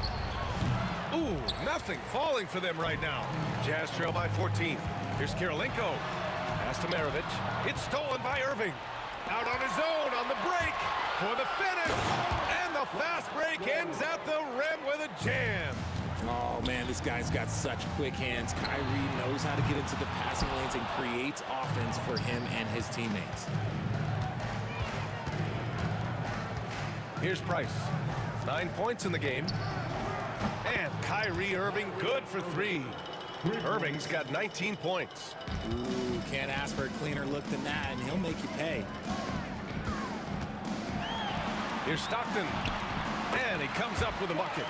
Ooh, nothing falling for them right now. Jazz trail by 14. Here's Kirilenko. Pass to Maravich. It's stolen by Irving. Out on his own on the break for the finish. And the fast break ends at the rim with a jam. Oh, man, this guy's got such quick hands. Kyrie knows how to get into the passing lanes and creates offense for him and his teammates. Here's Price. 9 points in the game. And Kyrie Irving good for 3. Irving's got 19 points. Ooh, can't ask for a cleaner look than that, and he'll make you pay. Here's Stockton. And he comes up with a bucket.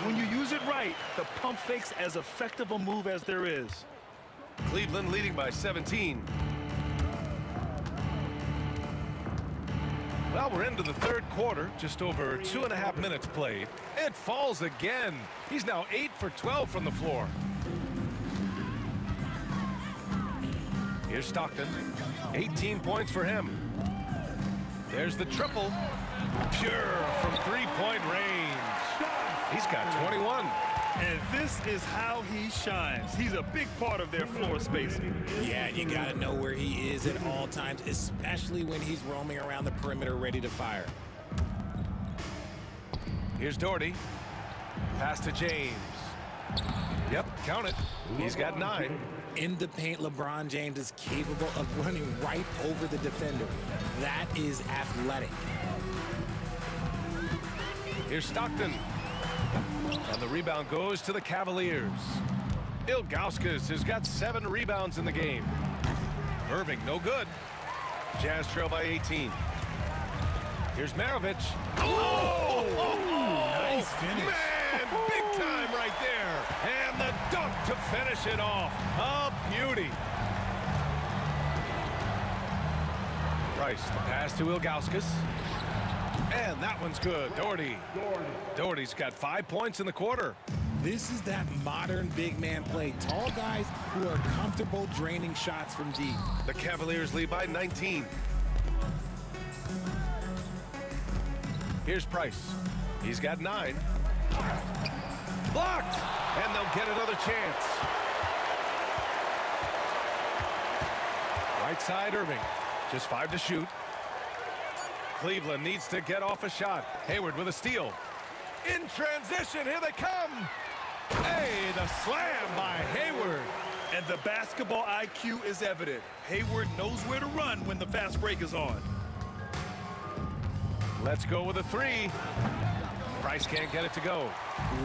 When you use it right, the pump fake's as effective a move as there is. Cleveland leading by 17. Well, we're into the third quarter, just over 2.5 minutes played. It falls again. He's now 8 for 12 from the floor. Here's Stockton. 18 points for him. There's the triple. Pure from three-point range. He's got 21. And this is how he shines. He's a big part of their floor spacing. Yeah, you got to know where he is at all times, especially when he's roaming around the perimeter ready to fire. Here's Doherty. Pass to James. Yep, count it. He's got 9. In the paint, LeBron James is capable of running right over the defender. That is athletic. Here's Stockton. And the rebound goes to the Cavaliers. Ilgauskas has got 7 rebounds in the game. Irving, no good. Jazz trail by 18. Here's Maravich. Oh! Nice finish. Man, big time right there. And the dunk to finish it off. A beauty. Price, the pass to Ilgauskas. And that one's good. Doherty. Doherty's got 5 points in the quarter. This is that modern big man play. Tall guys who are comfortable draining shots from deep. The Cavaliers lead by 19. Here's Price. He's got 9. Blocked! And they'll get another chance. Right side, Irving. Just 5 to shoot. Cleveland needs to get off a shot. Hayward with a steal. In transition, here they come. Hey, the slam by Hayward. And the basketball IQ is evident. Hayward knows where to run when the fast break is on. Let's go with a 3. Price can't get it to go.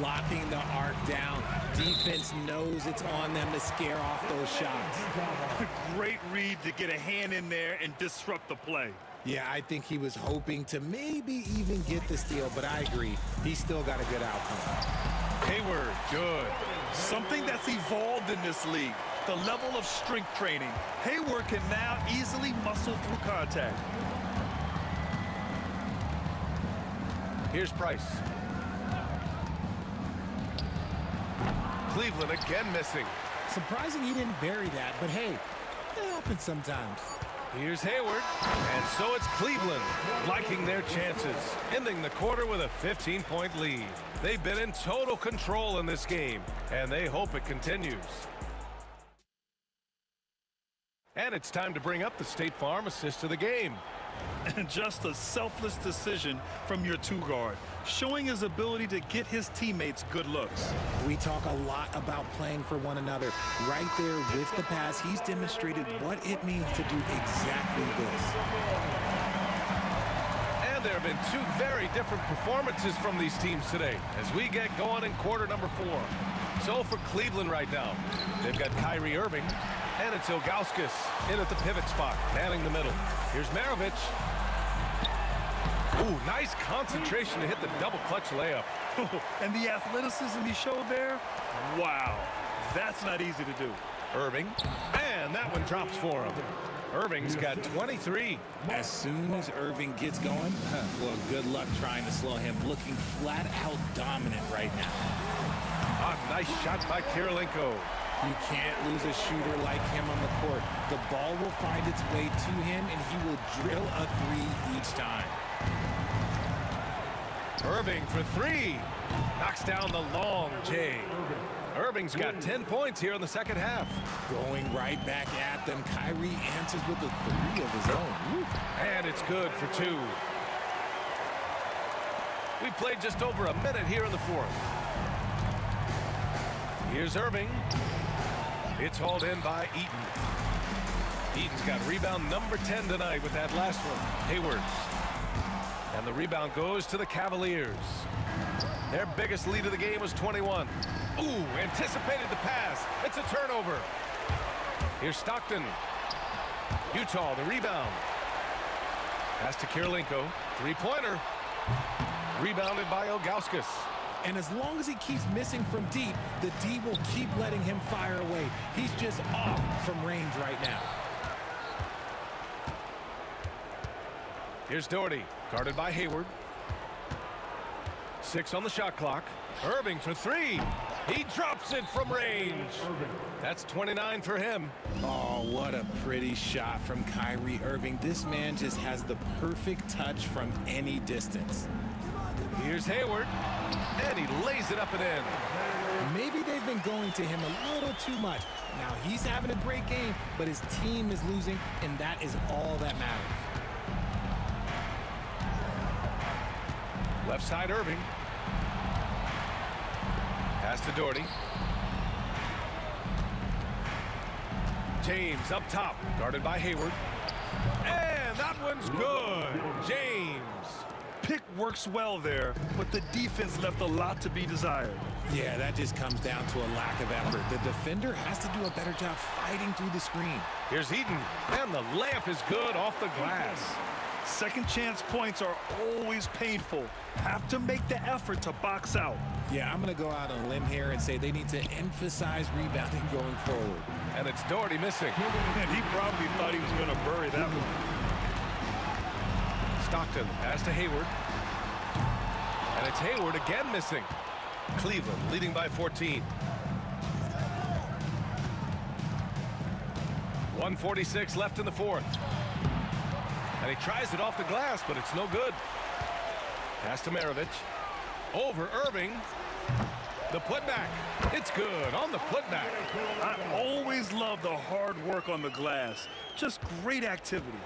Locking the arc down. Defense knows it's on them to scare off those shots. Great read to get a hand in there and disrupt the play. Yeah, I think he was hoping to maybe even get the steal, but I agree. He's still got a good outcome. Hayward, good. Something that's evolved in this league, the level of strength training. Hayward can now easily muscle through contact. Here's Price. Cleveland again missing. Surprising he didn't bury that, but hey, it happens sometimes. Here's Hayward, and so it's Cleveland liking their chances, ending the quarter with a 15-point lead. They've been in total control in this game, and they hope it continues. And it's time to bring up the State Farm assist of the game. And just a selfless decision from your 2-guard, showing his ability to get his teammates good looks. We talk a lot about playing for one another. Right there with the pass, he's demonstrated what it means to do exactly this. And there have been 2 very different performances from these teams today as we get going in quarter number 4. So for Cleveland right now, they've got Kyrie Irving, and it's Ilgauskas in at the pivot spot, manning the middle. Here's Maravich. Ooh, nice concentration to hit the double clutch layup. And the athleticism he showed there, wow, that's not easy to do. Irving, and that one drops for him. Irving's got 23. As soon as Irving gets going, well, good luck trying to slow him. Looking flat out dominant right now. Nice shot by Kirilenko. You can't lose a shooter like him on the court. The ball will find its way to him, and he will drill a three each time. Irving for three. Knocks down the long J. Irving's got 10 points here in the second half. Going right back at them. Kyrie answers with a three of his own. Woo. And it's good for two. We played just over a minute here in the fourth. Here's Irving. It's hauled in by Eaton. Eaton's got rebound number 10 tonight with that last one. Hayward. And the rebound goes to the Cavaliers. Their biggest lead of the game was 21. Ooh, anticipated the pass. It's a turnover. Here's Stockton. Utah, the rebound. Pass to Kirilenko. Three-pointer. Rebounded by Ilgauskas. And as long as he keeps missing from deep, the D will keep letting him fire away. He's just off from range right now. Here's Doherty, guarded by Hayward. 6 on the shot clock. Irving for three. He drops it from range. That's 29 for him. Oh, what a pretty shot from Kyrie Irving. This man just has the perfect touch from any distance. Here's Hayward, and he lays it up and in. Maybe they've been going to him a little too much. Now he's having a great game, but his team is losing, and that is all that matters. Left side, Irving. Pass to Doherty. James up top, guarded by Hayward. And that one's good. James. Pick works well there, but the defense left a lot to be desired. Yeah, that just comes down to a lack of effort. The defender has to do a better job fighting through the screen. Here's Eaton, and the layup is good off the glass. Second chance points are always painful. Have to make the effort to box out. Yeah, I'm going to go out on a limb here and say they need to emphasize rebounding going forward. And it's Doherty missing. And he probably thought he was going to bury that one. Stockton, pass to Hayward. And it's Hayward again missing. Cleveland leading by 14. 1:46 left in the fourth. And he tries it off the glass, but it's no good. Pass to Maravich. Over Irving. The putback. It's good on the putback. I always love the hard work on the glass. Just great activity.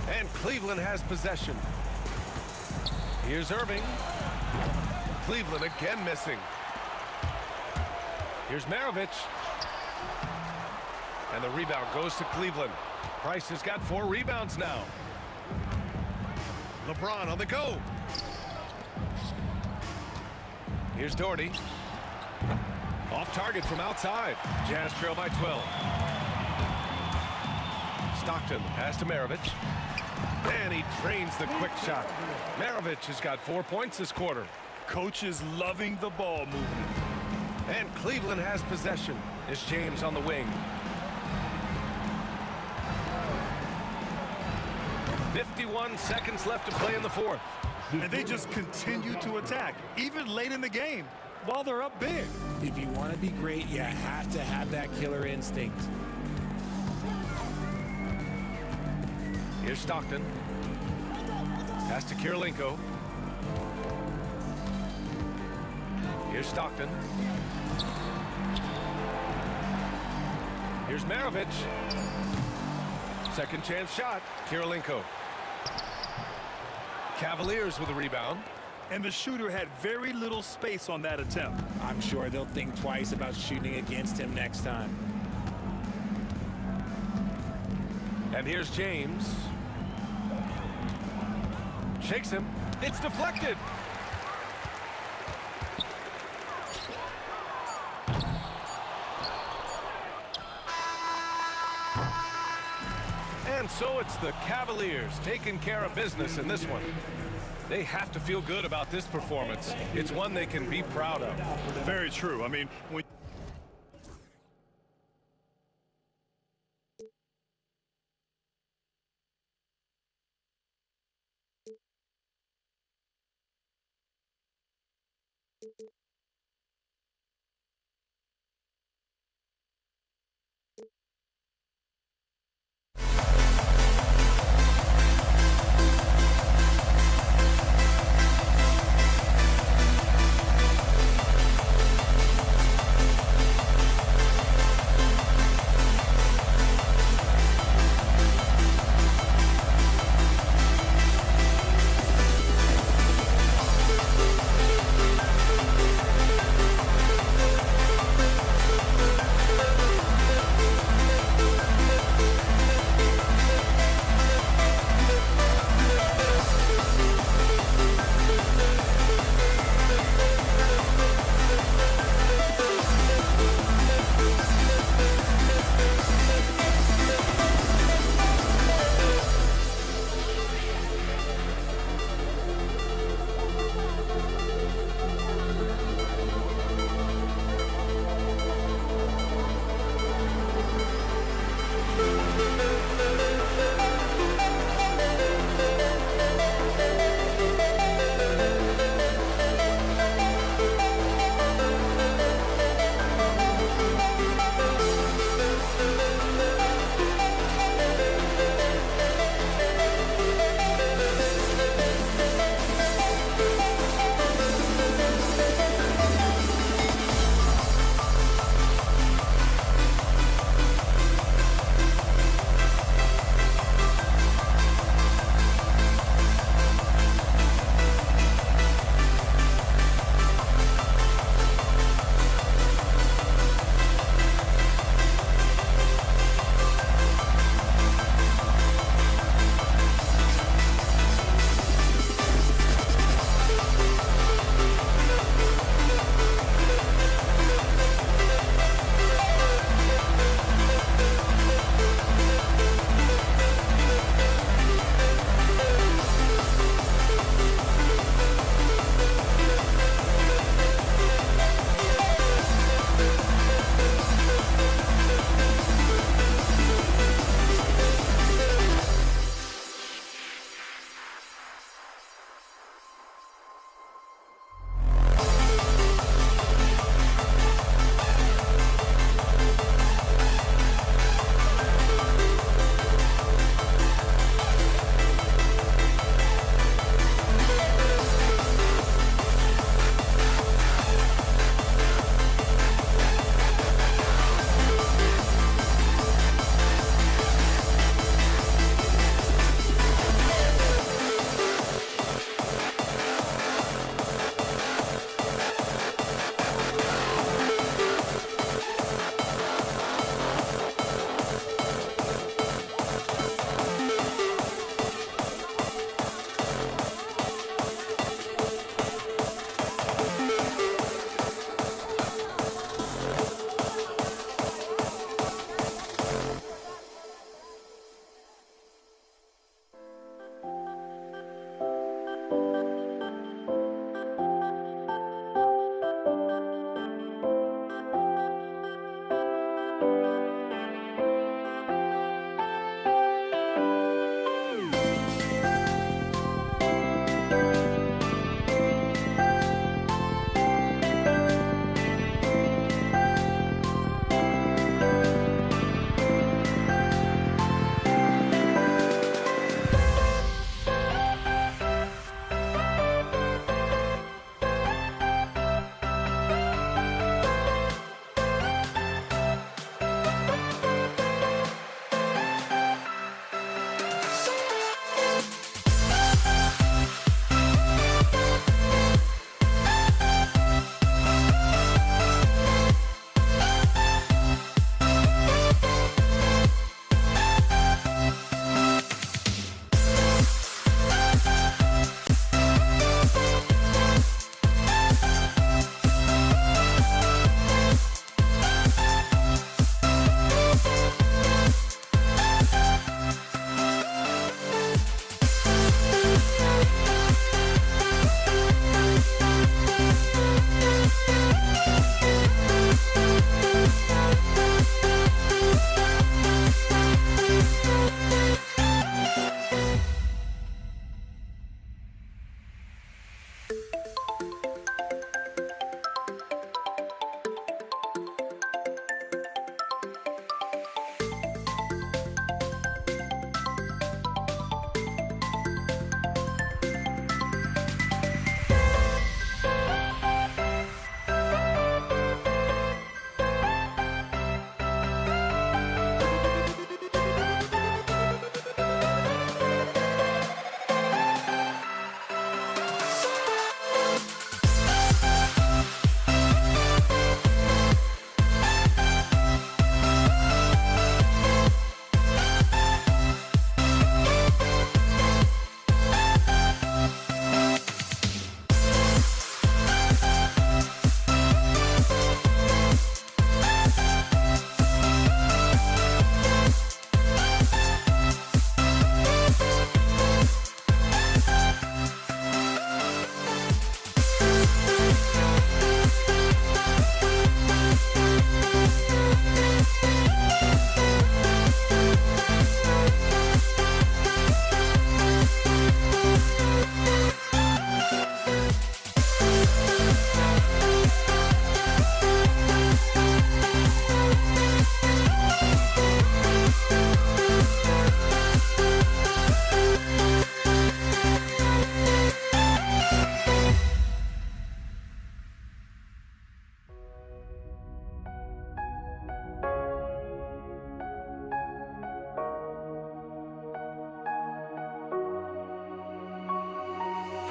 And Cleveland has possession. Here's Irving. Cleveland again missing. Here's Maravich. And the rebound goes to Cleveland. Price has got 4 rebounds now. LeBron on the go. Here's Doherty. Off target from outside. Jazz trail by 12. Stockton, pass to Maravich. And he drains the quick shot. Maravich has got 4 points this quarter. Coach is loving the ball movement. And Cleveland has possession. It's James on the wing. 51 seconds left to play in the fourth. And they just continue to attack, even late in the game, while they're up big. If you want to be great, you have to have that killer instinct. Here's Stockton. Pass to Kirilenko. Here's Stockton. Here's Maravich. Second chance shot. Kirilenko. Cavaliers with a rebound. And the shooter had very little space on that attempt. I'm sure they'll think twice about shooting against him next time. And here's James. Shakes him. It's deflected. And so it's the Cavaliers taking care of business in this one. They have to feel good about this performance. It's one they can be proud of. Very true. I mean, when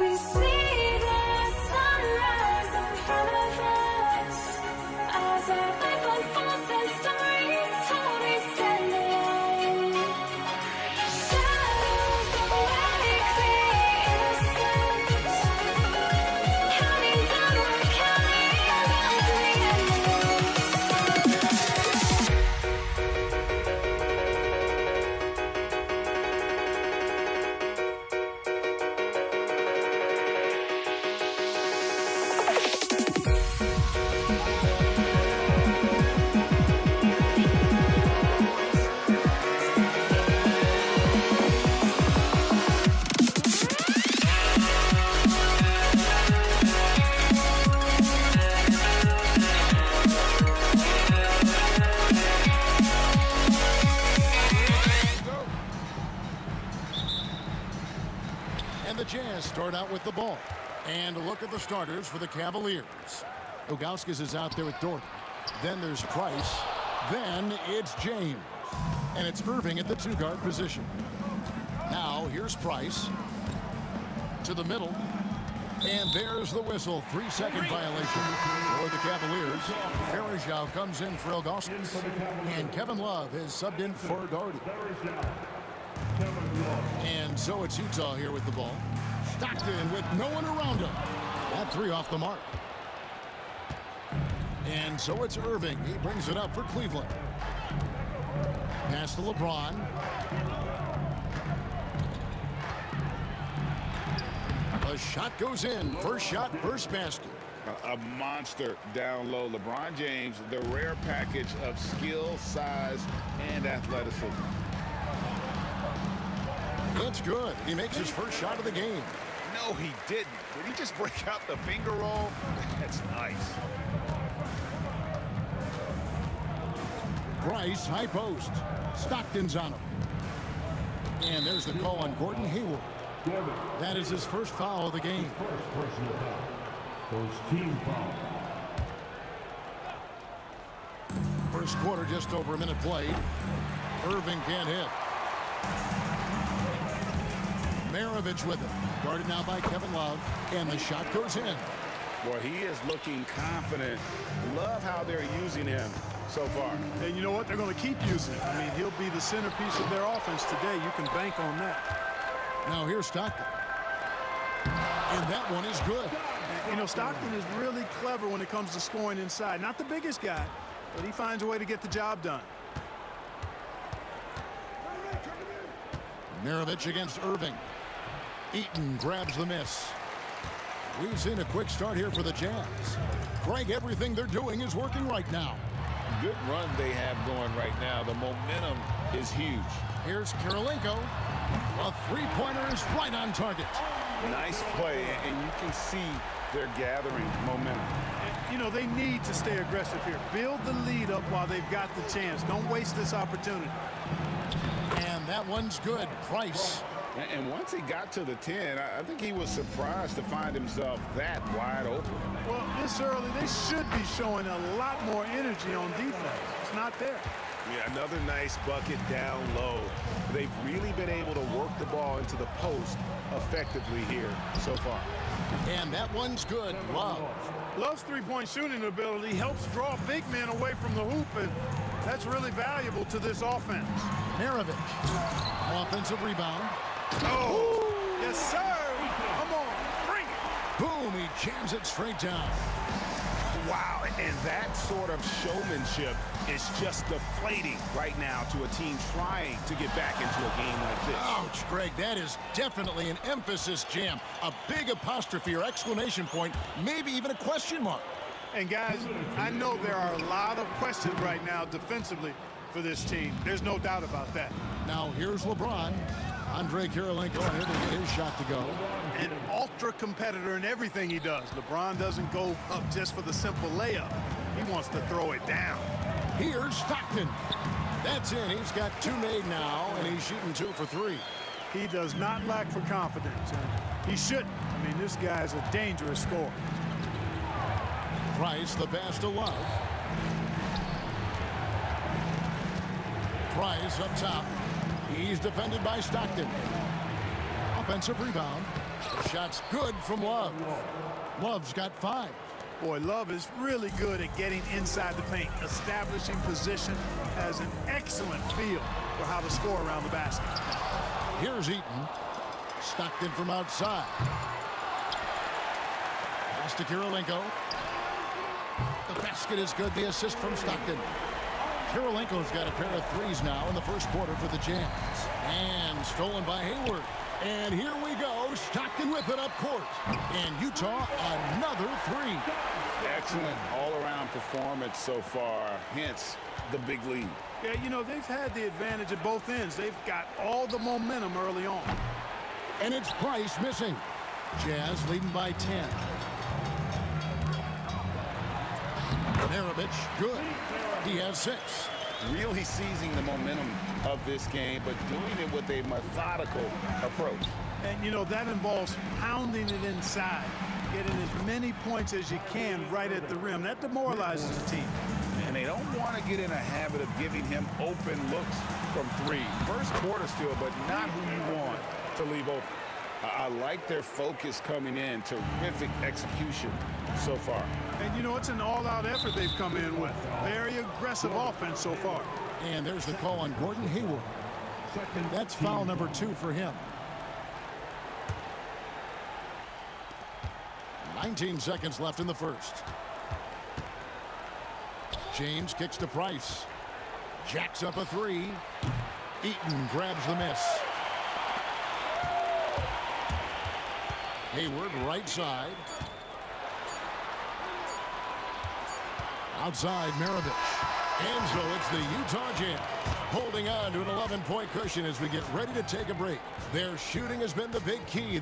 We see the sunrise in front of us as our life unfolds and stories told we stand alone. Shadows awake the innocent, counting down the counting down to the end. And the Jazz start out with the ball. And a look at the starters for the Cavaliers. Ilgauskas is out there with Dort. Then there's Price. Then it's James. And it's Irving at the two-guard position. Now here's Price. To the middle. And there's the whistle. 3-second violation for the Cavaliers. Farajao comes in for Ilgauskas. And Kevin Love is subbed in for Doherty. And so it's Utah here with the ball. Stockton with no one around him. That three off the mark. And so it's Irving. He brings it up for Cleveland. Pass to LeBron. A shot goes in. First shot, first basket. A monster down low. LeBron James, the rare package of skill, size, and athleticism. That's good. He makes his first shot of the game. No, he didn't. Did he just break out the finger roll? That's nice. Price, high post. Stockton's on him. And there's the call on Gordon Hayward. That is his first foul of the game. First personal foul. First team foul. First quarter, just over a minute played. Irving can't hit. Maravich with it. Guarded now by Kevin Love. And the shot goes in. Boy, he is looking confident. Love how they're using him so far. And you know what? They're going to keep using him. I mean, he'll be the centerpiece of their offense today. You can bank on that. Now here's Stockton. And that one is good. You know, Stockton is really clever when it comes to scoring inside. Not the biggest guy, but he finds a way to get the job done. Maravich against Irving. Eaton grabs the miss. We've seen a quick start here for the Jazz. Greg, everything they're doing is working right now. Good run they have going right now. The momentum is huge. Here's Kirilenko. A three-pointer is right on target. Nice play, and you can see they're gathering momentum. You know, they need to stay aggressive here. Build the lead up while they've got the chance. Don't waste this opportunity. And that one's good. Price. And once he got to the 10, I think he was surprised to find himself that wide open. Well, this early, they should be showing a lot more energy on defense. It's not there. Yeah, another nice bucket down low. They've really been able to work the ball into the post effectively here so far. And that one's good. Love. Love's three-point shooting ability helps draw big men away from the hoop, and that's really valuable to this offense. Maravich. Offensive rebound. Oh, yes, sir. Come on, bring it. Boom, he jams it straight down. Wow, and that sort of showmanship is just deflating right now to a team trying to get back into a game like this. Ouch, Greg, that is definitely an emphasis jam. A big apostrophe or exclamation point, maybe even a question mark. And guys, I know there are a lot of questions right now defensively for this team. There's no doubt about that. Now here's LeBron. Andre Kirilenko unable to get his shot to go. An ultra competitor in everything he does. LeBron doesn't go up just for the simple layup. He wants to throw it down. Here's Stockton. That's in. He's got two made now, and he's shooting 2 for 3. He does not lack for confidence. And he shouldn't. I mean, this guy's a dangerous scorer. Price, the pass to Love. Price up top. He's defended by Stockton. offensive rebound. The shot's good from Love. Love's got 5. Boy, Love is really good at getting inside the paint, establishing position, has an excellent feel for how to score around the basket. Here's Eaton. Stockton from outside. Pass to Kirilenko. The basket is good. The assist from Stockton. Kirilenko's got a pair of threes now in the first quarter for the Jazz. And stolen by Hayward. And here we go. Stockton with it up court. And Utah, another 3. Excellent all-around performance so far, hence the big lead. Yeah, you know, they've had the advantage at both ends. They've got all the momentum early on. And it's Price missing. Jazz leading by 10. Maravich, good. He has 6. Really seizing the momentum of this game, but doing it with a methodical approach. And, you know, that involves pounding it inside, getting as many points as you can right at the rim. That demoralizes the team. And they don't want to get in a habit of giving him open looks from 3. First quarter still, but not who you want to leave open. I like their focus coming in. Terrific execution so far. And, you know, it's an all-out effort they've come in with. Very aggressive offense so far. And there's the call on Gordon Hayward. That's foul number 2 for him. 19 seconds left in the first. James kicks to Price. Jacks up a 3. Eaton grabs the miss. Hayward right side. Outside Maravich. And so it's the Utah Jazz holding on to an 11-point cushion as we get ready to take a break. Their shooting has been the big key.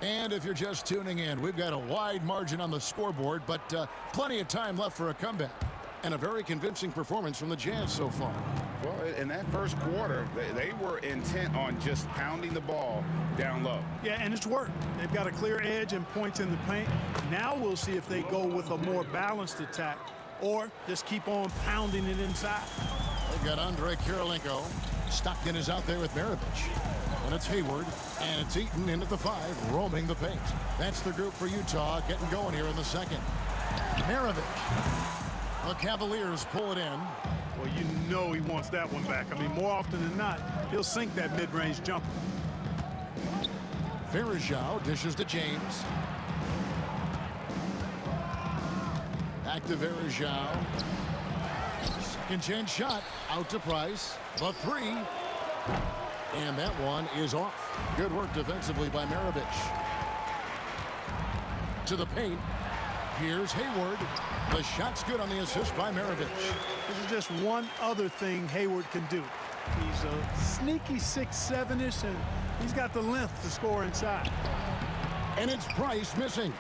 And if you're just tuning in, we've got a wide margin on the scoreboard, but plenty of time left for a comeback. And a very convincing performance from the Jazz so far. Well, in that first quarter, they were intent on just pounding the ball down low. Yeah, and it's worked. They've got a clear edge and points in the paint. Now we'll see if they go with a more balanced attack or just keep on pounding it inside. They've got Andre Kirilenko. Stockton is out there with Maravich. And it's Hayward, and it's Eaton in at the 5, roaming the paint. That's the group for Utah getting going here in the second. Maravich. The Cavaliers pull it in. Well, you know he wants that one back. I mean, more often than not, he'll sink that mid-range jumper. Verajao dishes to James. Back to Verajao. Second chance shot. Out to Price. The 3. And that one is off. Good work defensively by Maravich. To the paint. Here's Hayward. The shot's good on the assist by Maravich. This is just one other thing Hayward can do. He's a sneaky 6'7"ish, and he's got the length to score inside. And it's Price missing.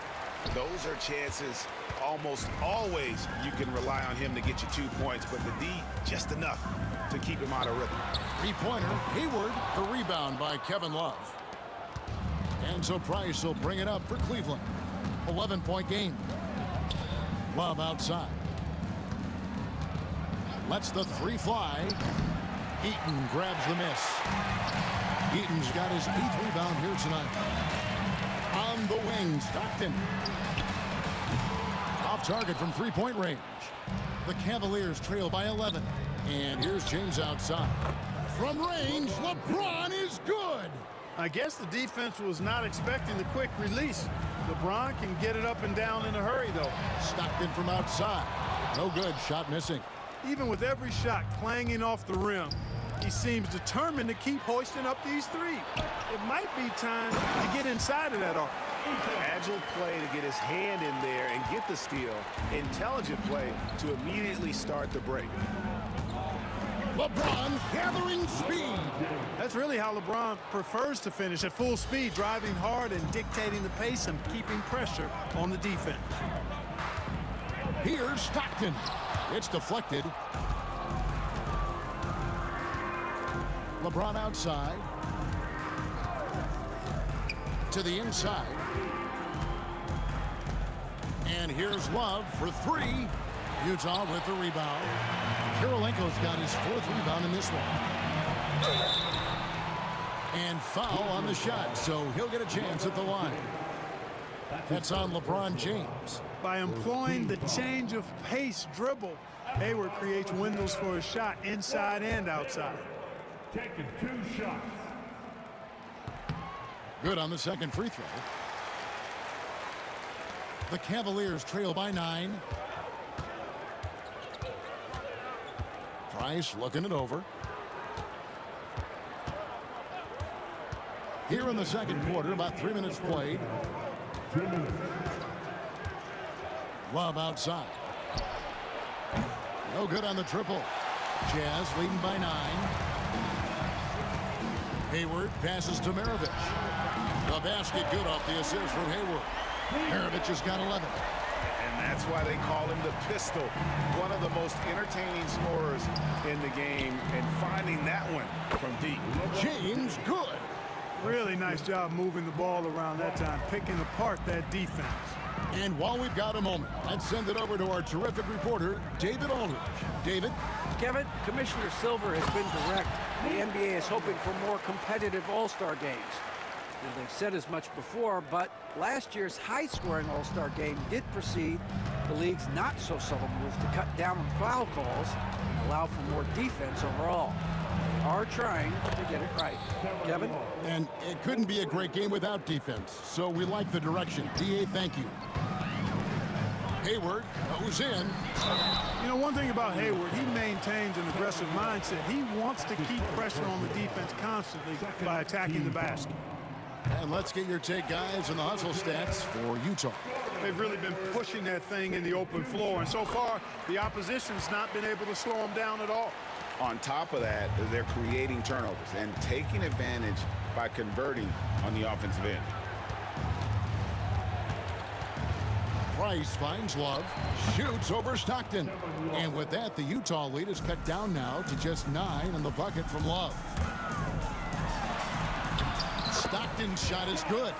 Those are chances almost always you can rely on him to get you 2 points, but the D just enough to keep him out of rhythm. 3-pointer, Hayward, the rebound by Kevin Love. And so Price will bring it up for Cleveland. 11-point game. Love outside. Lets the 3 fly. Eaton grabs the miss. Eaton's got his 8th rebound here tonight. On the wing, Stockton. Off target from 3-point range. The Cavaliers trail by 11. And here's James outside. From range, LeBron is good. I guess the defense was not expecting the quick release. LeBron can get it up and down in a hurry, though. Stockton from outside. No good. Shot missing. Even with every shot clanging off the rim, he seems determined to keep hoisting up these 3. It might be time to get inside of that arc. Agile play to get his hand in there and get the steal. Intelligent play to immediately start the break. LeBron gathering speed. That's really how LeBron prefers to finish, at full speed, driving hard and dictating the pace and keeping pressure on the defense. Here's Stockton. It's deflected. LeBron outside. To the inside. And here's Love for 3. Utah with the rebound. Karolinko's got his 4th rebound in this one. And foul on the shot, so he'll get a chance at the line. That's on LeBron James. By employing the change of pace dribble, Hayward creates windows for a shot inside and outside. Taking 2 shots. Good on the second free throw. The Cavaliers trail by 9. Price looking it over. Here in the second quarter, about 3 minutes played. Love outside. No good on the triple. Jazz leading by 9. Hayward passes to Maravich. The basket good off the assist from Hayward. Maravich has got 11. And that's why they call him the pistol. One of the most entertaining scorers in the game, and finding that one from deep. James good. Really nice job moving the ball around that time, picking apart that defense. And while we've got a moment, let's send it over to our terrific reporter, David Aldridge. David? Kevin, Commissioner Silver has been direct. The NBA is hoping for more competitive All-Star games. Now, they've said as much before, but last year's high-scoring All-Star game did precede the league's not-so-subtle move to cut down on foul calls and allow for more defense overall. They are trying to get it right. Kevin? And it couldn't be a great game without defense, so we like the direction. DA, thank you. Hayward goes in. You know, one thing about Hayward, he maintains an aggressive mindset. He wants to keep pressure on the defense constantly by attacking the basket. And let's get your take, guys, on the hustle stats for Utah. They've really been pushing that thing in the open floor, and so far, the opposition's not been able to slow them down at all. On top of that, they're creating turnovers and taking advantage by converting on the offensive end. Price finds Love, shoots over Stockton. And with that, the Utah lead is cut down now to just 9 in the bucket from Love. Stockton's shot is good.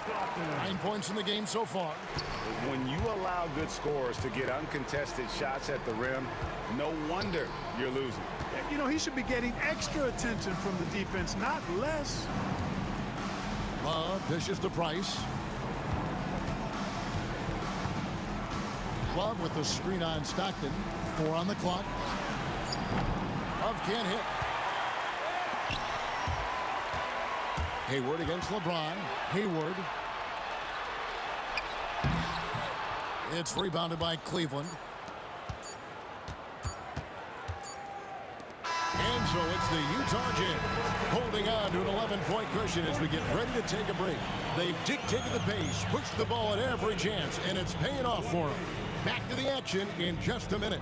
9 points in the game so far. When you allow good scorers to get uncontested shots at the rim, no wonder you're losing. You know, he should be getting extra attention from the defense, not less. Love dishes to Price. Love with the screen on Stockton. 4 on the clock. Love can't hit. Hayward against LeBron. Hayward. It's rebounded by Cleveland. And so it's the Utah Jazz holding on to an 11-point cushion as we get ready to take a break. They've dictated the pace, pushed the ball at every chance, and it's paying off for them. Back to the action in just a minute.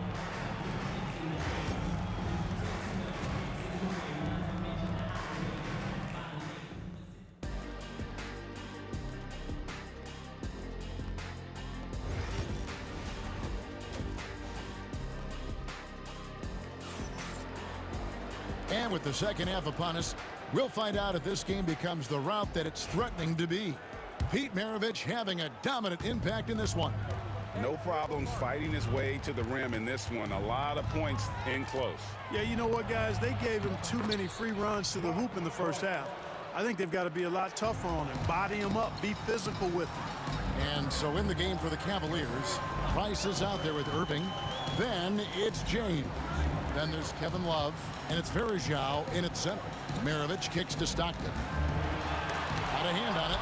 And with the second half upon us, we'll find out if this game becomes the route that it's threatening to be. Pete Maravich having a dominant impact in this one. No problems fighting his way to the rim in this one. A lot of points in close. Yeah, you know what, guys? They gave him too many free runs to the hoop in the first half. I think they've got to be a lot tougher on him. Body him up. Be physical with him. And so in the game for the Cavaliers, Price is out there with Irving. Then it's James. Then there's Kevin Love. And it's Verjao in its center. Maravich kicks to Stockton. Got a hand on it.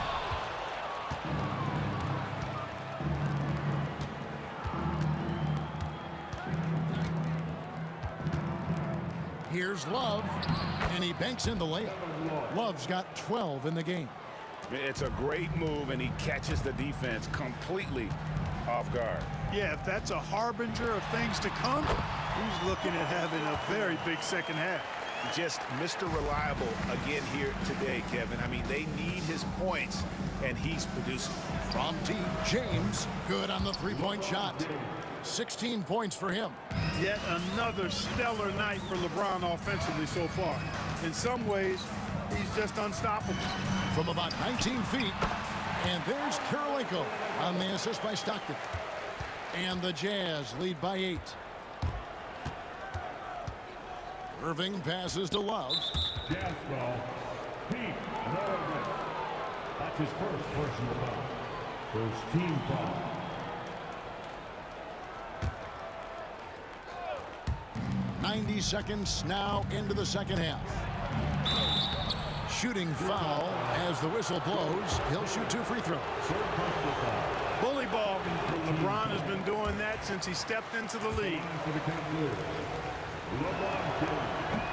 Here's Love, and he banks in the layup. Love's got 12 in the game. It's a great move, and he catches the defense completely off guard. Yeah, if that's a harbinger of things to come, he's looking at having a very big second half. Just Mr. Reliable again here today, Kevin. I mean, they need his points, and he's producing. From deep, James, good on the three-point shot. 16 points for him. Yet another stellar night for LeBron offensively so far. In some ways, he's just unstoppable. From about 19 feet, and there's Karolinko on the assist by Stockton. And the Jazz lead by 8. Irving passes to Love. Jazz ball. Pete Irving. That's his first personal foul. First team foul. .90 seconds now into the second half. Shooting foul as the whistle blows. He'll shoot 2 free throws. Bully ball. LeBron has been doing that since he stepped into the league.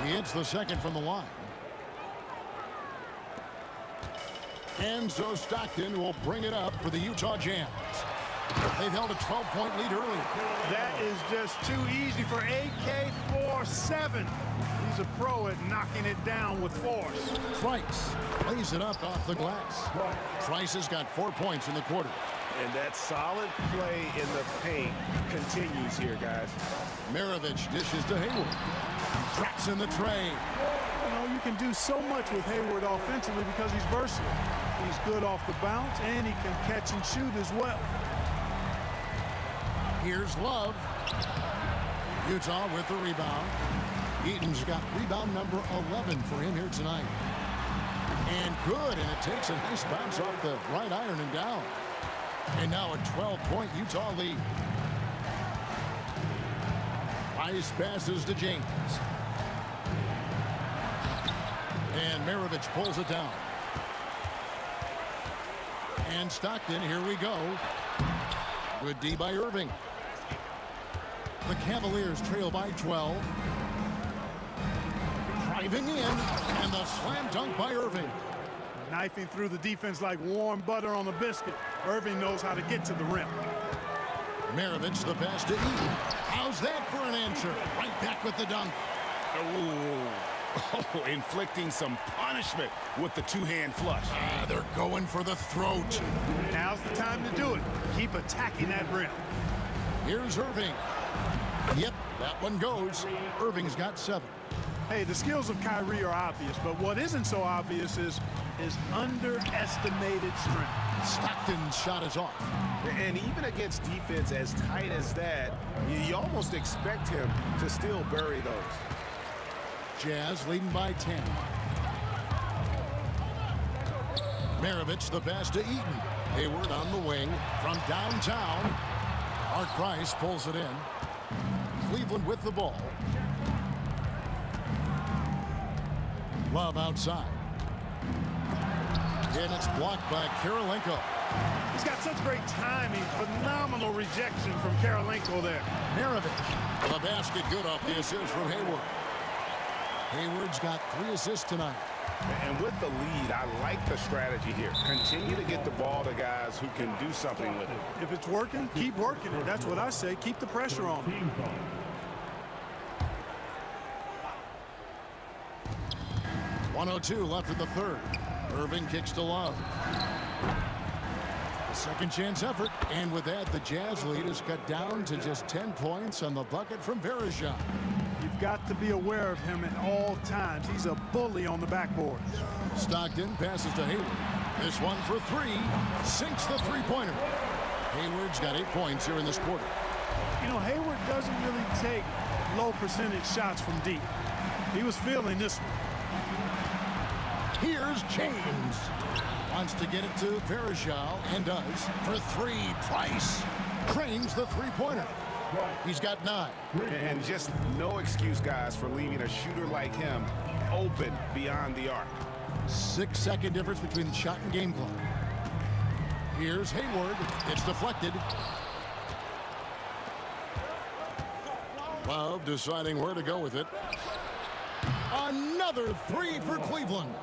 He hits the second from the line. And so Stockton will bring it up for the Utah Jazz. They've held a 12-point lead early. That is just too easy for AK-47. He's a pro at knocking it down with force. Price lays it up off the glass. Price has got 4 points in the quarter. And that solid play in the paint continues here, guys. Maravich dishes to Hayward. Drops in the tray. You know, you can do so much with Hayward offensively because he's versatile. He's good off the bounce, and he can catch and shoot as well. Here's Love. Utah with the rebound. Eaton's got rebound number 11 for him here tonight. And good, and it takes a nice bounce off the right iron and down. And now a 12-point Utah lead. Price passes to James. And Maravich pulls it down. And Stockton, here we go. Good D by Irving. The Cavaliers trail by 12. Driving in, and the slam dunk by Irving. Knifing through the defense like warm butter on a biscuit. Irving knows how to get to the rim. Maravich the pass to Eaton. How's that for an answer? Right back with the dunk. Oh, inflicting some punishment with the two-hand flush. They're going for the throat. Now's the time to do it. Keep attacking that rim. Here's Irving. Yep, that one goes. Irving's got 7. Hey, the skills of Kyrie are obvious, but what isn't so obvious is his underestimated strength. Stockton's shot is off. And even against defense as tight as that, you almost expect him to still bury those. Jazz leading by 10. Maravich the pass to Eaton. Hayward on the wing from downtown. Mark Price pulls it in. Cleveland with the ball. Love outside. And it's blocked by Karolinko. He's got such great timing. Phenomenal rejection from Karolinko there. Maravich. The basket good off the assist from Hayward. Hayward's got 3 assists tonight. And with the lead, I like the strategy here. Continue to get the ball to guys who can do something with it. If it's working, keep working it. That's what I say. Keep the pressure on. 1:02 left in the third. Irving kicks to Love. A second chance effort. And with that, the Jazz lead is cut down to just 10 points on the bucket from Varejao. You've got to be aware of him at all times. He's a bully on the backboard. Stockton passes to Hayward. This one for 3. Sinks the three-pointer. Hayward's got 8 points here in this quarter. You know, Hayward doesn't really take low percentage shots from deep. He was feeling this one. Here's James. Wants to get it to Varejao and does. For 3, Price cranes the three-pointer. He's got 9. And just no excuse, guys, for leaving a shooter like him open beyond the arc. 6-second difference between the shot and game clock. Here's Hayward. It's deflected. Love deciding where to go with it. Another 3 for Cleveland.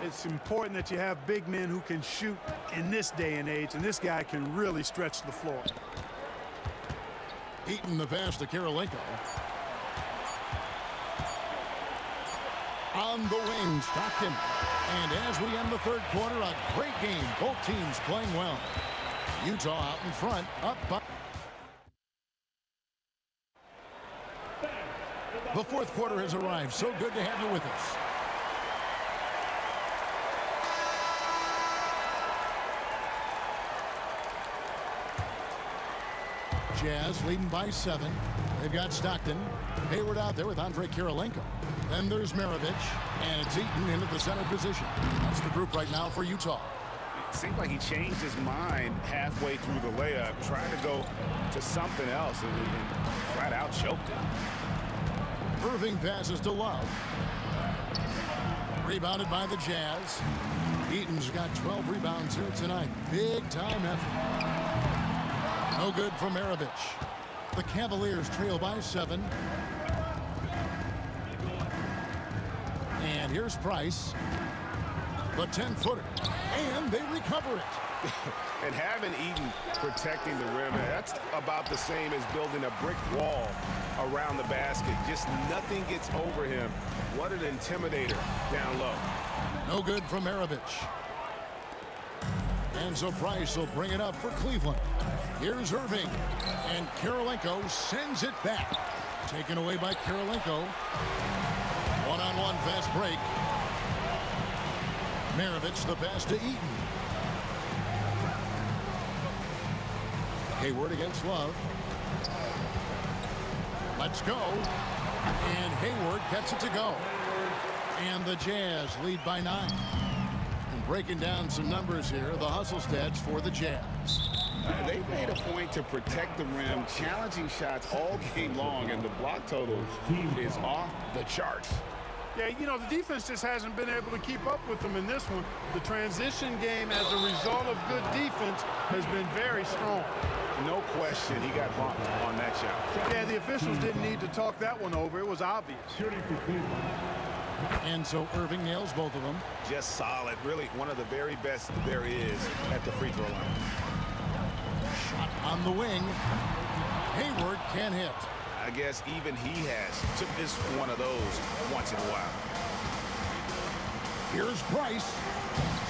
It's important that you have big men who can shoot in this day and age, and this guy can really stretch the floor. Eaton the pass to Karolinko. On the wing, Stockton. And as we end the third quarter, a great game. Both teams playing well. Utah out in front, up by. The fourth quarter has arrived. So good to have you with us. Jazz leading by 7. They've got Stockton. Hayward out there with Andre Karolinko. Then there's Maravich, and it's Eaton into the center position. That's the group right now for Utah. It seemed like he changed his mind halfway through the layup, trying to go to something else, and flat out choked it. Irving passes to Love. Rebounded by the Jazz. Eaton's got 12 rebounds here tonight. Big time effort. No good for Maravich. The Cavaliers trail by 7. And here's Price. The 10-footer. And they recover it. And having Eaton protecting the rim, that's about the same as building a brick wall around the basket. Just nothing gets over him. What an intimidator down low. No good from Maravich. And so Price will bring it up for Cleveland. Here's Irving. And Kirilenko sends it back. Taken away by Kirilenko. One-on-one fast break. Maravich the pass to Eaton. Hayward against Love. Let's go. And Hayward gets it to go. And the Jazz lead by 9. And breaking down some numbers here, the hustle stats for the Jazz. They made a point to protect the rim, challenging shots all game long, and the block total is off the charts. Yeah, you know, the defense just hasn't been able to keep up with them in this one. The transition game, as a result of good defense, has been very strong. No question he got bumped on that shot. Yeah, the officials didn't need to talk that one over. It was obvious. And so Irving nails both of them. Just solid. Really one of the very best there is at the free throw line. Shot on the wing. Hayward can't hit. I guess even he took this one of those once in a while. Here's Price.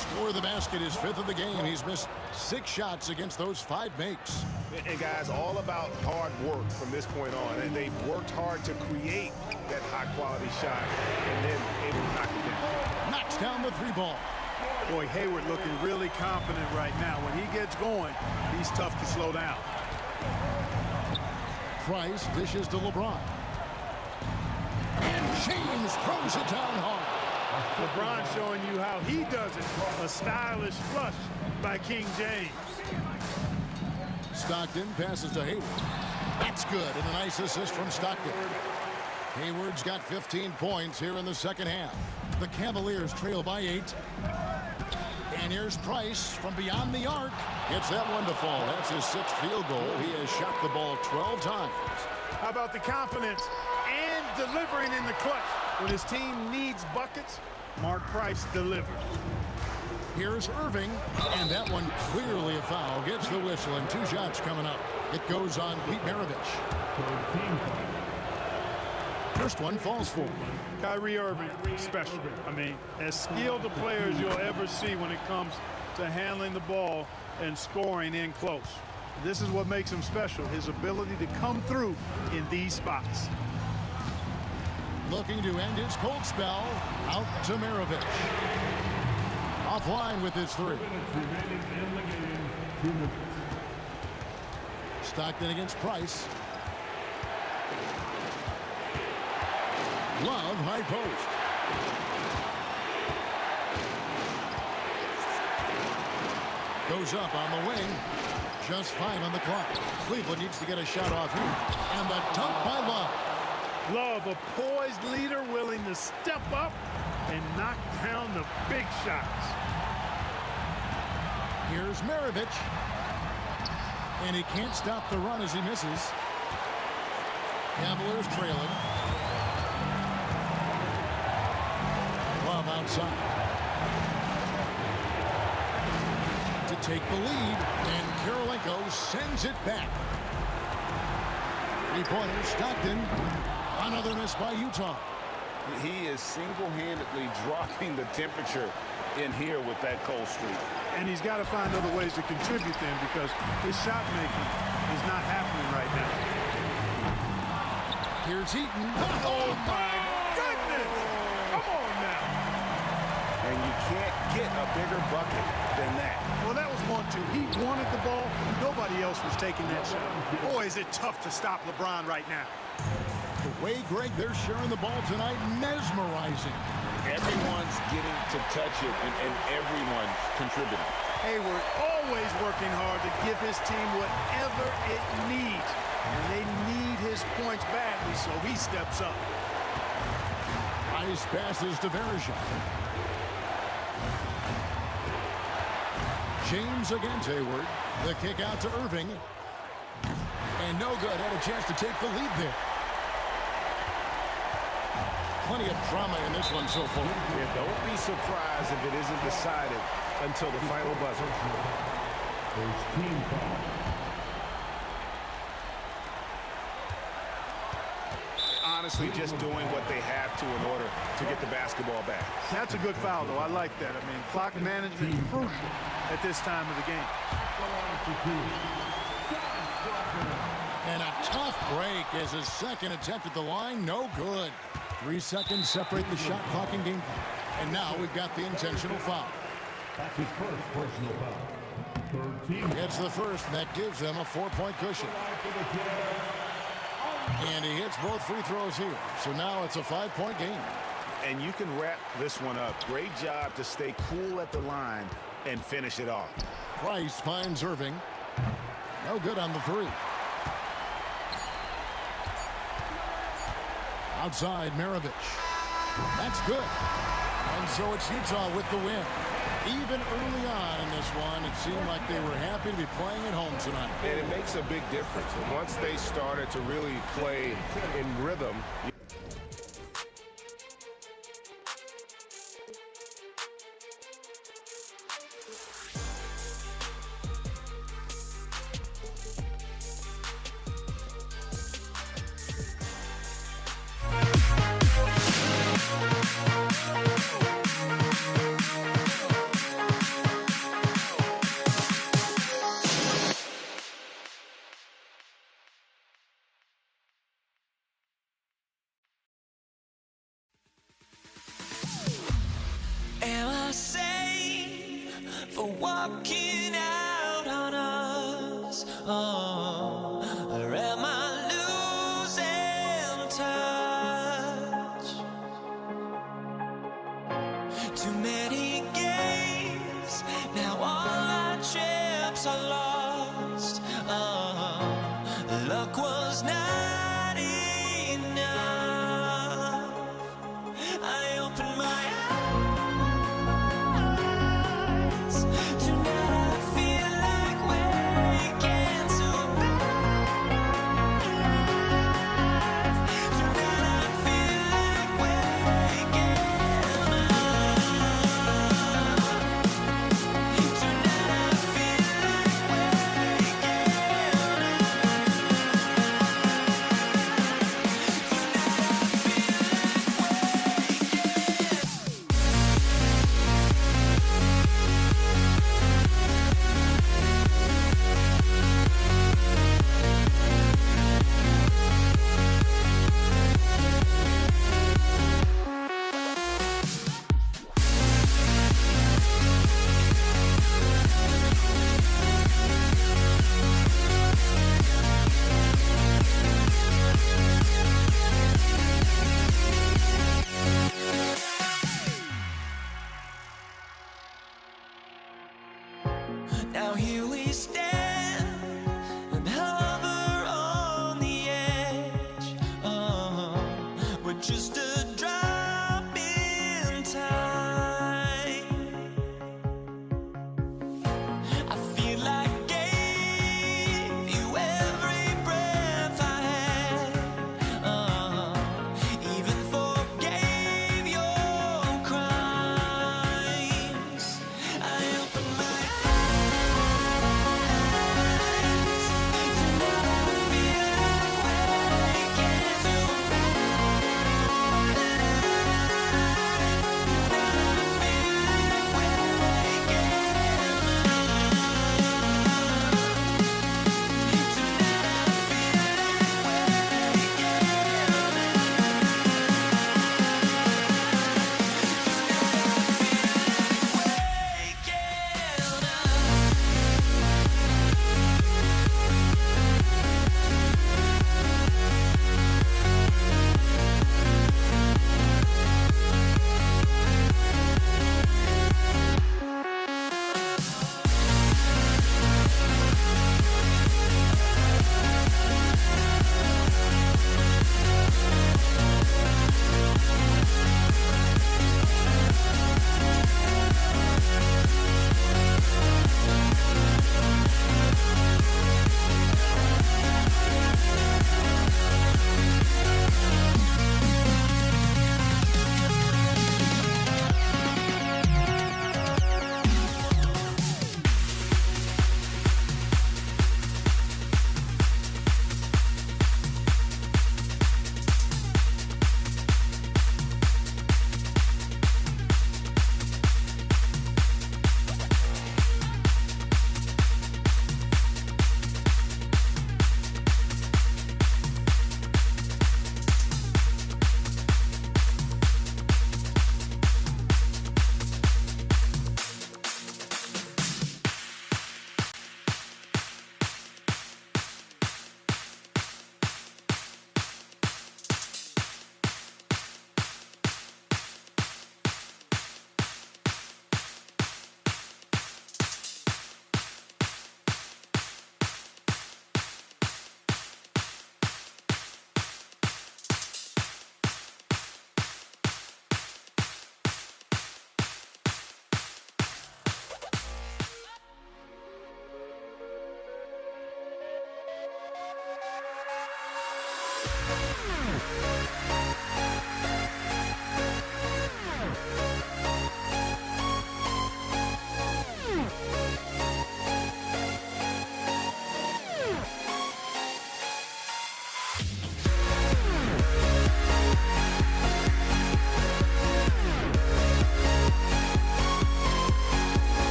Score the basket, his 5th of the game. He's missed 6 shots against those 5 makes. And guys, all about hard work from this point on. And they worked hard to create that high-quality shot and then able to knock it down. Knocks down the 3-ball. Boy, Hayward looking really confident right now. When he gets going, he's tough to slow down. Price dishes to LeBron. And James throws it down hard. LeBron showing you how he does it. A stylish flush by King James. Stockton passes to Hayward. That's good, and a nice assist from Stockton. Hayward's got 15 points here in the second half. The Cavaliers trail by 8. And here's Price from beyond the arc. Gets that one to fall. That's his 6th field goal. He has shot the ball 12 times. How about the confidence and delivering in the clutch? When his team needs buckets, Mark Price delivers. Here's Irving, and that one clearly a foul. Gets the whistle, and 2 shots coming up. It goes on Pete Maravich. First one falls for him. Kyrie Irving, special. I mean, as skilled a player as you'll ever see when it comes to handling the ball and scoring in close. This is what makes him special, his ability to come through in these spots. Looking to end his cold spell, out to Maravich. Offline with his 3. Stockton against Price. Love, high post. Goes up on the wing. Just 5 on the clock. Cleveland needs to get a shot off here. And the dunk by Love. Love, a poised leader willing to step up and knock down the big shots. Here's Maravich. And he can't stop the run as he misses. Cavaliers trailing. Love outside. To take the lead, and Kirilenko sends it back. 3-pointer, Stockton. Another miss by Utah. He is single-handedly dropping the temperature in here with that cold streak. And he's got to find other ways to contribute then, because his shot making is not happening right now. Here's Eaton. Oh my goodness! Come on now. And you can't get a bigger bucket than that. Well, that was 1-2. He wanted the ball. Nobody else was taking that shot. Boy, is it tough to stop LeBron right now. The Way, Greg, they're sharing the ball tonight. Mesmerizing. Everyone's getting to touch it, and everyone's contributing. Hayward always working hard to give his team whatever it needs. And they need his points badly, so he steps up. Nice passes to Verija. James against Hayward. The kick out to Irving. And no good. Had a chance to take the lead there. Plenty of drama in this one so far. Yeah, don't be surprised if it isn't decided until the final buzzer. Team foul. Honestly, just doing what they have to in order to get the basketball back. That's a good foul, though. I like that. I mean, clock management is crucial at this time of the game. And a tough break as his second attempt at the line. No good. 3 seconds separate the shot clock and game clock. And now we've got the intentional foul. That's his first personal foul. Third team. It's the first, and that gives them a 4-point cushion. And he hits both free throws here. So now it's a 5-point game. And you can wrap this one up. Great job to stay cool at the line and finish it off. Price finds Irving. No good on the three. Outside, Maravich. That's good. And so it's Utah with the win. Even early on in this one, it seemed like they were happy to be playing at home tonight. And it makes a big difference. Once they started to really play in rhythm. Am I sane for walking out on us? Oh, or am I losing touch? Too many games, now all our chips are lost. Oh, luck was not enough. I opened my eyes.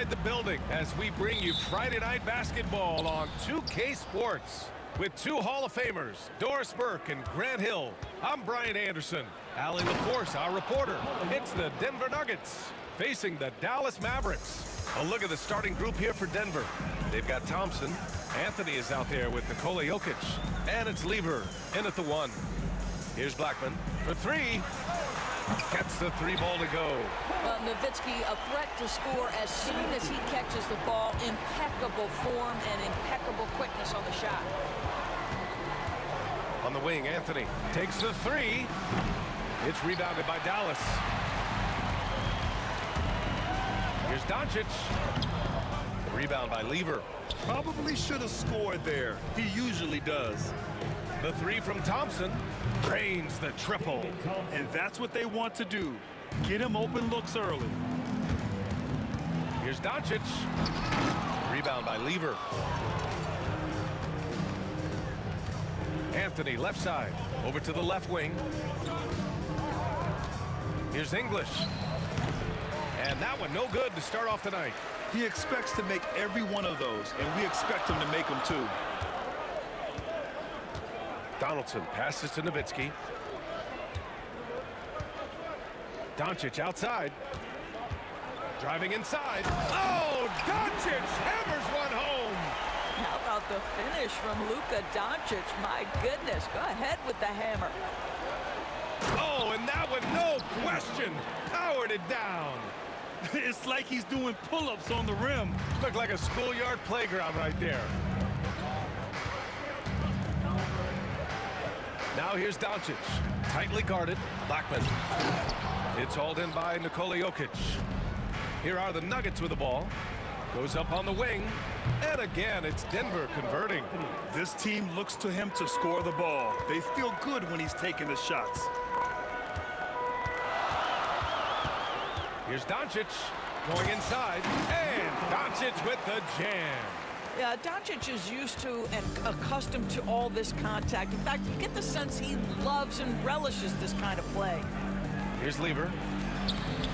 inside the building as we bring you Friday Night Basketball on 2K Sports. With two Hall of Famers, Doris Burke and Grant Hill. I'm Brian Anderson. Allie LaForce, our reporter. It's the Denver Nuggets facing the Dallas Mavericks. A look at the starting group here for Denver. They've got Thompson. Anthony is out there with Nikola Jokic. And it's Lever in at the 1. Here's Blackman for 3. Gets the 3 ball to go. Well, Nowitzki, a threat to score as soon as he catches the ball. Impeccable form and impeccable quickness on the shot. On the wing, Anthony takes the 3. It's rebounded by Dallas. Here's Doncic. Rebound by Lever. Probably should have scored there. He usually does. The 3 from Thompson drains the triple. And that's what they want to do. Get him open looks early. Here's Doncic. Rebound by Lever. Anthony left side. Over to the left wing. Here's English. And that one no good to start off the night. He expects to make every one of those, and we expect him to make them too. Donaldson passes to Nowitzki. Doncic outside. Driving inside. Oh, Doncic hammers one home. How about the finish from Luka Doncic? My goodness, go ahead with the hammer. Oh, and that one, no question, powered it down. It's like he's doing pull-ups on the rim. Looked like a schoolyard playground right there. Now here's Doncic, tightly guarded. Blackman. It's hauled in by Nikola Jokic. Here are the Nuggets with the ball. Goes up on the wing. And again, it's Denver converting. This team looks to him to score the ball. They feel good when he's taking the shots. Here's Doncic going inside. And Doncic with the jam. Yeah, Doncic is used to and accustomed to all this contact. In fact, you get the sense he loves and relishes this kind of play. Here's Lever.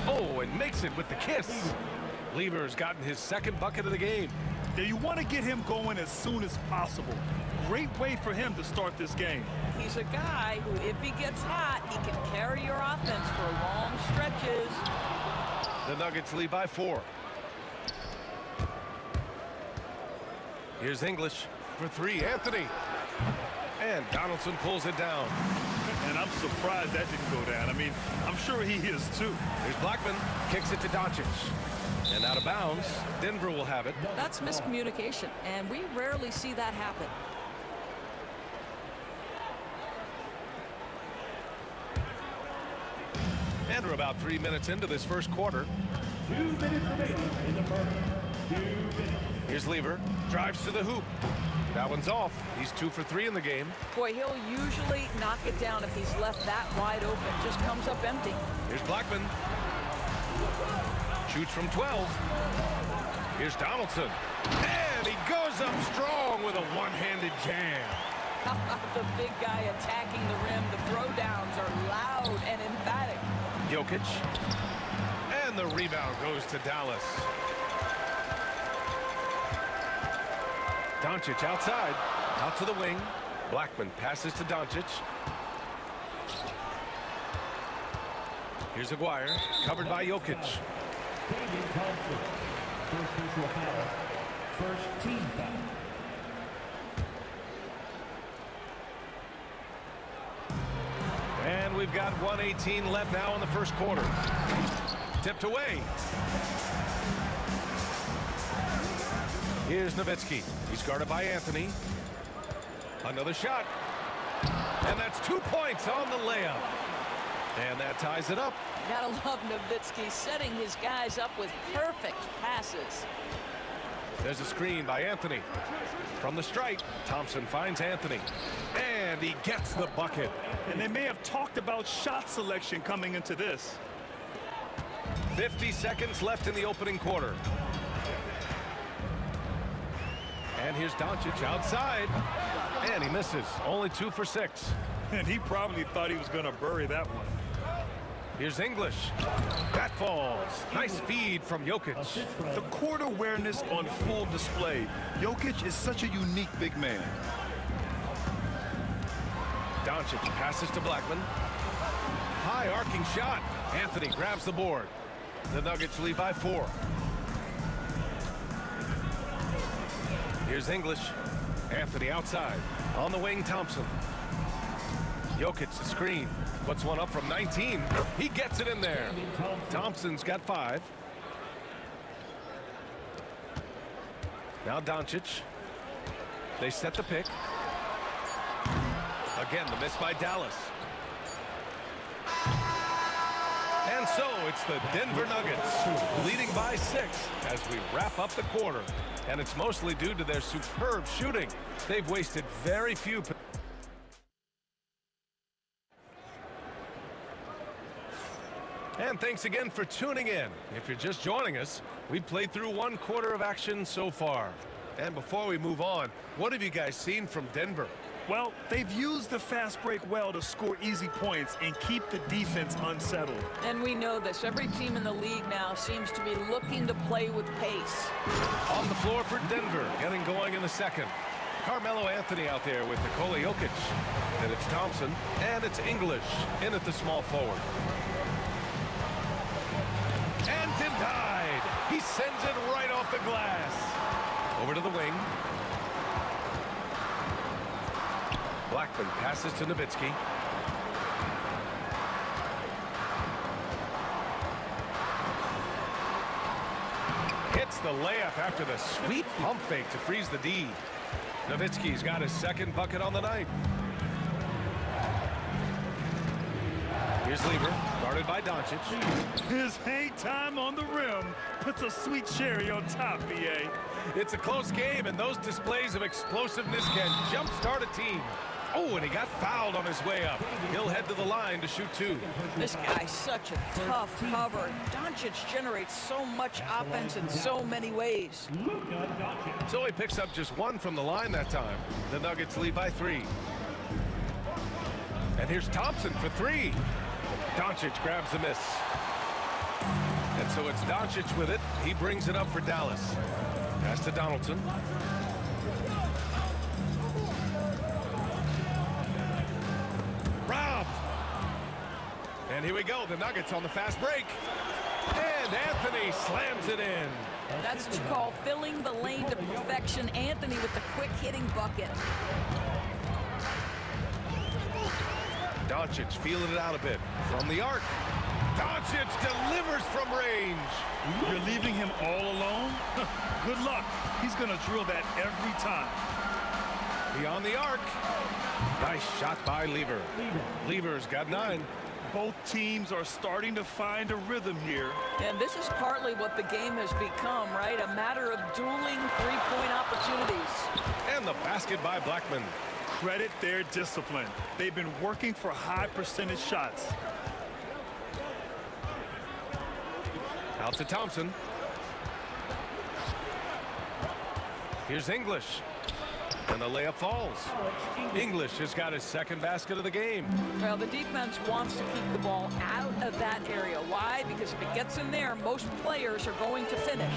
Oh, and makes it with the kiss. Lever's gotten his second bucket of the game. Yeah, you want to get him going as soon as possible. Great way for him to start this game. He's a guy who, if he gets hot, he can carry your offense for long stretches. The Nuggets lead by 4. Here's English for 3. Anthony. And Donaldson pulls it down. And I'm surprised that didn't go down. I mean, I'm sure he is too. Here's Blackman. Kicks it to Doncic. And out of bounds. Denver will have it. That's miscommunication, and we rarely see that happen. And we're about 3 minutes into this first quarter. 2 minutes remaining in the first. 2 minutes. Here's Lever. Drives to the hoop. That one's off. He's 2 for 3 in the game. Boy, he'll usually knock it down if he's left that wide open. Just comes up empty. Here's Blackman. Shoots from 12. Here's Donaldson. And he goes up strong with a one-handed jam. The big guy attacking the rim. The throwdowns are loud and emphatic. Jokic. And the rebound goes to Dallas. Doncic outside. Out to the wing. Blackman passes to Doncic. Here's Aguirre. Covered by Jokic. David Thompson. First personal foul. First team foul. And we've got 1:18 left now in the first quarter. Tipped away. Here's Nowitzki. He's guarded by Anthony. Another shot. And that's 2 points on the layup. And that ties it up. Gotta love Nowitzki setting his guys up with perfect passes. There's a screen by Anthony. From the stripe, Thompson finds Anthony. And he gets the bucket. And they may have talked about shot selection coming into this. 50 seconds left in the opening quarter. And here's Doncic outside. And he misses. Only 2 for 6. And he probably thought he was going to bury that one. Here's English. That falls. Nice feed from Jokic. The court awareness on full display. Jokic is such a unique big man. Doncic passes to Blackman. High arcing shot. Anthony grabs the board. The Nuggets lead by 4. Here's English. Anthony outside. On the wing, Thompson. Jokic the screen. Puts one up from 19. He gets it in there. Thompson's got 5. Now Doncic. They set the pick. Again, the miss by Dallas. And so it's the Denver Nuggets leading by 6 as we wrap up the quarter. And it's mostly due to their superb shooting. They've wasted very few. And thanks again for tuning in. If you're just joining us, we've played through 1 quarter of action so far. And before we move on, what have you guys seen from Denver? Well, they've used the fast break well to score easy points and keep the defense unsettled. And we know this. Every team in the league now seems to be looking to play with pace. On the floor for Denver, getting going in the second. Carmelo Anthony out there with Nikola Jokic. Then it's Thompson, and it's English in at the small forward. And denied. He sends it right off the glass. Over to the wing. Blackman passes to Nowitzki. Hits the layup after the sweet pump fake to freeze the D. Nowitzki's got his second bucket on the night. Here's Lieber, guarded by Doncic. His hang time on the rim puts a sweet cherry on top, BA. It's a close game, and those displays of explosiveness can jumpstart a team. Oh, and he got fouled on his way up. He'll head to the line to shoot 2. This guy's such a tough cover. Doncic generates so much offense in so many ways. So he picks up just 1 from the line that time. The Nuggets lead by 3. And here's Thompson for 3. Doncic grabs the miss. And so it's Doncic with it. He brings it up for Dallas. Pass to Donaldson. Robbed. And here we go. The Nuggets on the fast break. And Anthony slams it in. That's what you call filling the lane to perfection. Anthony with the quick hitting bucket. Doncic feeling it out a bit from the arc. Doncic delivers from range. You're leaving him all alone? Good luck. He's going to drill that every time. Beyond the arc. Nice shot by Lieber. Lieber's got 9. Both teams are starting to find a rhythm here. And this is partly what the game has become, right? A matter of dueling three-point opportunities. And the basket by Blackman. Credit their discipline. They've been working for high percentage shots. Out to Thompson. Here's English. And the layup falls. English has got his second basket of the game. Well, the defense wants to keep the ball out of that area. Why? Because if it gets in there, most players are going to finish.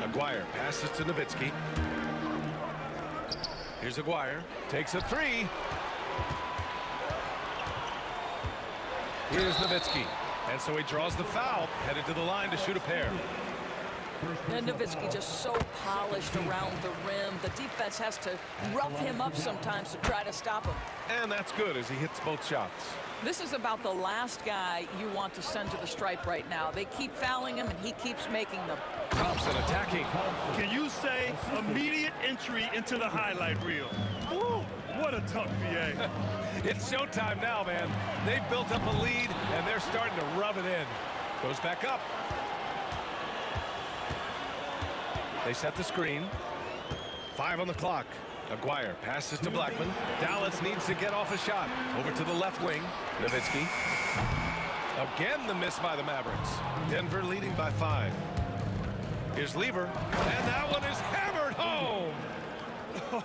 Aguirre passes to Nowitzki. Here's Aguirre. Takes a 3. Here's Nowitzki. And so he draws the foul, headed to the line to shoot a pair. And Nowitzki just so polished around the rim. The defense has to rough him up sometimes to try to stop him. And that's good as he hits both shots. This is about the last guy you want to send to the stripe right now. They keep fouling him, and he keeps making them. Thompson attacking. Can you say immediate entry into the highlight reel? Woo, what a tough VA. It's showtime now, man. They've built up a lead, and they're starting to rub it in. Goes back up. They set the screen. 5 on the clock. Aguirre passes to Blackman. Dallas needs to get off a shot. Over to the left wing. Nowitzki. Again, the miss by the Mavericks. Denver leading by 5. Here's Lieber. And that one is hammered home.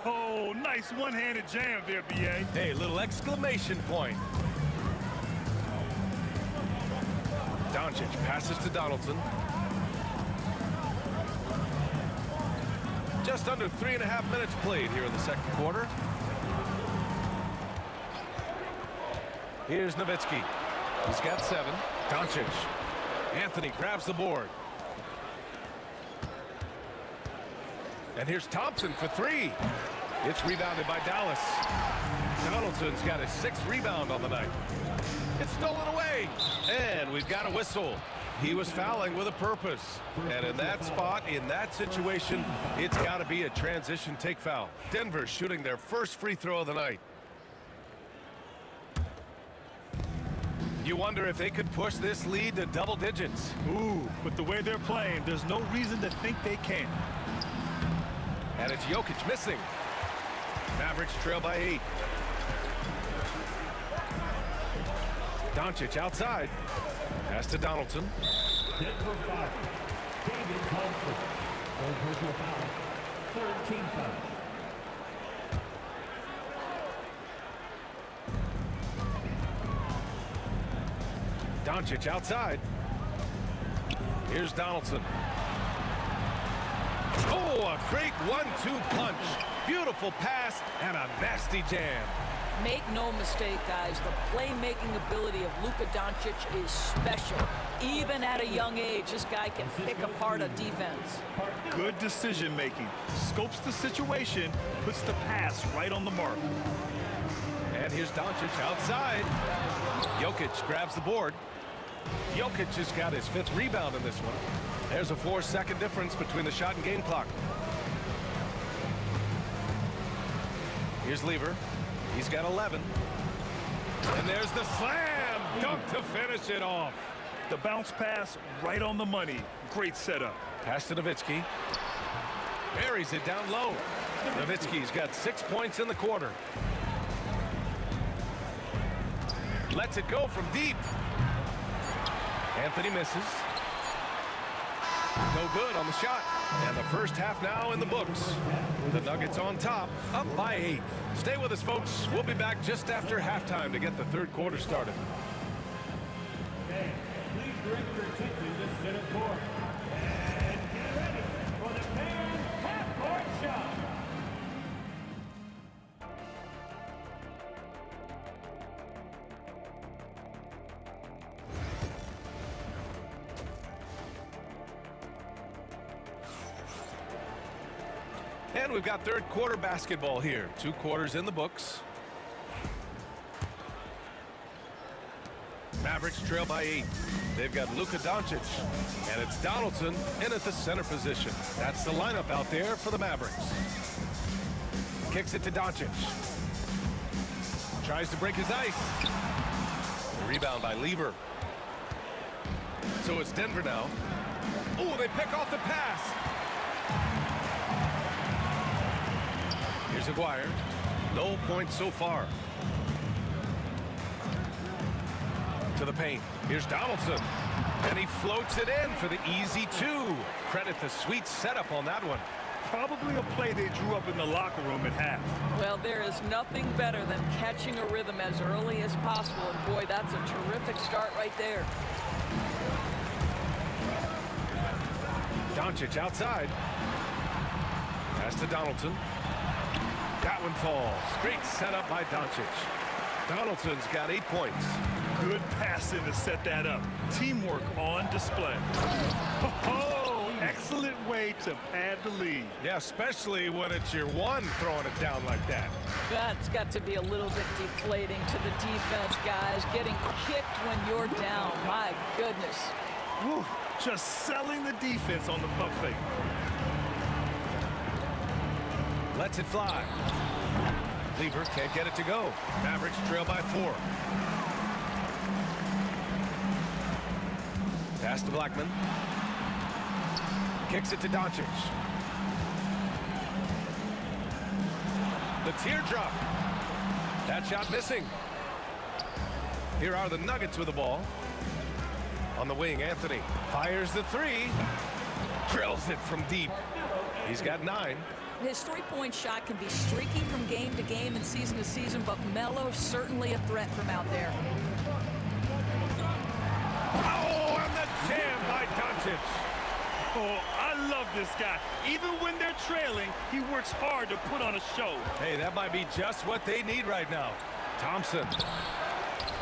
Oh, nice one-handed jam there, BA. Hey, little exclamation point. Doncic passes to Donaldson. Just under 3.5 minutes played here in the second quarter. Here's Nowitzki. He's got 7. Doncic. Anthony grabs the board. And here's Thompson for 3. It's rebounded by Dallas. Donaldson's got his 6th rebound on the night. It's stolen away. And we've got a whistle. He was fouling with a purpose. And in that spot, in that situation, it's got to be a transition take foul. Denver shooting their first free throw of the night. You wonder if they could push this lead to double digits. Ooh, with the way they're playing, there's no reason to think they can't. And it's Jokic missing. Mavericks trail by 8. Doncic outside. Pass to Donaldson. Denver foul. David Thompson. Full personal foul. 13 foul. Doncic outside. Here's Donaldson. Oh, a great 1-2 punch. Beautiful pass and a nasty jam. Make no mistake, guys, the playmaking ability of Luka Doncic is special. Even at a young age, this guy can pick apart a defense. Good decision making. Scopes the situation, puts the pass right on the mark. And here's Doncic outside. Jokic grabs the board. Jokic has got his 5th rebound in this one. There's a 4-second difference between the shot and game clock. Here's Lever. He's got 11. And there's the slam dunk to finish it off. The bounce pass right on the money. Great setup. Pass to Nowitzki. Buries it down low. Nowitzki's got 6 points in the quarter. Lets it go from deep. Anthony misses. No good on the shot. And the first half now in the books. The Nuggets on top, up by 8. Stay with us, folks. We'll be back just after halftime to get the third quarter started. Okay, please direct your attention to center court. And get ready for the fan half-court shot. And we've got third quarter basketball here. 2 quarters in the books. Mavericks trail by 8. They've got Luka Doncic. And it's Donaldson in at the center position. That's the lineup out there for the Mavericks. Kicks it to Doncic. Tries to break his ice. Rebound by Lever. So it's Denver now. Oh, they pick off the pass. Here's Aguirre. No points so far. To the paint. Here's Donaldson. And he floats it in for the easy 2. Credit the sweet setup on that one. Probably a play they drew up in the locker room at half. Well, there is nothing better than catching a rhythm as early as possible. And boy, that's a terrific start right there. Doncic outside. Pass to Donaldson. That one falls. Great setup by Doncic. Donaldson's got 8 points. Good passing to set that up. Teamwork on display. Oh, excellent way to pad the lead. Yeah, especially when it's your one throwing it down like that. That's got to be a little bit deflating to the defense, guys. Getting kicked when you're down. My goodness. Whew, just selling the defense on the pump fake. Lets it fly. Lever can't get it to go. Mavericks trail by 4. Pass to Blackman. Kicks it to Doncic. The teardrop. That shot missing. Here are the Nuggets with the ball. On the wing, Anthony fires the 3. Drills it from deep. He's got 9. His three-point shot can be streaky from game to game and season to season, but Melo's certainly a threat from out there. Oh, Doncic. Oh, I love this guy. Even when they're trailing, he works hard to put on a show. Hey, that might be just what they need right now. Thompson.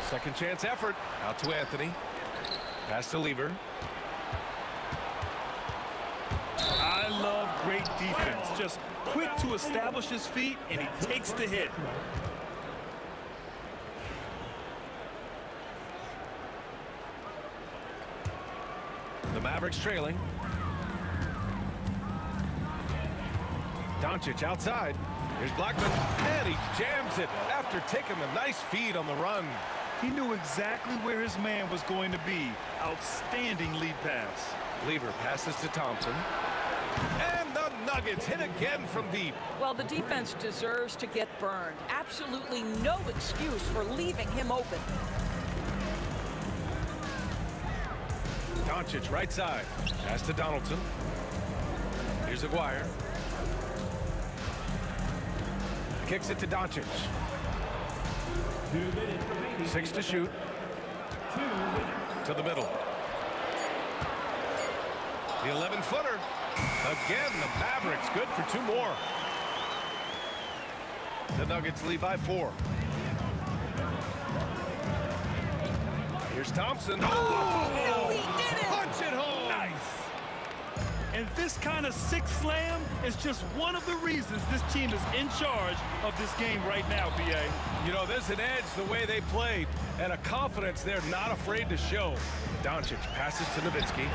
Second chance effort. Out to Anthony. Pass to Lever. I love great defense. Just quick to establish his feet, and he takes the hit. The Mavericks trailing. Doncic outside. Here's Blackman, and he jams it after taking a nice feed on the run. He knew exactly where his man was going to be. Outstanding lead pass. Lever passes to Thompson. And the Nuggets hit again from deep. Well, the defense deserves to get burned. Absolutely no excuse for leaving him open. Doncic right side. Pass to Donaldson. Here's Aguirre. Kicks it to Doncic. 6 to shoot. To the middle. The 11-footer. Again, the Mavericks good for 2 more. The Nuggets lead by 4. Here's Thompson. Oh, he did it! Punch it home! Nice. And this kind of sick slam is just one of the reasons this team is in charge of this game right now, B.A. You know, there's an edge the way they play and a confidence they're not afraid to show. Doncic passes to Nowitzki.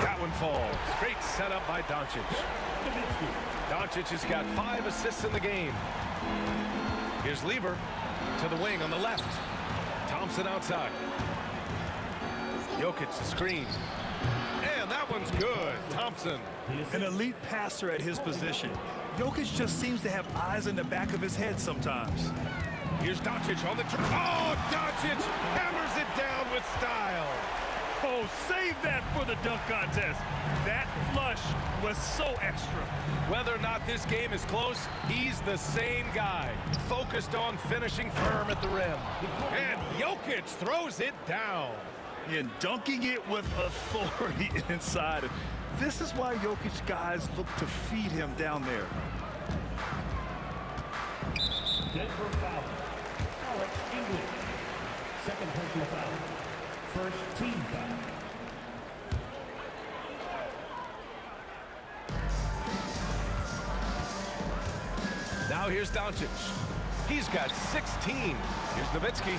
That one falls. Great setup by Doncic. Doncic has got 5 assists in the game. Here's Lever to the wing on the left. Thompson outside. Jokic the screen. And that one's good. Thompson. An elite passer at his position. Jokic just seems to have eyes in the back of his head sometimes. Here's Doncic on the oh, Doncic hammers it down with style. Oh, save that for the dunk contest. That flush was so extra. Whether or not this game is close, he's the same guy. Focused on finishing firm at the rim. And Jokic throws it down. And dunking it with authority inside. This is why Jokic guys look to feed him down there. Denver foul. Alex English. Second personal foul. First team foul. Now here's Doncic. He's got 16. Here's Nowitzki.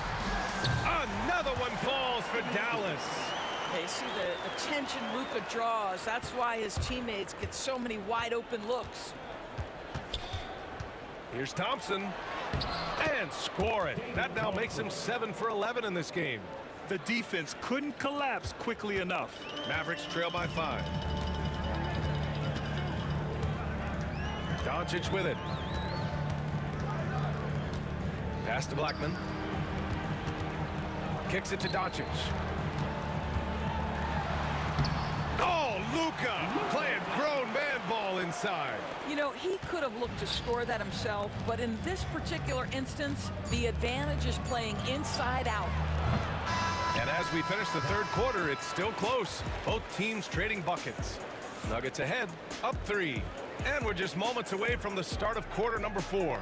Another one falls for Dallas. They see the attention Luka draws. That's why his teammates get so many wide open looks. Here's Thompson. And score it. That now makes him 7 for 11 in this game. The defense couldn't collapse quickly enough. Mavericks trail by 5. Doncic with it. Pass to Blackman. Kicks it to Doncic. Oh, Luka playing grown man ball inside. You know, he could have looked to score that himself, but in this particular instance, the advantage is playing inside out. And as we finish the third quarter, it's still close. Both teams trading buckets. Nuggets ahead, up 3. And we're just moments away from the start of quarter number 4.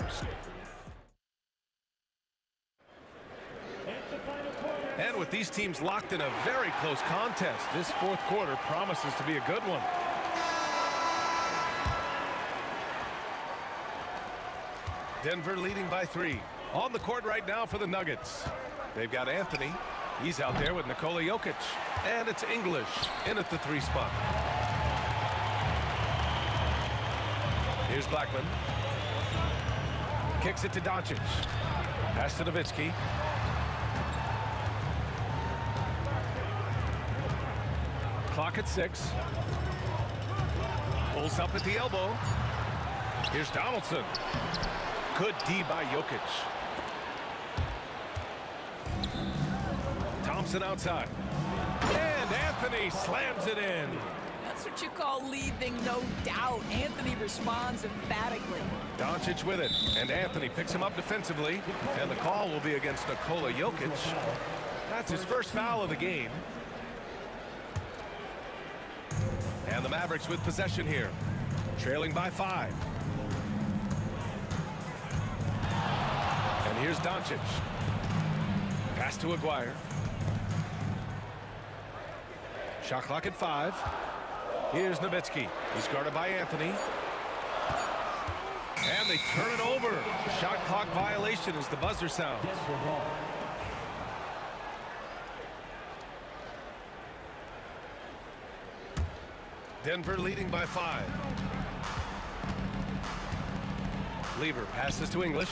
And with these teams locked in a very close contest, this fourth quarter promises to be a good one. Denver leading by 3. On the court right now for the Nuggets. They've got Anthony. He's out there with Nikola Jokic. And it's English in at the 3 spot. Here's Blackman. Kicks it to Doncic. Pass to Nowitzki. Clock at 6. Pulls up at the elbow. Here's Donaldson. Good D by Jokic. Thompson outside. And Anthony slams it in. That's what you call leaving no doubt. Anthony responds emphatically. Doncic with it. And Anthony picks him up defensively. And the call will be against Nikola Jokic. That's his first foul of the game. And the Mavericks with possession here, trailing by 5. And here's Doncic. Pass to Aguirre. Shot clock at 5. Here's Nowitzki. He's guarded by Anthony. And they turn it over. Shot clock violation as the buzzer sounds. Denver leading by 5. Lever passes to English.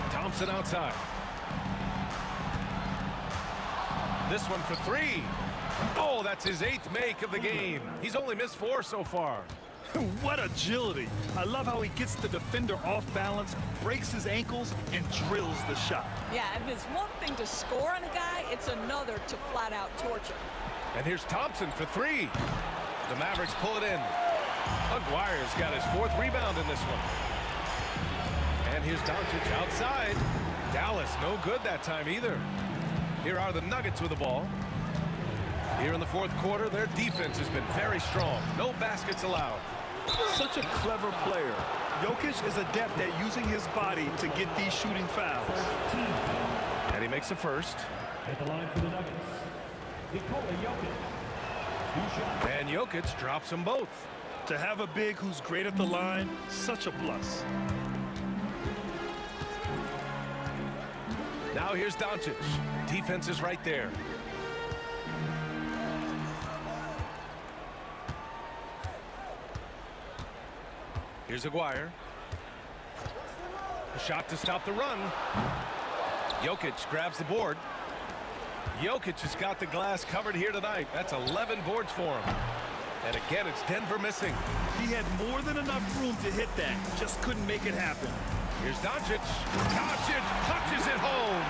Thompson outside. This one for 3. Oh, that's his 8th make of the game. He's only missed 4 so far. What agility. I love how he gets the defender off balance, breaks his ankles, and drills the shot. Yeah, and it's one thing to score on a guy, it's another to flat out torture. And here's Thompson for 3. The Mavericks pull it in. Aguirre's got his 4th rebound in this one. And here's Doncic outside. Dallas no good that time either. Here are the Nuggets with the ball. Here in the 4th quarter, their defense has been very strong. No baskets allowed. Such a clever player. Jokic is adept at using his body to get these shooting fouls. And he makes a first. At the line for the Nuggets, Nikola Jokic. 2 shots. And Jokic drops them both. To have a big who's great at the line, such a plus. Now here's Doncic. Defense is right there. Here's Aguirre. A shot to stop the run. Jokic grabs the board. Jokic has got the glass covered here tonight. That's 11 boards for him. And again, it's Denver missing. He had more than enough room to hit that. Just couldn't make it happen. Here's Doncic. Doncic punches it home.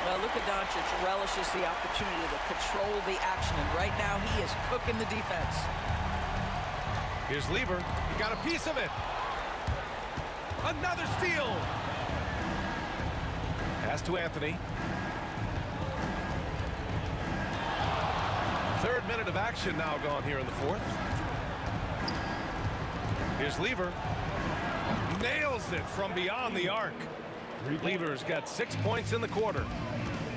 Well, Luka Doncic relishes the opportunity to control the action, and right now he is cooking the defense. Here's Lever. He got a piece of it. Another steal. Pass to Anthony. 3rd minute of action now gone here in the 4th. Here's Lever. Nails it from beyond the arc. Lever's got 6 points in the quarter.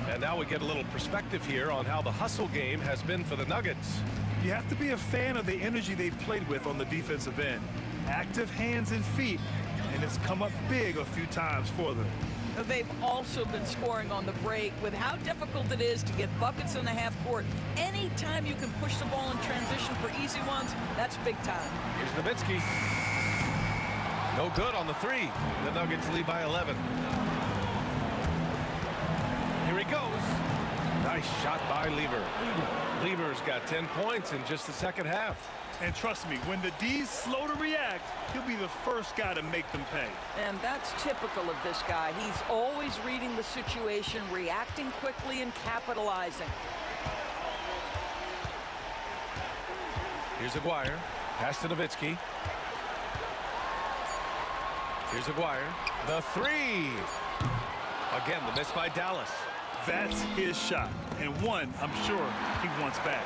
And now we get a little perspective here on how the hustle game has been for the Nuggets. You have to be a fan of the energy they've played with on the defensive end. Active hands and feet, and it's come up big a few times for them. They've also been scoring on the break. With how difficult it is to get buckets in the half court, anytime you can push the ball in transition for easy ones, that's big time. Here's Nowitzki. No good on the 3. The Nuggets lead by 11. Here he goes. Nice shot by Lever. Lever's got 10 points in just the 2nd half. And trust me, when the D's slow to react, he'll be the first guy to make them pay. And that's typical of this guy. He's always reading the situation, reacting quickly, and capitalizing. Here's Aguirre. Pass to Nowitzki. Here's Aguirre. The 3. Again, the miss by Dallas. That's his shot, and one I'm sure he wants back.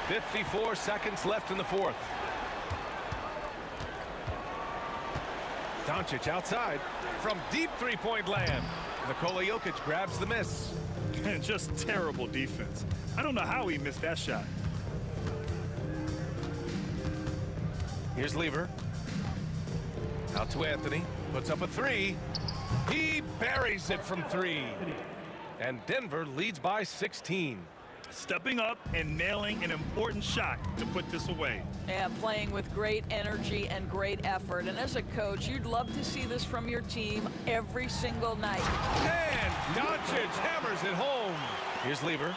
54 seconds left in the 4th. Doncic outside from deep 3-point land. Nikola Jokic grabs the miss. And just terrible defense. I don't know how he missed that shot. Here's Lever. Out to Anthony. Puts up a 3. He buries it from 3. And Denver leads by 16. Stepping up and nailing an important shot to put this away. Yeah, playing with great energy and great effort. And as a coach, you'd love to see this from your team every single night. And Doncic hammers it home. Here's Lever.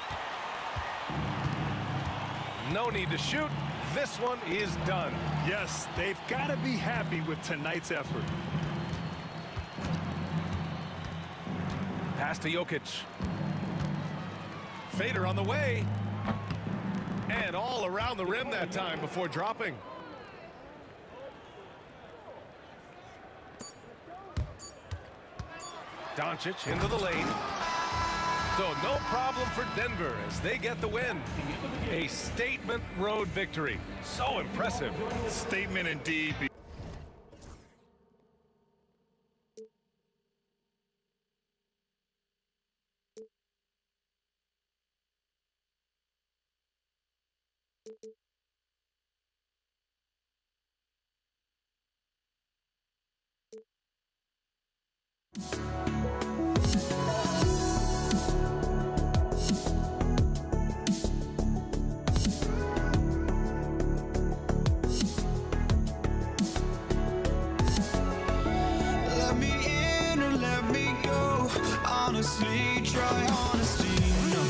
No need to shoot. This one is done. Yes, they've got to be happy with tonight's effort. Pass to Jokic. Fader on the way. And all around the rim that time before dropping. Doncic into the lane. So no problem for Denver as they get the win. A statement road victory. So impressive. Statement indeed. Let me in or let me go. Honestly, try honesty. No,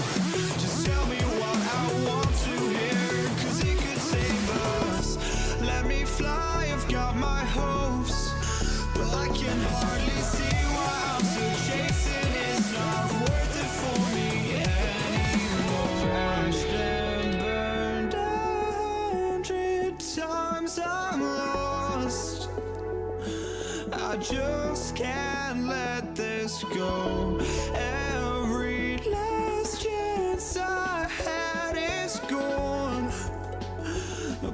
just tell me what I want to hear, 'cause it could save us. Let me fly, I've got my hopes, but I can hardly see why I'm still chasing. It's not worth it for me anymore. Ashed and burned 100 times I'm lost. I just can't let this go. Every last chance I had is gone,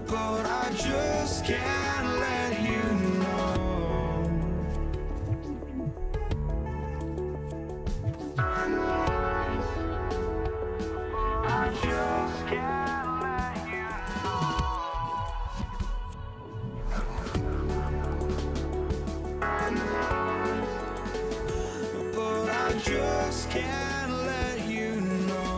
but I just can't let you know. I just can't let you but I just can't let you know.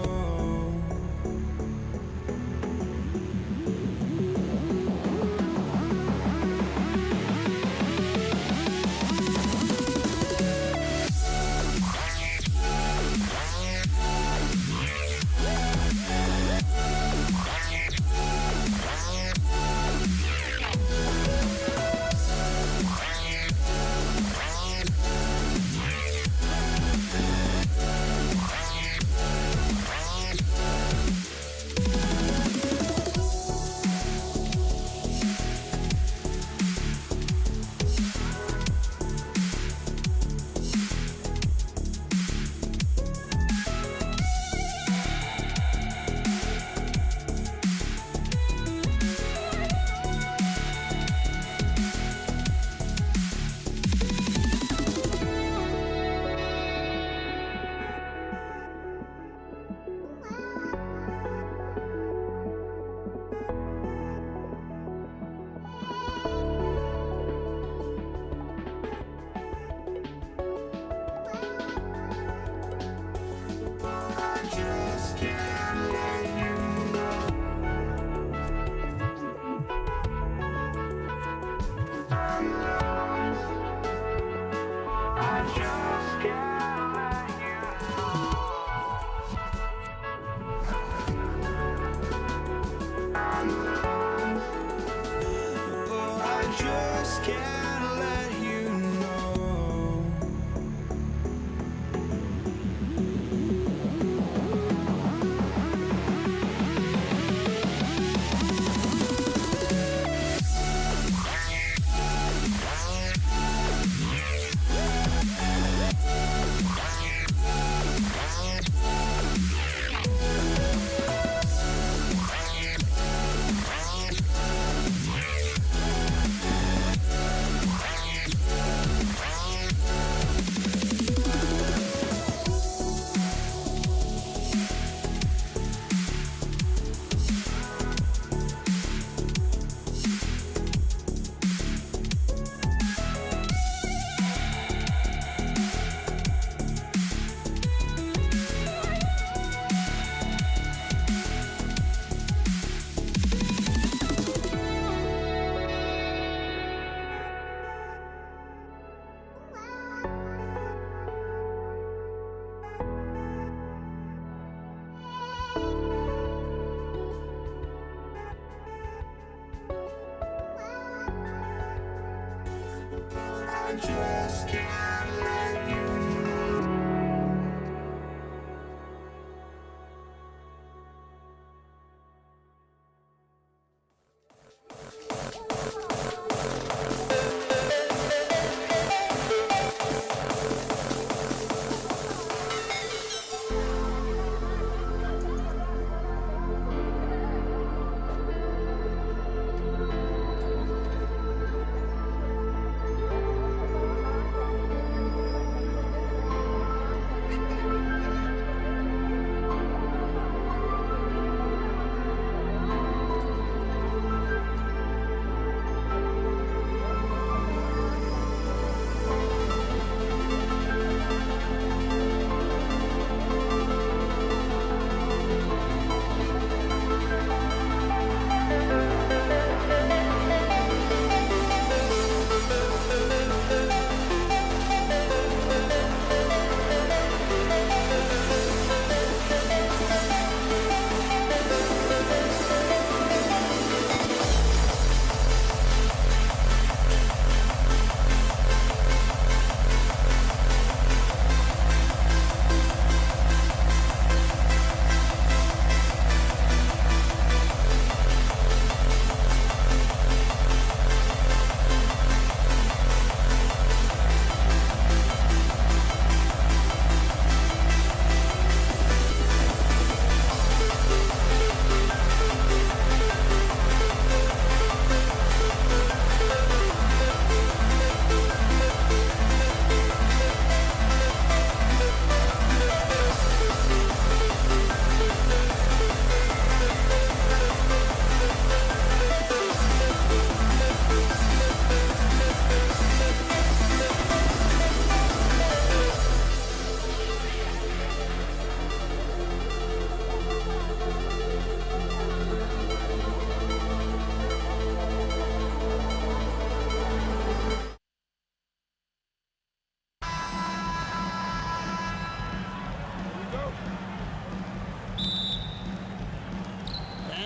just can't let you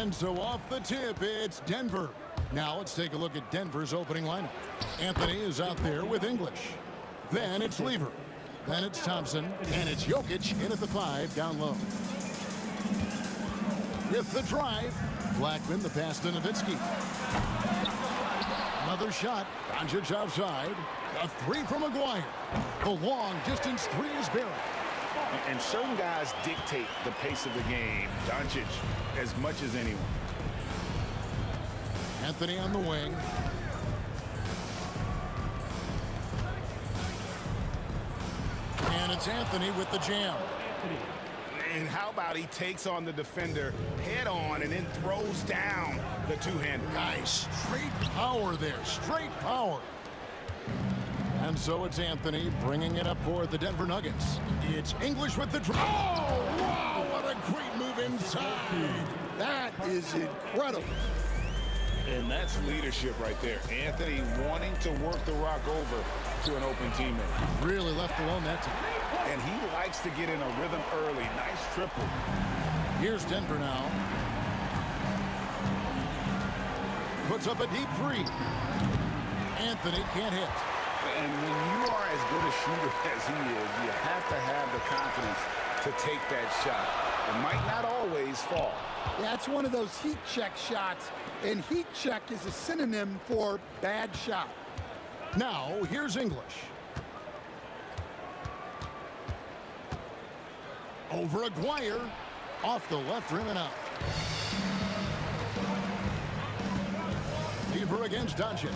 And so off the tip, it's Denver. Now let's take a look at Denver's opening lineup. Anthony is out there with English. Then it's Lever. Then it's Thompson. And it's Jokic in at the 5 down low. With the drive, Blackman, the pass to Nowitzki. Another shot. Doncic outside. A 3 from Maguire. The long distance 3 is Barrett. And certain guys dictate the pace of the game. Doncic as much as anyone. Anthony on the wing. And it's Anthony with the jam. And how about he takes on the defender head on and then throws down the two-hand. Nice. Straight power there. Straight power. And so it's Anthony bringing it up for the Denver Nuggets. It's English with the draw. Oh, wow, what a great move inside. That is incredible. And that's leadership right there. Anthony wanting to work the rock over to an open teammate. Really left alone that time. And he likes to get in a rhythm early. Nice triple. Here's Denver now. Puts up a deep 3. Anthony can't hit. And when you are as good a shooter as he is, you have to have the confidence to take that shot. It might not always fall. That's one of those heat check shots, and heat check is a synonym for bad shot. Now, here's English. Over Aguirre, off the left rim and out. Lever against Doncic.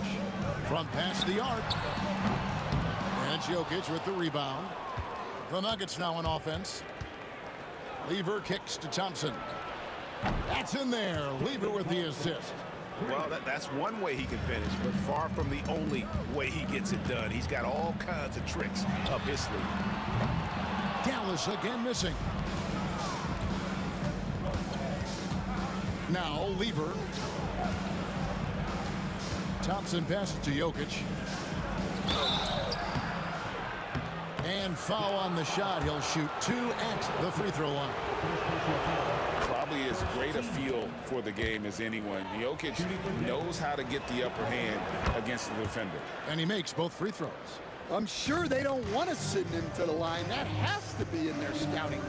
From past the arc. And it's Jokic with the rebound. The Nuggets now on offense. Lever kicks to Thompson. That's in there. Lever with the assist. Well, that's one way he can finish, but far from the only way he gets it done. He's got all kinds of tricks up his sleeve. Dallas again missing. Now Lever. Thompson passes to Jokic. And foul on the shot. He'll shoot 2 at the free throw line. Probably as great a feel for the game as anyone. Jokic knows how to get the upper hand against the defender. And he makes both free throws. I'm sure they don't want to send him to the line. That has to be in their scouting.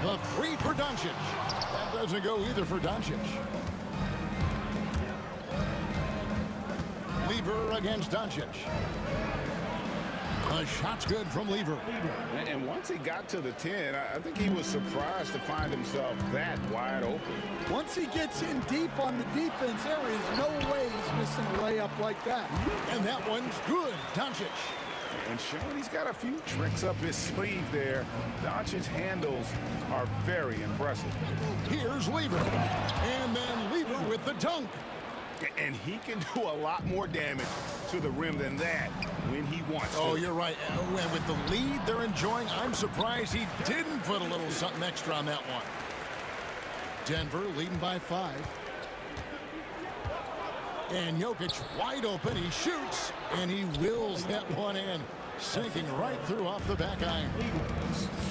The 3 for Doncic. That doesn't go either for Doncic. Lever against Doncic. The shot's good from Lever. And once he got to the 10, I think he was surprised to find himself that wide open. Once he gets in deep on the defense, there is no way he's missing a layup like that. And that one's good. Doncic. And showing he's got a few tricks up his sleeve there. Doncic's handles are very impressive. Here's Lever. And then Lever with the dunk. And he can do a lot more damage to the rim than that when he wants to. Oh, you're right. And with the lead they're enjoying, I'm surprised he didn't put a little something extra on that one. Denver leading by 5. And Jokic wide open. He shoots, and he wills that one in. Sinking right through off the back iron.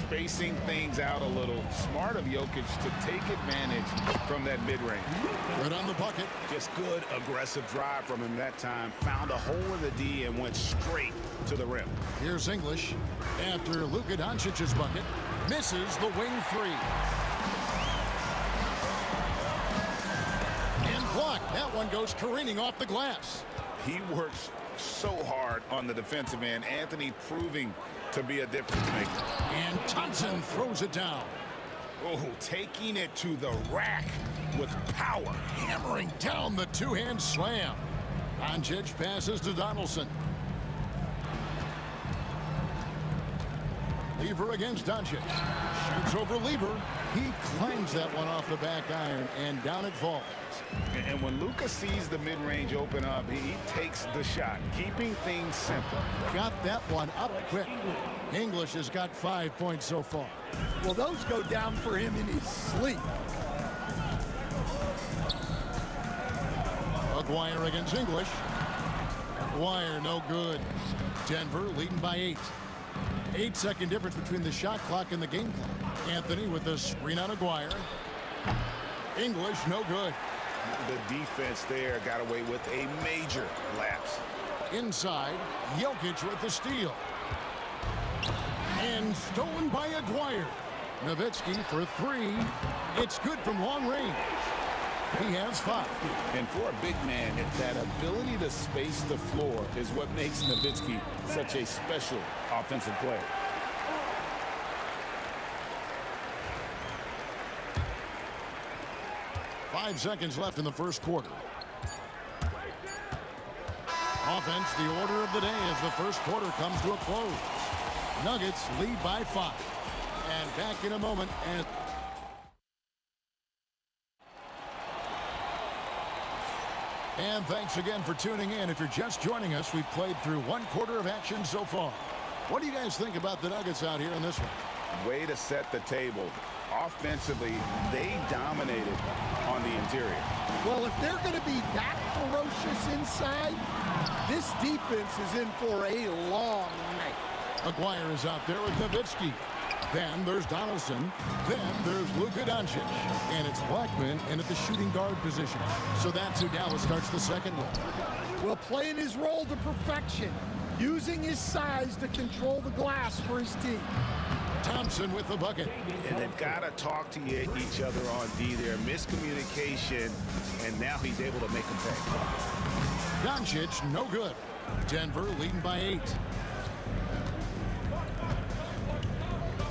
Spacing things out a little. Smart of Jokic to take advantage from that mid-range. Good on the bucket. Just good, aggressive drive from him that time. Found a hole in the D and went straight to the rim. Here's English. After Luka Doncic's bucket, misses the wing 3. And blocked. That one goes careening off the glass. He works so hard on the defensive end. Anthony proving to be a difference maker. And Thompson throws it down. Oh, taking it to the rack with power. Hammering down the two-hand slam. Doncic passes to Donaldson. Lever against Doncic. Shoots over Lever. He climbs that one off the back iron, and down it falls. And when Luka sees the mid-range open up, he takes the shot, keeping things simple. Got that one up quick. English has got 5 points so far. Well, those go down for him in his sleep. Aguirre against English. Aguirre no good. Denver leading by 8. 8-second difference between the shot clock and the game clock. Anthony with the screen on Aguirre. English, no good. The defense there got away with a major lapse. Inside, Jokic with the steal. And stolen by Aguirre. Nowitzki for three. It's good from long range. He has 5. And for a big man, that ability to space the floor is what makes Nowitzki such a special offensive player. Five seconds left in the first quarter. Offense, the order of the day as the first quarter comes to a close. Nuggets lead by 5. And back in a moment. And thanks again for tuning in. If you're just joining us, we've played through one quarter of action so far. What do you guys think about the Nuggets out here in this one? Way to set the table. Offensively, they dominated on the interior. Well, if they're going to be that ferocious inside, this defense is in for a long night. Aguirre is out there with Nowitzki. Then there's Donaldson. Then there's Luka Doncic. And it's Blackman in at the shooting guard position. So that's who Dallas starts the second with. Well, playing his role to perfection, using his size to control the glass for his team. Thompson with the bucket. And they've got to talk to each other on D there. Miscommunication, and now he's able to make them pay. Doncic, no good. Denver leading by 8.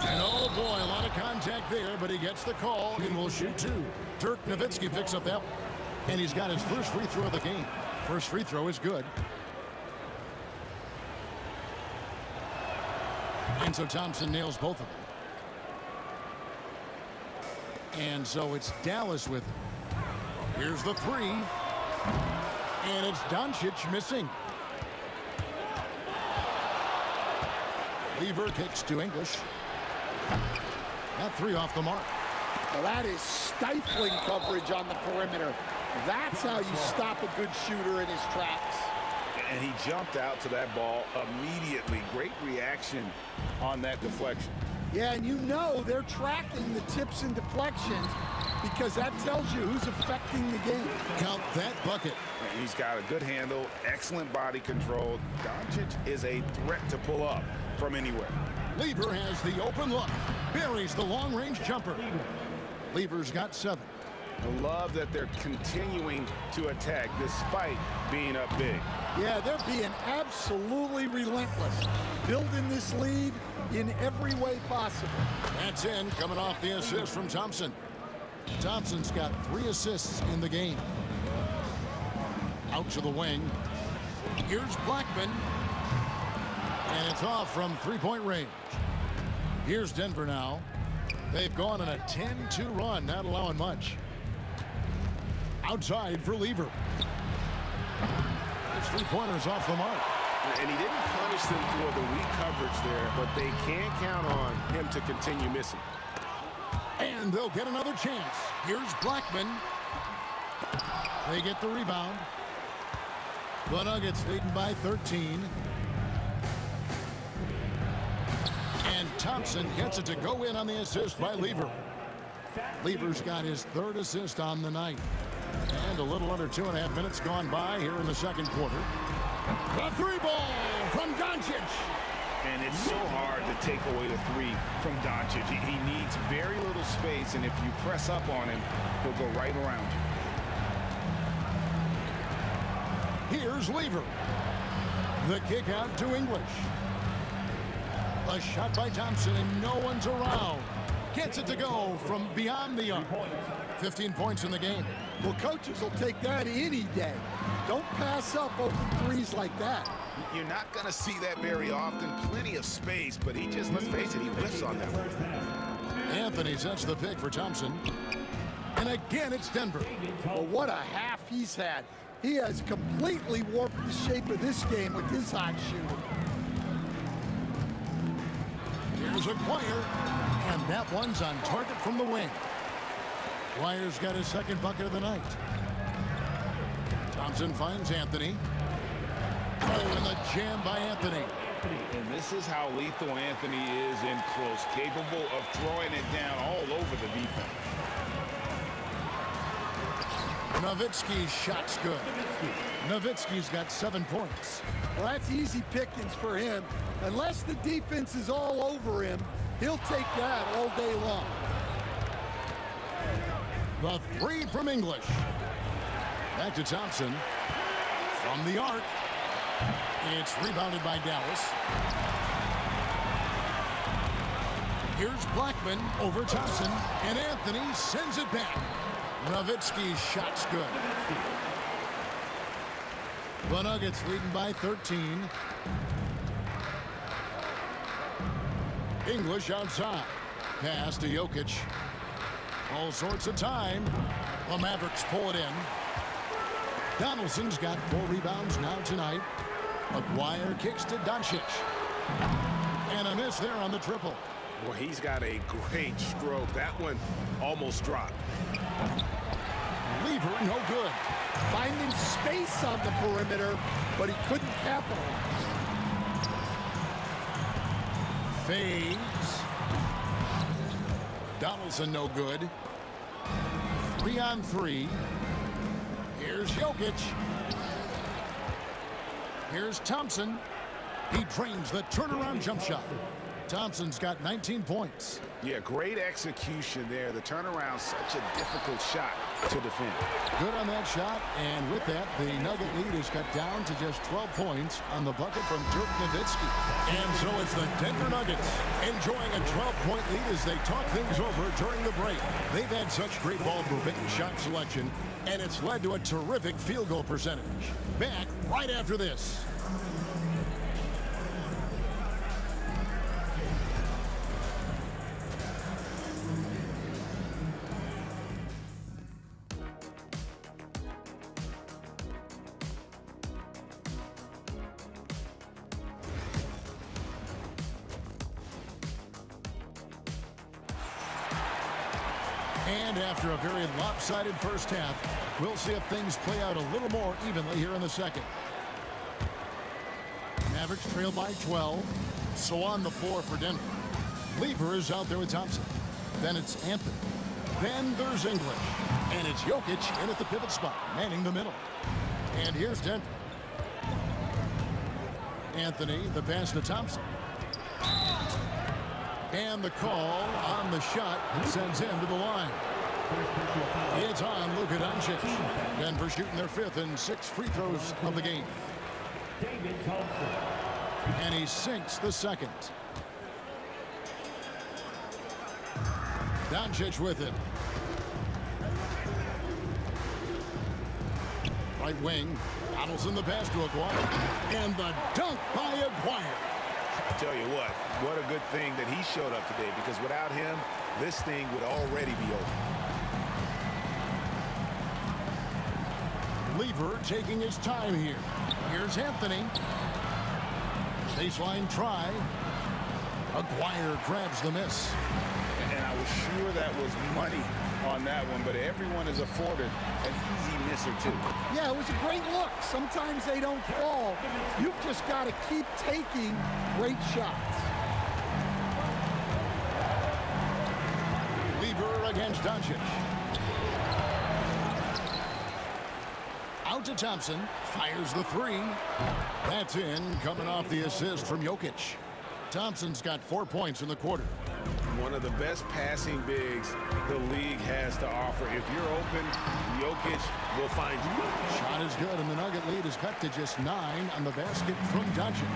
And oh boy, a lot of contact there, but he gets the call and will shoot 2. Dirk Nowitzki picks up that one. And he's got his first free throw of the game. First free throw is good. And so Thompson nails both of them. And so it's Dallas with it. Here's the 3. And it's Doncic missing. Lever kicks to English. That 3 off the mark. Well, that is stifling coverage on the perimeter. That's how you stop a good shooter in his tracks. And he jumped out to that ball immediately. Great reaction on that deflection. Yeah, and you know they're tracking the tips and deflections because that tells you who's affecting the game. Count that bucket. And he's got a good handle, excellent body control. Doncic is a threat to pull up from anywhere. Lever has the open look. Buries the long-range jumper. Lever's got 7. I love that they're continuing to attack despite being up big. Yeah, they're being absolutely relentless, building this lead in every way possible. That's in, coming off the assist from Thompson. Thompson's got 3 assists in the game. Out to the wing. Here's Blackman. And it's off from 3-point range. Here's Denver now. They've gone on a 10-2 run, not allowing much. Outside for Lever. His 3-pointers off the mark. And he didn't punish them for the weak coverage there, but they can't count on him to continue missing. And they'll get another chance. Here's Blackman. They get the rebound. The Nuggets leading by 13. And Thompson gets it to go in on the assist by Lever. Lever's got his 3rd assist on the night. And a little under 2.5 minutes gone by here in the second quarter. The 3-ball from Doncic. And it's so hard to take away the 3 from Doncic. He needs very little space, and if you press up on him, he'll go right around you. Here's Lever. The kick out to English. A shot by Thompson, and no one's around. Gets it to go from beyond the arc. 15 points in the game. Well, coaches will take that any day. Don't pass up open threes like that. You're not going to see that very often. Plenty of space, but he just, let's face it, he whiffs on that one. Anthony sets the pick for Thompson. And again, it's Denver. Well, what a half he's had. He has completely warped the shape of this game with his hot shooting. Here's Aguirre, and that one's on target from the wing. Aguirre's got his 2nd bucket of the night. Thompson finds Anthony. Oh, and the jam by Anthony. And this is how lethal Anthony is in close, capable of throwing it down all over the defense. Nowitzki's shot's good. Nowitzki's got 7 points. Well, that's easy pickings for him. Unless the defense is all over him, he'll take that all day long. The three from English. Back to Thompson. From the arc. It's rebounded by Dallas. Here's Blackman over Thompson, and Anthony sends it back. Nowitzki's shot's good. The Nuggets leading by 13. English outside. Pass to Jokic. All sorts of time. The Mavericks pull it in. Donaldson's got 4 rebounds now tonight. McGuire kicks to Doncic. And a miss there on the triple. Well, he's got a great stroke. That one almost dropped. Lever, no good. Finding space on the perimeter, but he couldn't capitalize. Fades. Donaldson, no good. 3-on-3. Here's Jokic. Here's Thompson. He drains the turnaround jump shot. Thompson's got 19 points. Yeah, great execution there. The turnaround, such a difficult shot to defend. Good on that shot, and with that, the Nugget lead is cut down to just 12 points on the bucket from Dirk Nowitzki. And so it's the Denver Nuggets enjoying a 12-point lead as they talk things over during the break. They've had such great ball movement and shot selection, and it's led to a terrific field goal percentage. Back right after this. And after a very lopsided first half, we'll see if things play out a little more evenly here in the second. Mavericks trail by 12. So on the floor for Denver. Lever is out there with Thompson. Then it's Anthony. Then there's English. And it's Jokic in at the pivot spot, manning the middle. And here's Denver. Anthony, the pass to Thompson. And the call on the shot sends him to the line. It's on Luka Doncic. Denver shooting their 5th and 6th free throws of the game. And he sinks the second. Doncic with it. Right wing. Donaldson the pass to Aguirre. And the dunk by Aguirre. I tell you what a good thing that he showed up today, because without him, this thing would already be over. Lever taking his time here. Here's Anthony. Baseline try. Aguirre grabs the miss. And I was sure that was money on that one, but everyone is afforded an easy miss or two. Yeah, it was a great look. Sometimes they don't fall. You've just got to keep taking great shots. Lever against Doncic. Out to Thompson. Fires the 3. That's in, coming off the assist from Jokic. Thompson's got 4 points in the quarter. One of the best passing bigs the league has to offer. If you're open, Jokic will find you. Shot is good, and the Nugget lead is cut to just 9 on the basket from Doncic.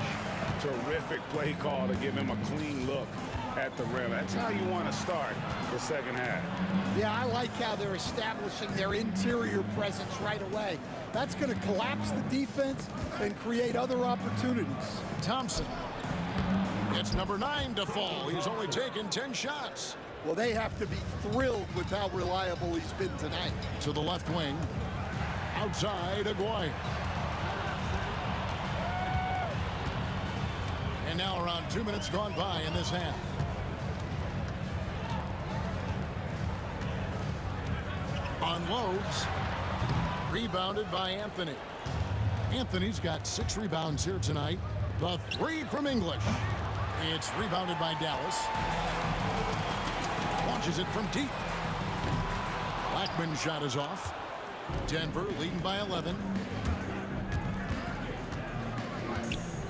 Terrific play call to give him a clean look at the rim. That's how you want to start the second half. Yeah, I like how they're establishing their interior presence right away. That's going to collapse the defense and create other opportunities. Thompson. It's number 9 to fall. He's only taken 10 shots. Well, they have to be thrilled with how reliable he's been tonight. To the left wing. Outside, Aguirre. And now around 2 minutes gone by in this half. Unloads. Rebounded by Anthony. Anthony's got 6 rebounds here tonight. The 3 from English. It's rebounded by Dallas. Launches it from deep. Blackman's shot is off. Denver leading by 11.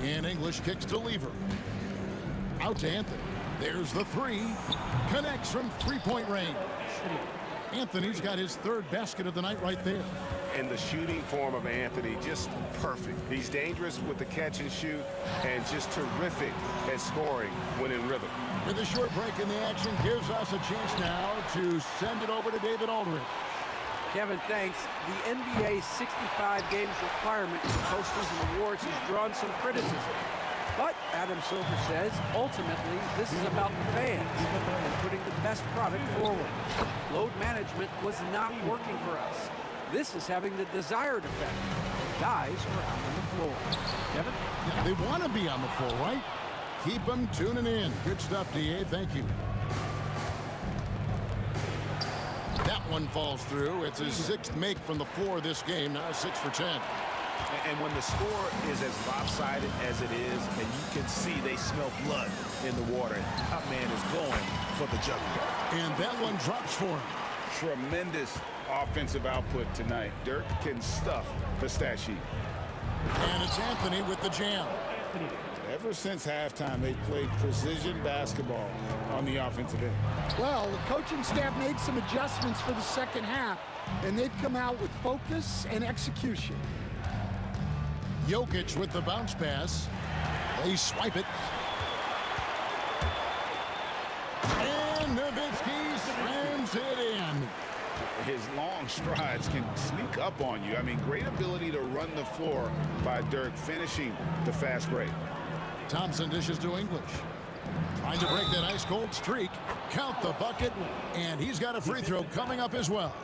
And English kicks to Lever. Out to Anthony. There's the three. Connects from three-point range. Anthony's got his third basket of the night right there. And the shooting form of Anthony, just perfect. He's dangerous with the catch and shoot and just terrific at scoring when in rhythm. With a short break in the action gives us a chance now to send it over to David Aldridge. Kevin, thanks. The NBA 65 games requirement for posters and awards has drawn some criticism. But Adam Silver says, ultimately, this is about the fans and putting the best product forward. Load management was not working for us. This is having the desired effect. Guys are out on the floor. Kevin? Yeah, they want to be on the floor, right? Keep them tuning in. Good stuff, DA. Thank you. That one falls through. It's his sixth make from the floor this game. Now 6 for 10. And when the score is as lopsided as it is, and you can see they smell blood in the water, top man is going for the jugular. And that one drops for him. Tremendous offensive output tonight. Dirk can stuff the stat sheet. And it's Anthony with the jam. Ever since halftime, they played precision basketball on the offensive end. Well, the coaching staff made some adjustments for the second half, and they've come out with focus and execution. Jokic with the bounce pass. They swipe it. And Nowitzki slams it in. His long strides can sneak up on you. I mean, great ability to run the floor by Dirk, finishing the fast break. Thompson dishes to English. Trying to break that ice-cold streak. Count the bucket, and he's got a free throw coming up as well.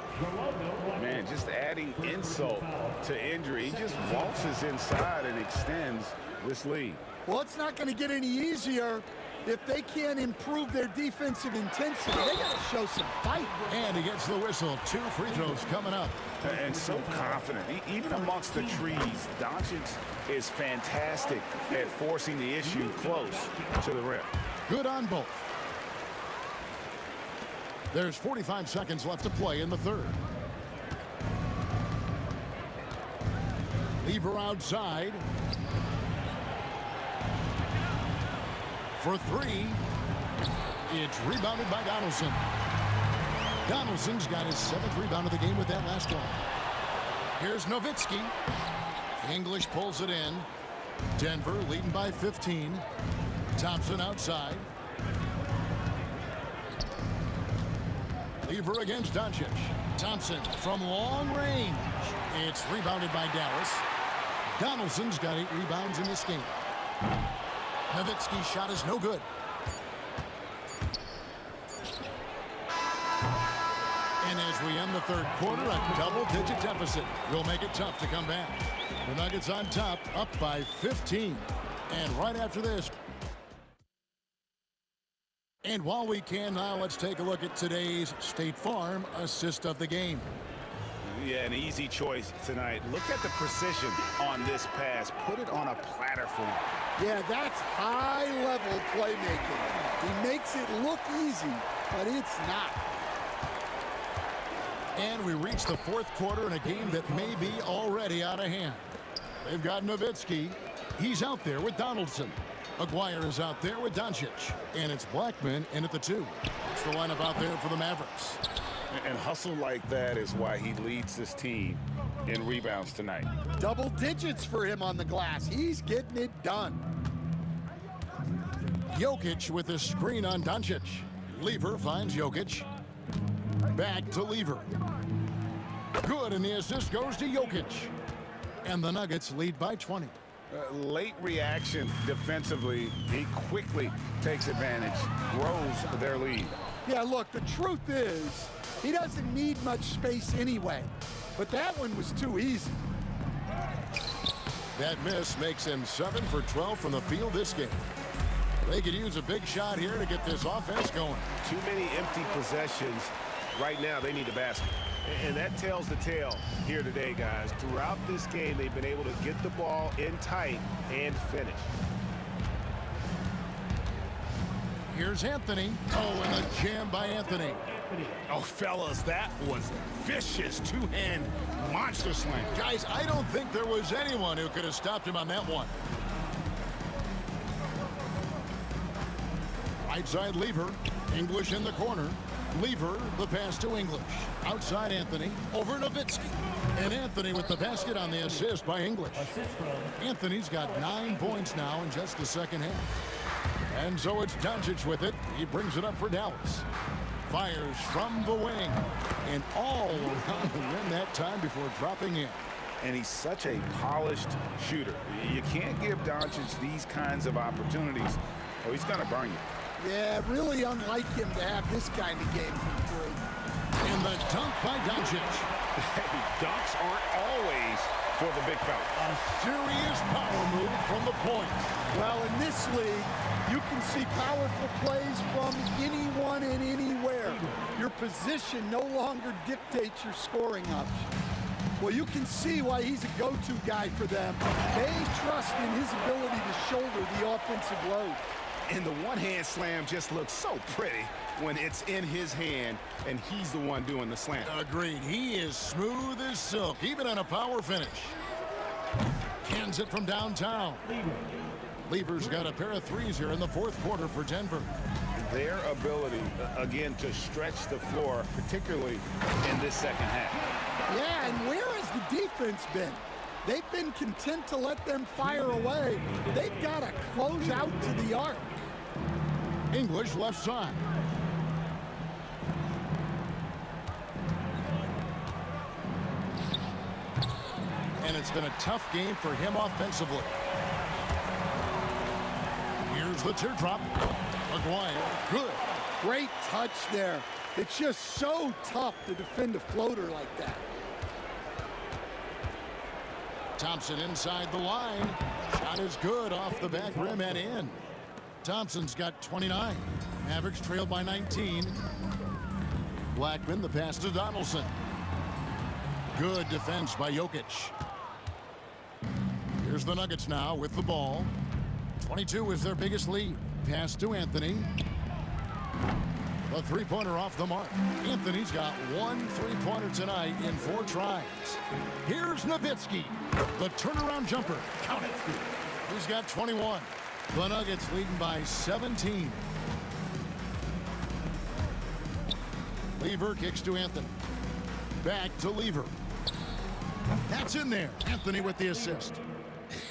Man, just adding insult to injury. He just waltzes inside and extends this lead. Well, it's not going to get any easier if they can't improve their defensive intensity. They got to show some fight. And he gets the whistle. 2 free throws coming up. And so confident. Even amongst the trees, Doncic is fantastic at forcing the issue close to the rim. Good on both. There's 45 seconds left to play in the third. Lever outside. For 3. It's rebounded by Donaldson. Donaldson's got his 7th rebound of the game with that last one. Here's Nowitzki. English pulls it in. Denver leading by 15. Thompson outside. Lever against Doncic. Thompson from long range. It's rebounded by Dallas. Donaldson's got 8 rebounds in this game. Nowitzki's shot is no good. And as we end the third quarter, a double-digit deficit will make it tough to come back. The Nuggets on top, up by 15. And right after this. And while we can now, let's take a look at today's State Farm assist of the game. Yeah, an easy choice tonight. Look at the precision on this pass. Put it on a platter for him. Yeah, that's high-level playmaking. He makes it look easy, but it's not. And we reach the fourth quarter in a game that may be already out of hand. They've got Nowitzki. He's out there with Donaldson. Aguirre is out there with Doncic. And it's Blackman in at the 2. It's the lineup out there for the Mavericks. And hustle like that is why he leads this team in rebounds tonight. Double digits for him on the glass. He's getting it done. Jokic with a screen on Doncic. Lever finds Jokic. Back to Lever. Good, and the assist goes to Jokic. And the Nuggets lead by 20. Late reaction defensively. He quickly takes advantage, grows their lead. Yeah, look, the truth is, he doesn't need much space anyway. But that one was too easy. That miss makes him 7 for 12 from the field this game. They could use a big shot here to get this offense going. Too many empty possessions. Right now, they need a basket. And that tells the tale here today, guys. Throughout this game, they've been able to get the ball in tight and finish. Here's Anthony. Oh, and a jam by Anthony. Oh, fellas, that was vicious two-hand monster slam. Guys, I don't think there was anyone who could have stopped him on that one. Right side Lever. English in the corner. Lever, the pass to English. Outside Anthony. Over Nowitzki. And Anthony with the basket on the assist by English. Anthony's got 9 points now in just the second half. And so it's Doncic with it. He brings it up for Dallas. Fires from the wing. And all around the rim that time before dropping in. And he's such a polished shooter. You can't give Doncic these kinds of opportunities, or he's going to burn you. Yeah, really unlike him to have this kind of game from three. And the dunk by Doncic. Dunks aren't always for the big fella. A serious power move from the point. Well, in this league, you can see powerful plays from anyone and anywhere. Your position no longer dictates your scoring option. Well, you can see why he's a go-to guy for them. They trust in his ability to shoulder the offensive load. And the one-hand slam just looks so pretty when it's in his hand and he's the one doing the slam. Agreed. He is smooth as silk, even on a power finish. Cans it from downtown. Lever's got a pair of threes here in the fourth quarter for Denver. Their ability, again, to stretch the floor, particularly in this second half. Yeah, and where has the defense been? They've been content to let them fire away. They've got to close out to the arc. English left side. And it's been a tough game for him offensively. Here's the teardrop. Maguire, good. Great touch there. It's just so tough to defend a floater like that. Thompson inside the line. Shot is good off the back rim and in. Thompson's got 29. Mavericks trailed by 19. Blackman, the pass to Donaldson. Good defense by Jokic. Here's the Nuggets now with the ball. 22 is their biggest lead. Pass to Anthony. The three-pointer off the mark. Anthony's got 1 3-pointer tonight in 4 tries. Here's Nowitzki. The turnaround jumper. Count it. He's got 21. The Nuggets leading by 17. Lever kicks to Anthony. Back to Lever. That's in there. Anthony with the assist.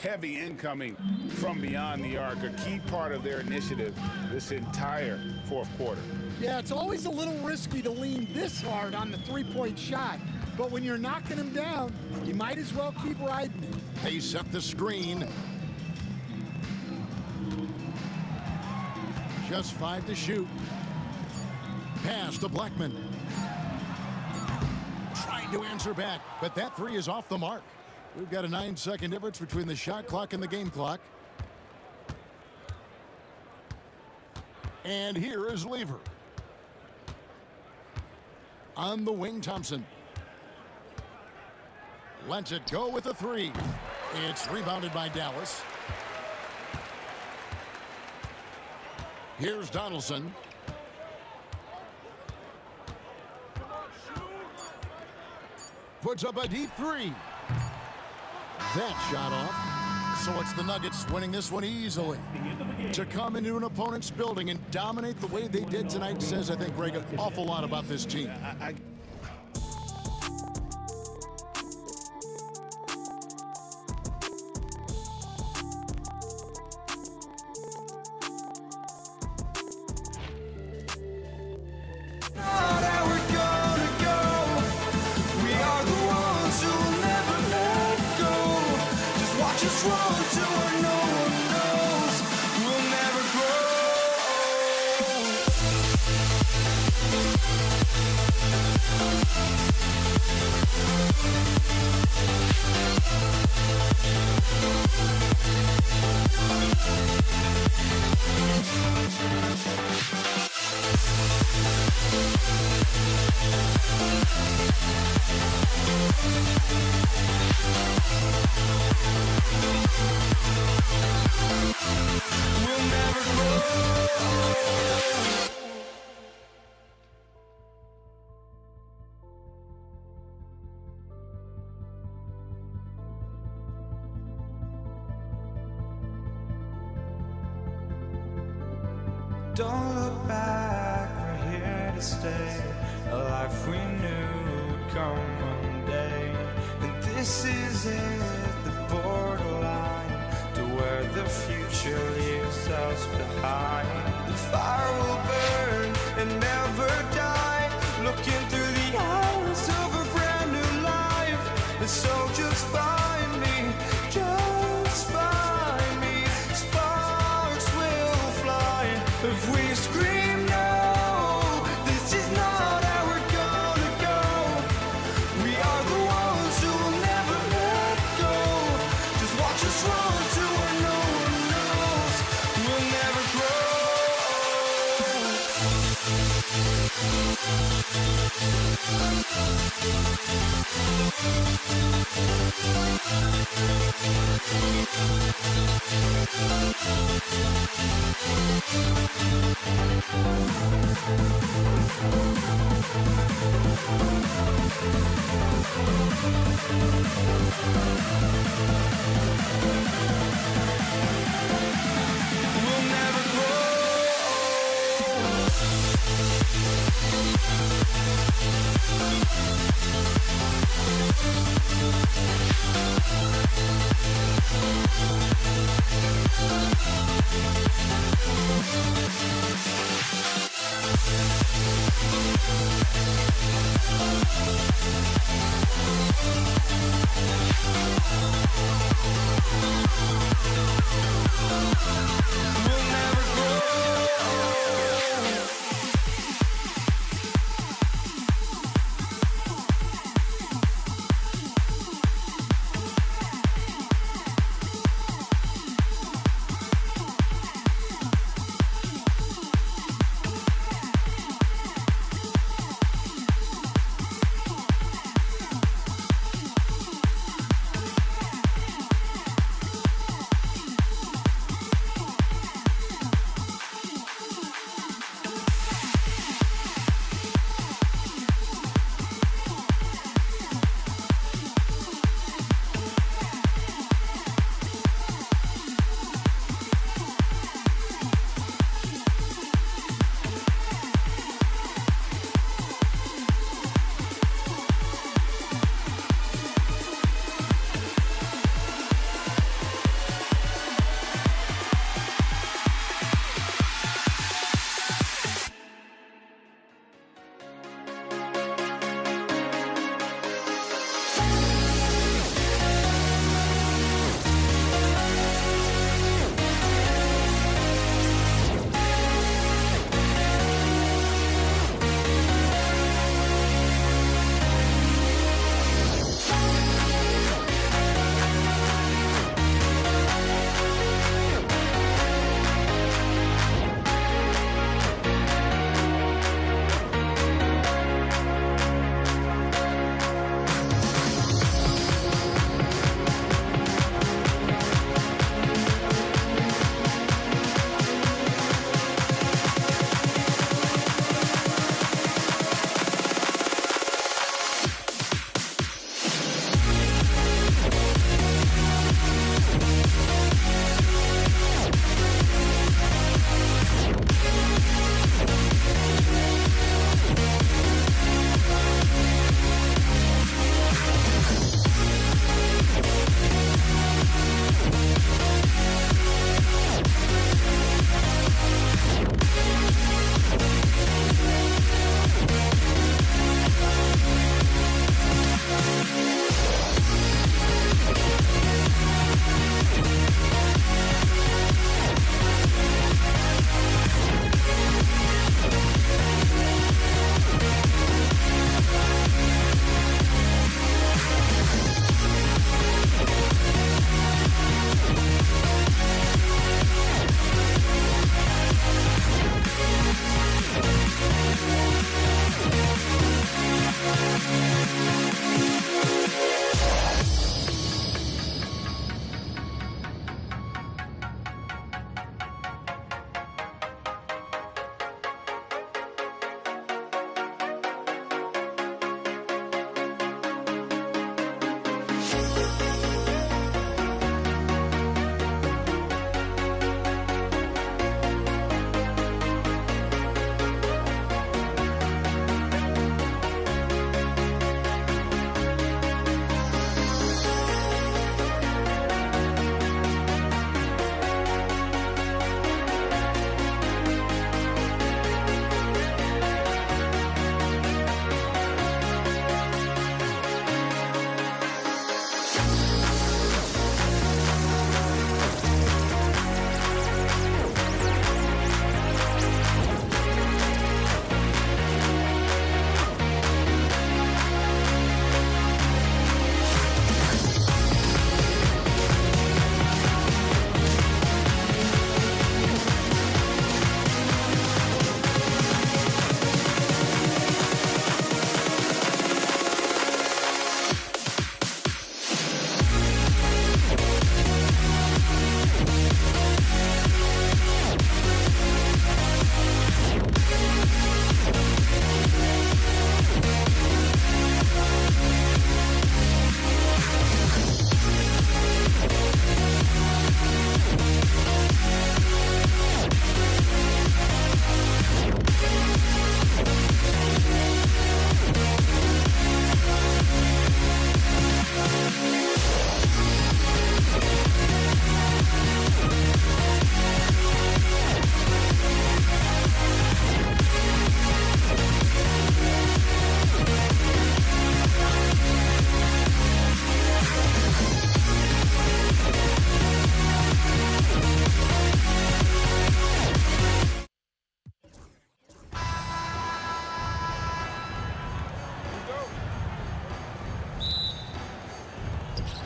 Heavy incoming from beyond the arc, a key part of their initiative this entire fourth quarter. Yeah, it's always a little risky to lean this hard on the three-point shot. But when you're knocking him down, you might as well keep riding it. They set the screen. Just 5 to shoot. Pass to Blackman. Trying to answer back, but that 3 is off the mark. We've got a 9-second difference between the shot clock and the game clock. And here is Lever. On the wing, Thompson. Lets it go with a 3. It's rebounded by Dallas. Here's Donaldson. Puts up a deep 3. That shot off. So it's the Nuggets winning this one easily. To come into an opponent's building and dominate the way they did tonight says, I think, Greg, an awful lot about this team. Don't look back, we're here to stay. A life we knew would come one day. And this is it, the borderline, to where the future leaves us behind. The fire will burn and never die, looking through the eyes of a brand new life. And so just find me, just find me. Sparks will fly if we scream no. This is not how we're gonna go. We are the ones who will never let go. Just watch us run to where no one knows. We'll never grow. We'll never grow. We'll never grow.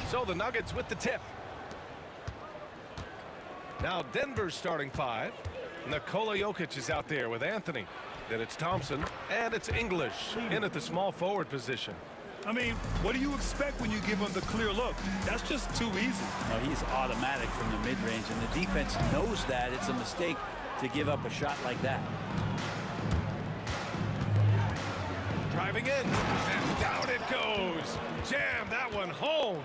So the Nuggets with the tip. Now Denver's starting 5. Nikola Jokic is out there with Anthony. Then it's Thompson, and it's English in at the small forward position. I mean, what do you expect when you give him the clear look? That's just too easy. No, he's automatic from the mid-range, and the defense knows that. It's a mistake to give up a shot like that. Driving in, and down it goes. Jam that one home.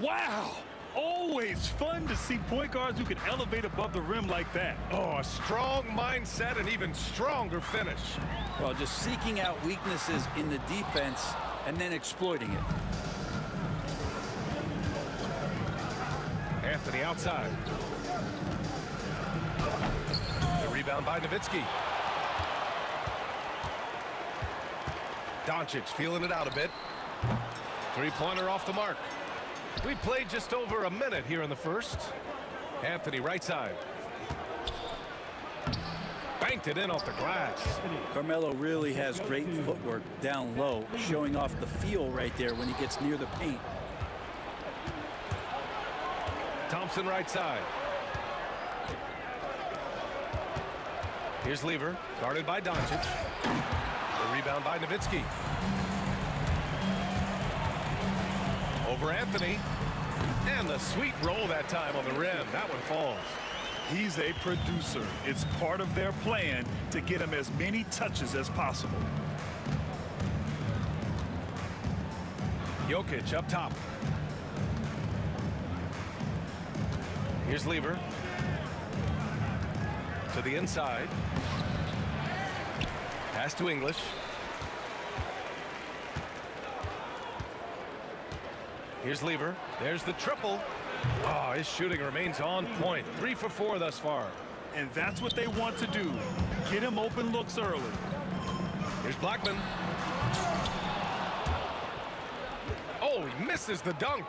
Wow. Always fun to see point guards who can elevate above the rim like that. Oh, a strong mindset and even stronger finish. Well, just seeking out weaknesses in the defense and then exploiting it. Anthony outside. The rebound by Nowitzki. Doncic feeling it out a bit. Three-pointer off the mark. We played just over a minute here in the first. Anthony right side. Banked it in off the glass. Carmelo really has great footwork down low, showing off the feel right there when he gets near the paint. Thompson right side. Here's Lever, guarded by Doncic. The rebound by Nowitzki. Over Anthony. And the sweet roll that time on the rim. That one falls. He's a producer. It's part of their plan to get him as many touches as possible. Jokic up top. Here's Lever. To the inside. Pass to English. Here's Lever. There's the triple. Oh, his shooting remains on point. 3 for 4 thus far. And that's what they want to do. Get him open looks early. Here's Blackman. Oh, he misses the dunk.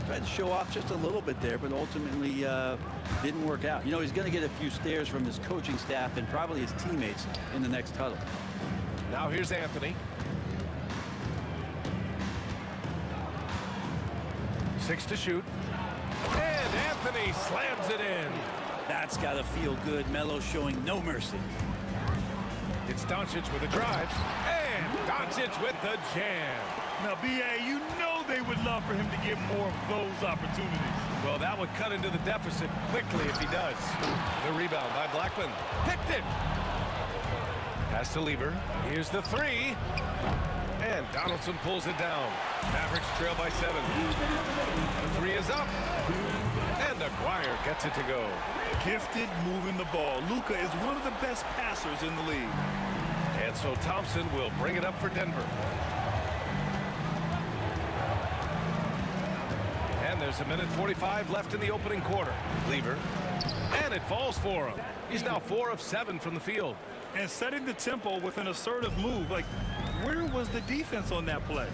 Tried to show off just a little bit there, but ultimately didn't work out. You know, he's going to get a few stares from his coaching staff and probably his teammates in the next huddle. Now here's Anthony. 6 to shoot. And Anthony slams it in. That's got to feel good. Melo showing no mercy. It's Doncic with a drive. And Doncic with the jam. Now, B.A., you know they would love for him to get more of those opportunities. Well, that would cut into the deficit quickly if he does. The rebound by Blackman. Picked it. Pass to Lever. Here's the 3. And Donaldson pulls it down. Mavericks trail by 7. The 3 is up. And Aguirre gets it to go. Gifted moving the ball. Luka is one of the best passers in the league. And so Thompson will bring it up for Denver. And there's a minute 45 left in the opening quarter. Lever. And it falls for him. He's now 4 of 7 from the field. And setting the tempo with an assertive move. Like, where was the defense on that play?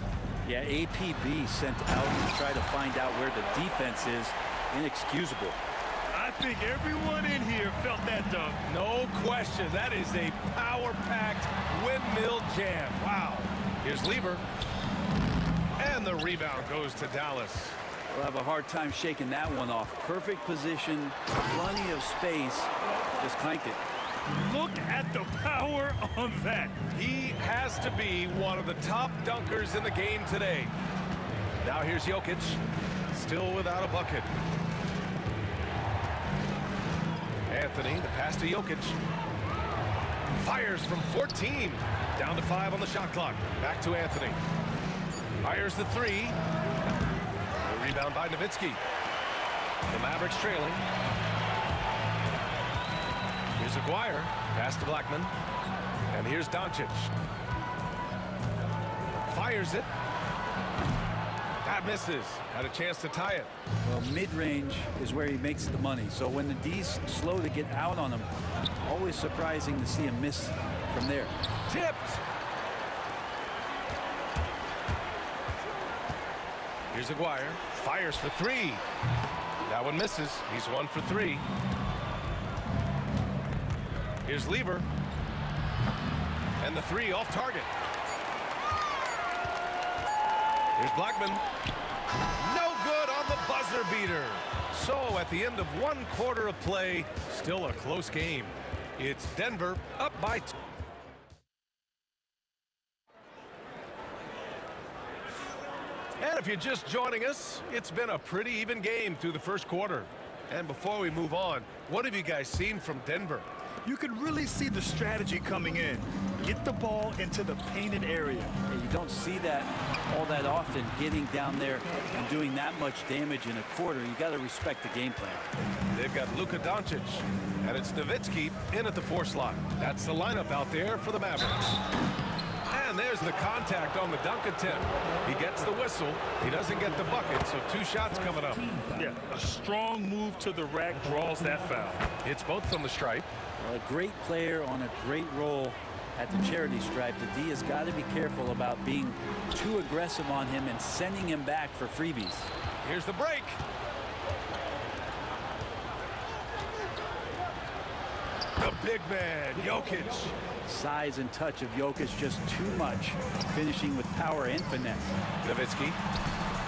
Yeah, APB sent out to try to find out where the defense is. Inexcusable. I think everyone in here felt that dunk. No question. That is a power-packed windmill jam. Wow. Here's Lever. And the rebound goes to Dallas. We'll have a hard time shaking that one off. Perfect position, plenty of space. Just clanked it. Look at the power on that. He has to be one of the top dunkers in the game today. Now here's Jokic, still without a bucket. Anthony, the pass to Jokic. Fires from 14. Down to 5 on the shot clock. Back to Anthony. Fires the 3. The rebound by Nowitzki. The Mavericks trailing. Here's Aguirre. Pass to Blackman. And here's Doncic. Fires it. That misses. Had a chance to tie it. Well, mid-range is where he makes the money. So when the D's slow to get out on him, always surprising to see him miss from there. Tipped. Here's Aguirre. Fires for 3. That one misses. He's 1 for 3. Here's Lever. And the 3 off target. Here's Blackman. No buzzer beater. So at the end of 1 quarter of play, still a close game. It's Denver up by 2. And if you're just joining us, it's been a pretty even game through the first quarter. And before we move on, what have you guys seen from Denver? You can really see the strategy coming in. Get the ball into the painted area. Yeah, you don't see that all that often, getting down there and doing that much damage in a quarter. You got to respect the game plan. They've got Luka Doncic, and it's Nowitzki in at the 4 slot. That's the lineup out there for the Mavericks. And there's the contact on the dunk attempt. He gets the whistle. He doesn't get the bucket, so 2 shots coming up. Yeah, a strong move to the rack draws that foul. It's both from the stripe. Well, a great player on a great roll at the charity stripe. The D has got to be careful about being too aggressive on him and sending him back for freebies. Here's the break. The big man, Jokic. Size and touch of Jokic just too much, finishing with power and finesse. Nowitzki.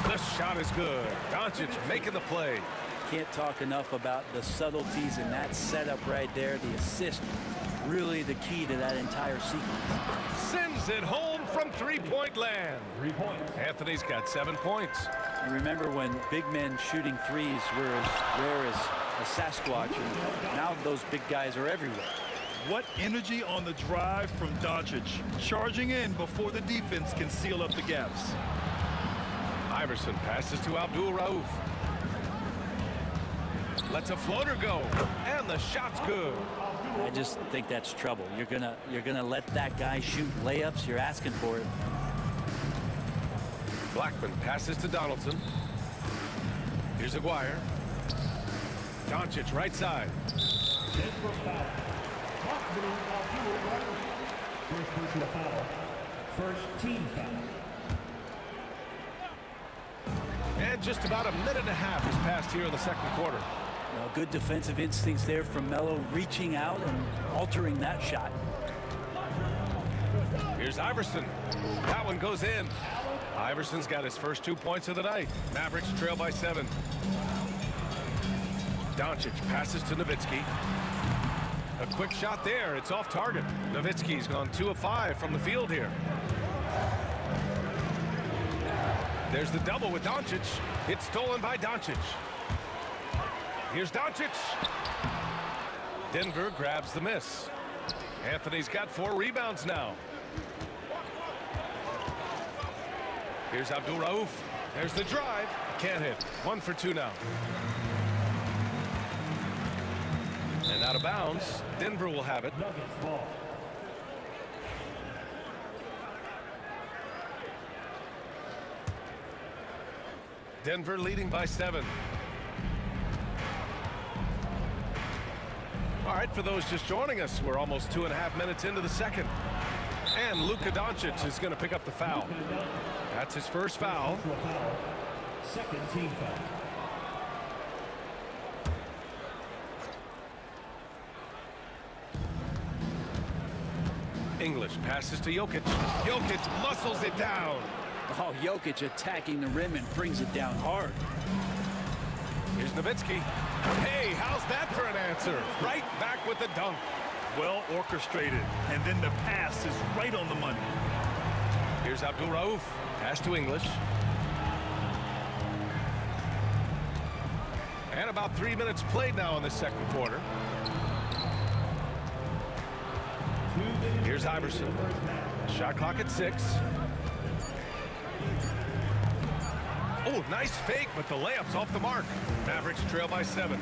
The shot is good. Doncic making the play. Can't talk enough about the subtleties in that setup right there. The assist, really the key to that entire sequence. Sends it home from 3-point land. 3 points. Anthony's got 7 points. And remember when big men shooting threes were as rare as a Sasquatch, and now those big guys are everywhere. What energy on the drive from Doncic, charging in before the defense can seal up the gaps. Iverson passes to Abdul Rauf. Lets a floater go, and the shot's good. I just think that's trouble. You're gonna let that guy shoot layups. You're asking for it. Blackman passes to Donaldson. Here's Aguirre. Doncic right side. Denver foul. First personal foul. First team foul. And just about a minute and a half has passed here in the second quarter. Well, good defensive instincts there from Melo, reaching out and altering that shot. Here's Iverson. That one goes in. Iverson's got his first 2 points of the night. Mavericks trail by 7. Doncic passes to Nowitzki. A quick shot there. It's off target. Nowitzki's gone 2 of 5 from the field here. There's the double with Doncic. It's stolen by Doncic. Here's Doncic. Denver grabs the miss. Anthony's got 4 rebounds now. Here's Abdul Rauf. There's the drive. Can't hit. 1 for 2 now. And out of bounds. Denver will have it. Nuggets ball. Denver leading by 7. All right, for those just joining us, we're almost 2.5 minutes into the second. And Luka Doncic is going to pick up the foul. That's his first foul. Second team foul. English passes to Jokic. Jokic muscles it down. Oh, Jokic attacking the rim and brings it down hard. Here's Nowitzki. Hey, how's that for an answer? Right back with the dunk. Well orchestrated, and then the pass is right on the money. Here's Abdul Rauf. Pass to English. And about 3 minutes played now in the second quarter. Here's Iverson. Shot clock at 6. Oh, nice fake, but the layup's off the mark. Mavericks trail by 7.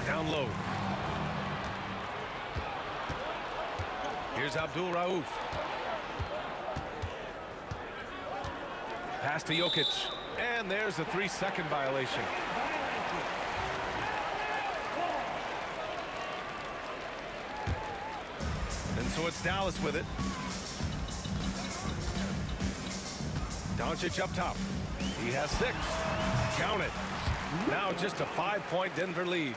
Down low. Here's Abdul Rauf. Pass to Jokic. And there's a 3-second violation. And so it's Dallas with it. Doncic up top. He has 6. Count it. Now just a 5-point Denver lead.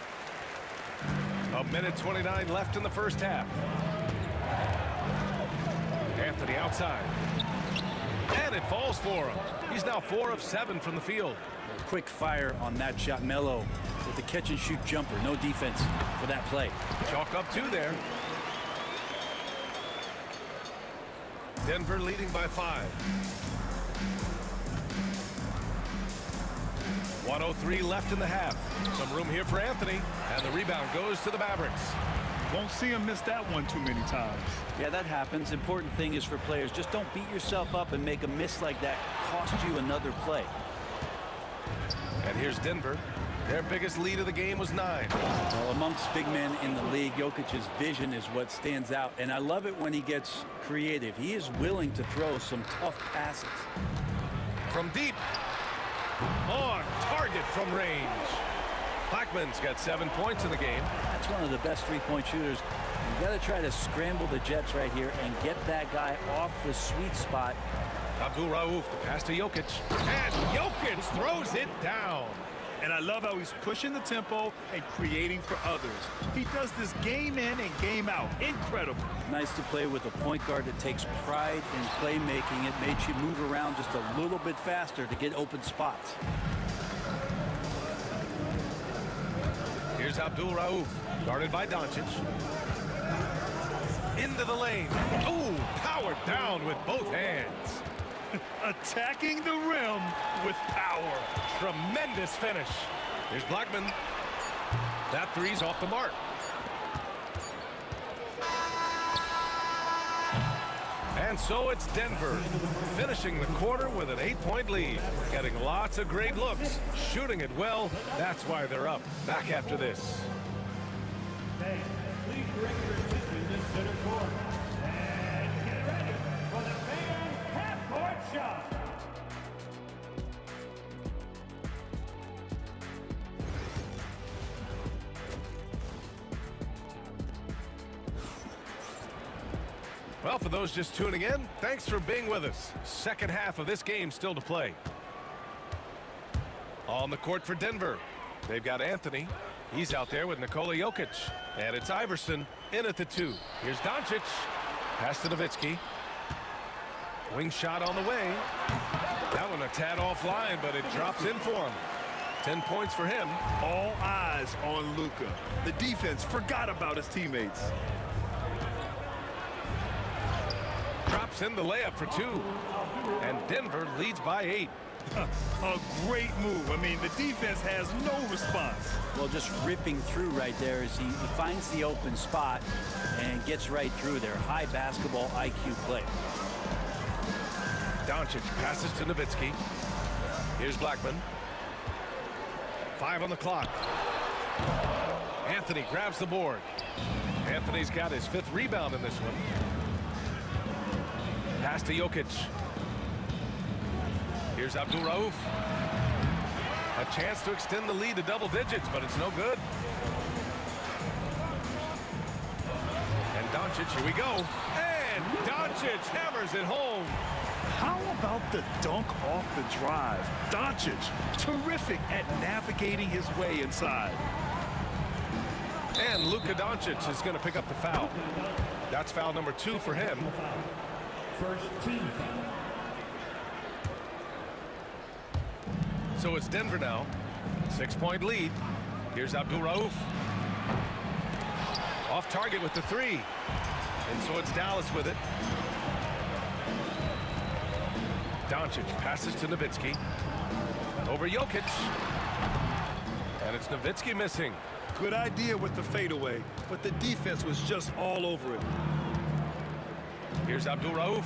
1:29 left in the first half. Anthony outside. And it falls for him. He's now 4 of 7 from the field. Quick fire on that shot. Melo with the catch-and-shoot jumper. No defense for that play. Chalk up 2 there. Denver leading by 5. 1:03 left in the half. Some room here for Anthony, and the rebound goes to the Mavericks. Won't see him miss that one too many times. Yeah, that happens. Important thing is for players, just don't beat yourself up and make a miss like that cost you another play. And here's Denver. Their biggest lead of the game was 9. Well, amongst big men in the league, Jokic's vision is what stands out, and I love it when he gets creative. He is willing to throw some tough passes. From deep. On target from range. Blackman's got 7 points in the game. That's one of the best three-point shooters. You got to try to scramble the Jets right here and get that guy off the sweet spot. Abdul Rauf, the pass to Jokic. And Jokic throws it down. And I love how he's pushing the tempo and creating for others. He does this game in and game out. Incredible. Nice to play with a point guard that takes pride in playmaking. It makes you move around just a little bit faster to get open spots. Here's Abdul Rauf, guarded by Doncic. Into the lane. Ooh, powered down with both hands. Attacking the rim with power. Tremendous finish. Here's Blackman. That three's off the mark. And so it's Denver finishing the quarter with an 8-point lead. Getting lots of great looks. Shooting it well. That's why they're up. Back after this. Hey, please direct your attention to center court. And get ready for the fan half-court shot. Well, for those just tuning in, thanks for being with us. Second half of this game still to play. On the court for Denver, they've got Anthony. He's out there with Nikola Jokic. And it's Iverson in at the 2. Here's Doncic. Pass to Nowitzki. Wing shot on the way. That one a tad offline, but it drops in for him. 10 points for him. All eyes on Luka. The defense forgot about his teammates. Drops in the layup for 2. And Denver leads by 8. A great move. I mean, the defense has no response. Well, just ripping through right there as he finds the open spot and gets right through there. High basketball IQ play. Doncic passes to Nowitzki. Here's Blackman. 5 on the clock. Anthony grabs the board. Anthony's got his 5th rebound in this one. Pass to Jokic. Here's Abdul Rauf. A chance to extend the lead to double digits, but it's no good. And Doncic, here we go. And Doncic hammers it home. How about the dunk off the drive? Doncic, terrific at navigating his way inside. And Luka Doncic is going to pick up the foul. That's foul number 2 for him. First team foul. So it's Denver now. 6-point lead. Here's Abdul Rauf. Off target with the 3. And so it's Dallas with it. Doncic passes to Nowitzki. Over Jokic. And it's Nowitzki missing. Good idea with the fadeaway, but the defense was just all over it. Here's Abdul Rauf.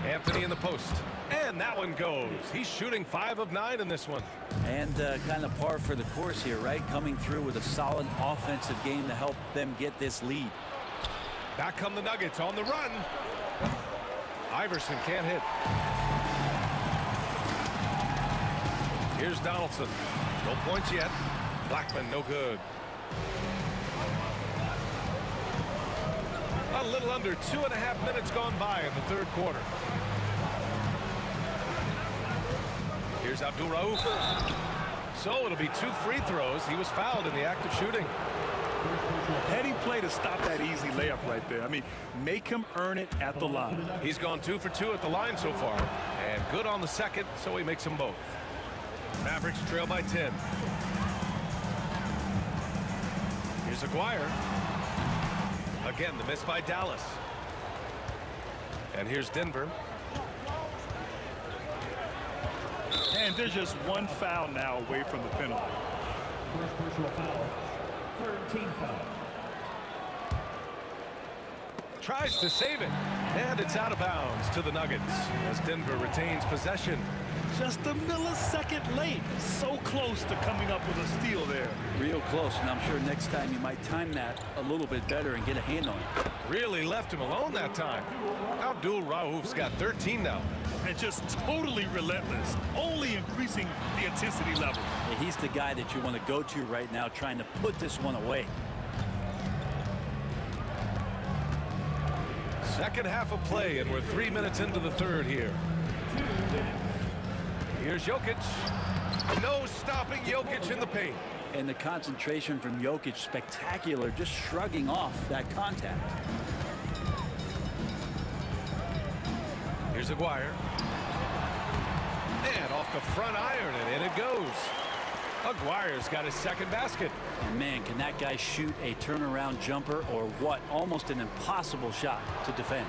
Anthony in the post. And that one goes. He's shooting 5 of 9 in this one. And kind of par for the course here, right? Coming through with a solid offensive game to help them get this lead. Back come the Nuggets on the run. Iverson can't hit. Here's Donaldson. No points yet. Blackman no good. A little under 2.5 minutes gone by in the 3rd quarter. Here's Abdul Rauf. So it'll be 2 free throws. He was fouled in the act of shooting. Heady play to stop that easy layup right there. I mean, make him earn it at the line. He's gone 2 for 2 at the line so far. And good on the second, so he makes them both. Mavericks trail by 10. Here's Aguirre. Again, the miss by Dallas. And here's Denver. And there's just one foul now away from the penalty. First personal foul. 13 foul. Tries to save it. And it's out of bounds to the Nuggets as Denver retains possession. Just a millisecond late. So close to coming up with a steal there. Real close, and I'm sure next time you might time that a little bit better and get a hand on it. Really left him alone that time. Abdul Rauf's got 13 now. And just totally relentless, only increasing the intensity level. Yeah, he's the guy that you want to go to right now, trying to put this one away. Second half of play, and we're 3 minutes into the third here. Here's Jokic. No stopping Jokic in the paint. And the concentration from Jokic, spectacular, just shrugging off that contact. Here's Aguirre. And off the front iron, and in it goes. Aguirre's got his second basket. And man, can that guy shoot a turnaround jumper or what? Almost an impossible shot to defend.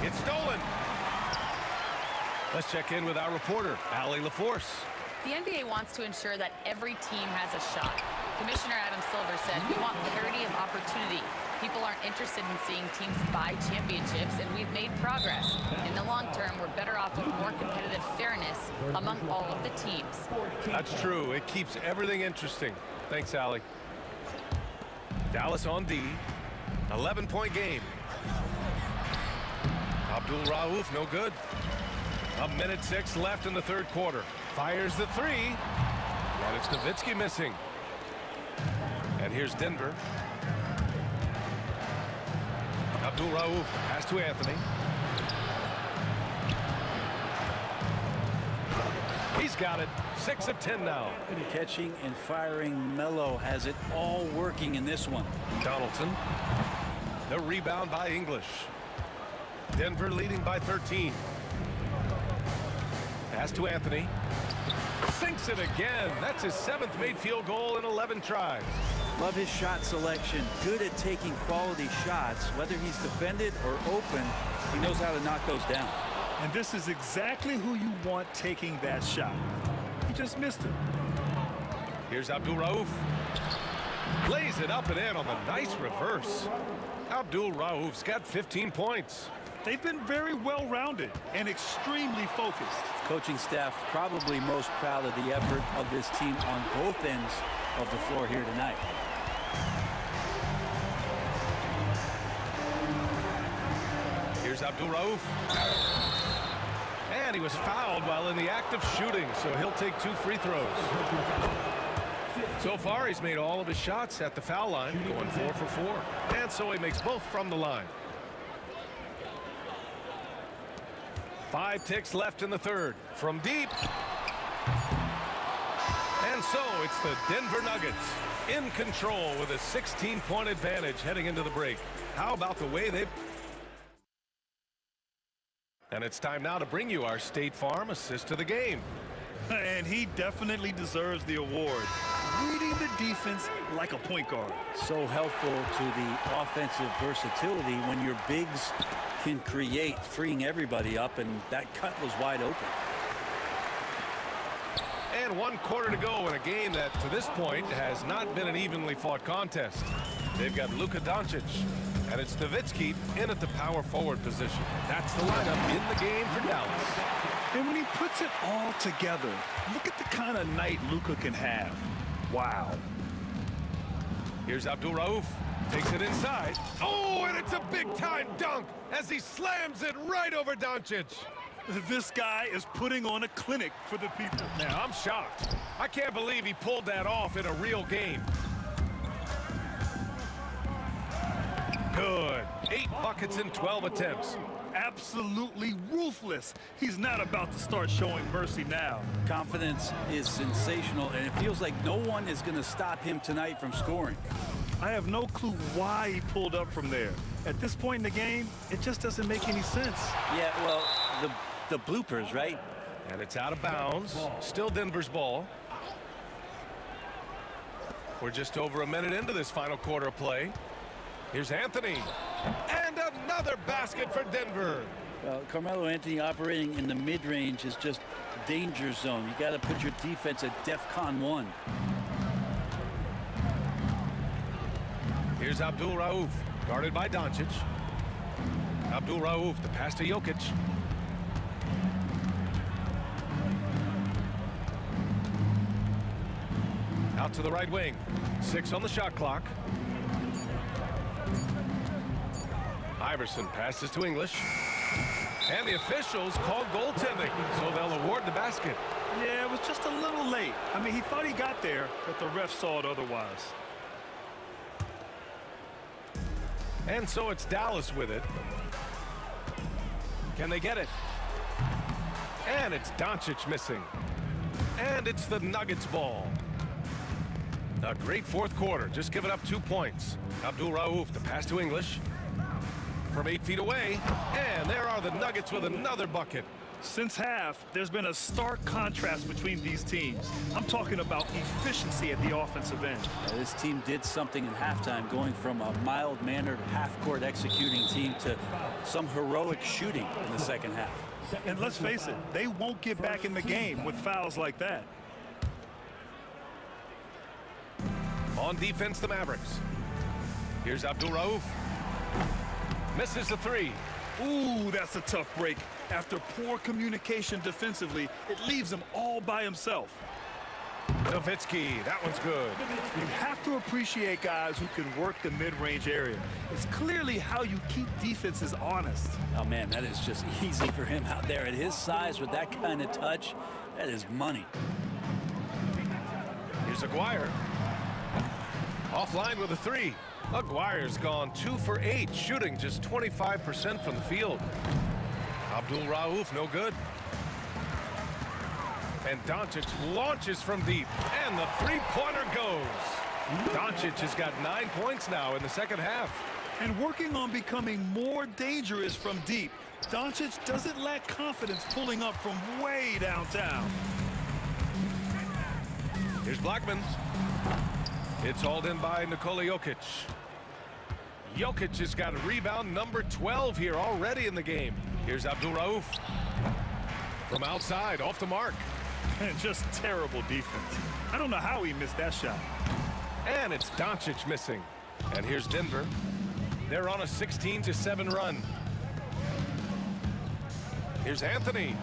It's stolen. Let's check in with our reporter, Allie LaForce. The NBA wants to ensure that every team has a shot. Commissioner Adam Silver said, "We want parity of opportunity. People aren't interested in seeing teams buy championships, and we've made progress. In the long term, we're better off with more competitive fairness among all of the teams." That's true. It keeps everything interesting. Thanks, Allie. Dallas on D. 11-point game. Abdul Rauf, no good. 1:06 left in the third quarter. Fires the three. And it's Nowitzki missing. And here's Denver. Abdul Rauf, pass to Anthony. He's got it. 6 of 10 now. Catching and firing. Melo has it all working in this one. Donaldson. The rebound by English. Denver leading by 13. Pass to Anthony. Sinks it again. That's his 7th made field goal in 11 tries. Love his shot selection. Good at taking quality shots. Whether he's defended or open, he knows how to knock those down. And this is exactly who you want taking that shot. He just missed it. Here's Abdul Rauf. Lays it up and in on the nice reverse. Abdul Rauf's got 15 points. They've been very well-rounded and extremely focused. Coaching staff probably most proud of the effort of this team on both ends of the floor here tonight. Here's Abdul Rauf. And he was fouled while in the act of shooting, so he'll take 2 free throws. So far, he's made all of his shots at the foul line, going 4 for 4. And so he makes both from the line. 5 ticks left in the third. From deep. And so it's the Denver Nuggets in control with a 16-point advantage heading into the break. How about the way they... And it's time now to bring you our State Farm assist to the game. And he definitely deserves the award. Reading the defense like a point guard. So helpful to the offensive versatility when your bigs can create, freeing everybody up, and that cut was wide open. And 1 quarter to go in a game that, to this point, has not been an evenly fought contest. They've got Luka Doncic, and it's Nowitzki in at the power forward position. That's the lineup in the game for Dallas. And when he puts it all together, look at the kind of night Luka can have. Wow. Here's Abdul Rauf. Takes it inside. Oh, and it's a big-time dunk as he slams it right over Doncic. This guy is putting on a clinic for the people. Now, I'm shocked. I can't believe he pulled that off in a real game. Good. 8 buckets in 12 attempts. absolutely ruthless. He's not about to start showing mercy now. Confidence is sensational, and it feels like no one is going to stop him tonight from scoring. I have no clue why he pulled up from there. At this point in the game, it just doesn't make any sense. Yeah, well, the bloopers, right? And it's out of bounds. Still Denver's ball. We're just over a minute into this final quarter of play. Here's Anthony. And another basket for Denver. Carmelo Anthony operating in the mid-range is just danger zone. You got to put your defense at DEFCON 1. Here's Abdul Rauf, guarded by Doncic. Abdul Rauf, the pass to Jokic. Out to the right wing. 6 on the shot clock. Iverson passes to English. And the officials call goaltending, so they'll award the basket. Yeah, it was just a little late. I mean, he thought he got there, but the ref saw it otherwise. And so it's Dallas with it. Can they get it? And it's Doncic missing. And it's the Nuggets ball. A great fourth quarter, just giving up 2 points. Abdul Rauf, the pass to English. From 8 feet away, and there are the Nuggets with another bucket. Since half, there's been a stark contrast between these teams. I'm talking about efficiency at the offensive end. This team did something in halftime, going from a mild-mannered half-court executing team to some heroic shooting in the second half. And let's face it, they won't get back in the game with fouls like that. On defense, the Mavericks. Here's Abdul Rauf. Misses the 3. Ooh, that's a tough break. After poor communication defensively, it leaves him all by himself. Nowitzki, that one's good. You have to appreciate guys who can work the mid-range area. It's clearly how you keep defenses honest. Oh, man, that is just easy for him out there. At his size, with that kind of touch, that is money. Here's Aguirre. Offline with a 3. Aguirre's gone 2 for 8, shooting just 25% from the field. Abdul Rauf, no good. And Doncic launches from deep, and the three-pointer goes. Doncic has got 9 points now in the second half. And working on becoming more dangerous from deep. Doncic doesn't lack confidence pulling up from way downtown. Here's Blackman. It's hauled in by Nikola Jokic. Jokic has got a rebound number 12 here already in the game. Here's Abdul Rauf. From outside, off the mark. And just terrible defense. I don't know how he missed that shot. And it's Doncic missing. And here's Denver. They're on a 16-7 run. Here's Anthony.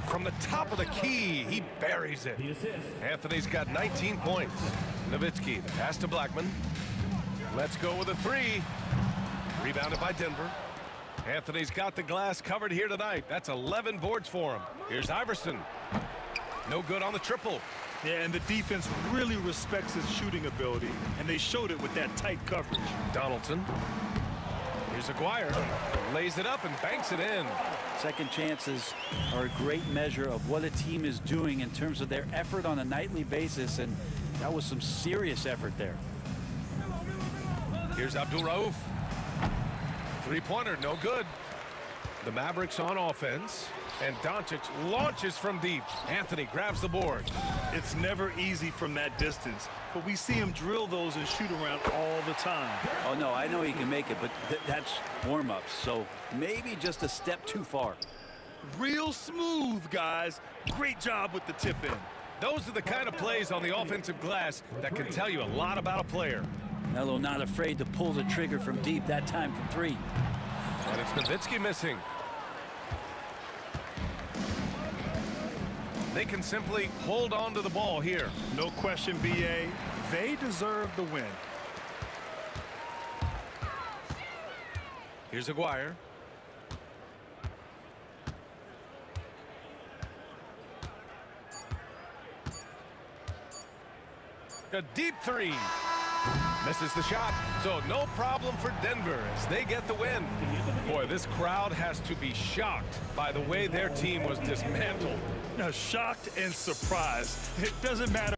From the top of the key, he buries it. Anthony's got 19 points. Nowitzki, the pass to Blackman. Let's go with a 3. Rebounded by Denver. Anthony's got the glass covered here tonight. That's 11 boards for him. Here's Iverson. No good on the triple. Yeah, and the defense really respects his shooting ability, and they showed it with that tight coverage. Donaldson. Here's Aguirre. Lays it up and banks it in. Second chances are a great measure of what a team is doing in terms of their effort on a nightly basis, and that was some serious effort there. Here's Abdul Rauf. Three-pointer, no good. The Mavericks on offense, and Doncic launches from deep. Anthony grabs the board. It's never easy from that distance, but we see him drill those and shoot around all the time. Oh, no, I know he can make it, but that's warm-ups, so maybe just a step too far. Real smooth, guys. Great job with the tip in. Those are the kind of plays on the offensive glass that can tell you a lot about a player. Melo not afraid to pull the trigger from deep, that time from 3. And it's Nowitzki missing. They can simply hold on to the ball here. No question, B.A. They deserve the win. Here's Aguirre. A deep 3. Misses the shot, so no problem for Denver as they get the win. Boy, this crowd has to be shocked by the way their team was dismantled. Now, shocked and surprised. It doesn't matter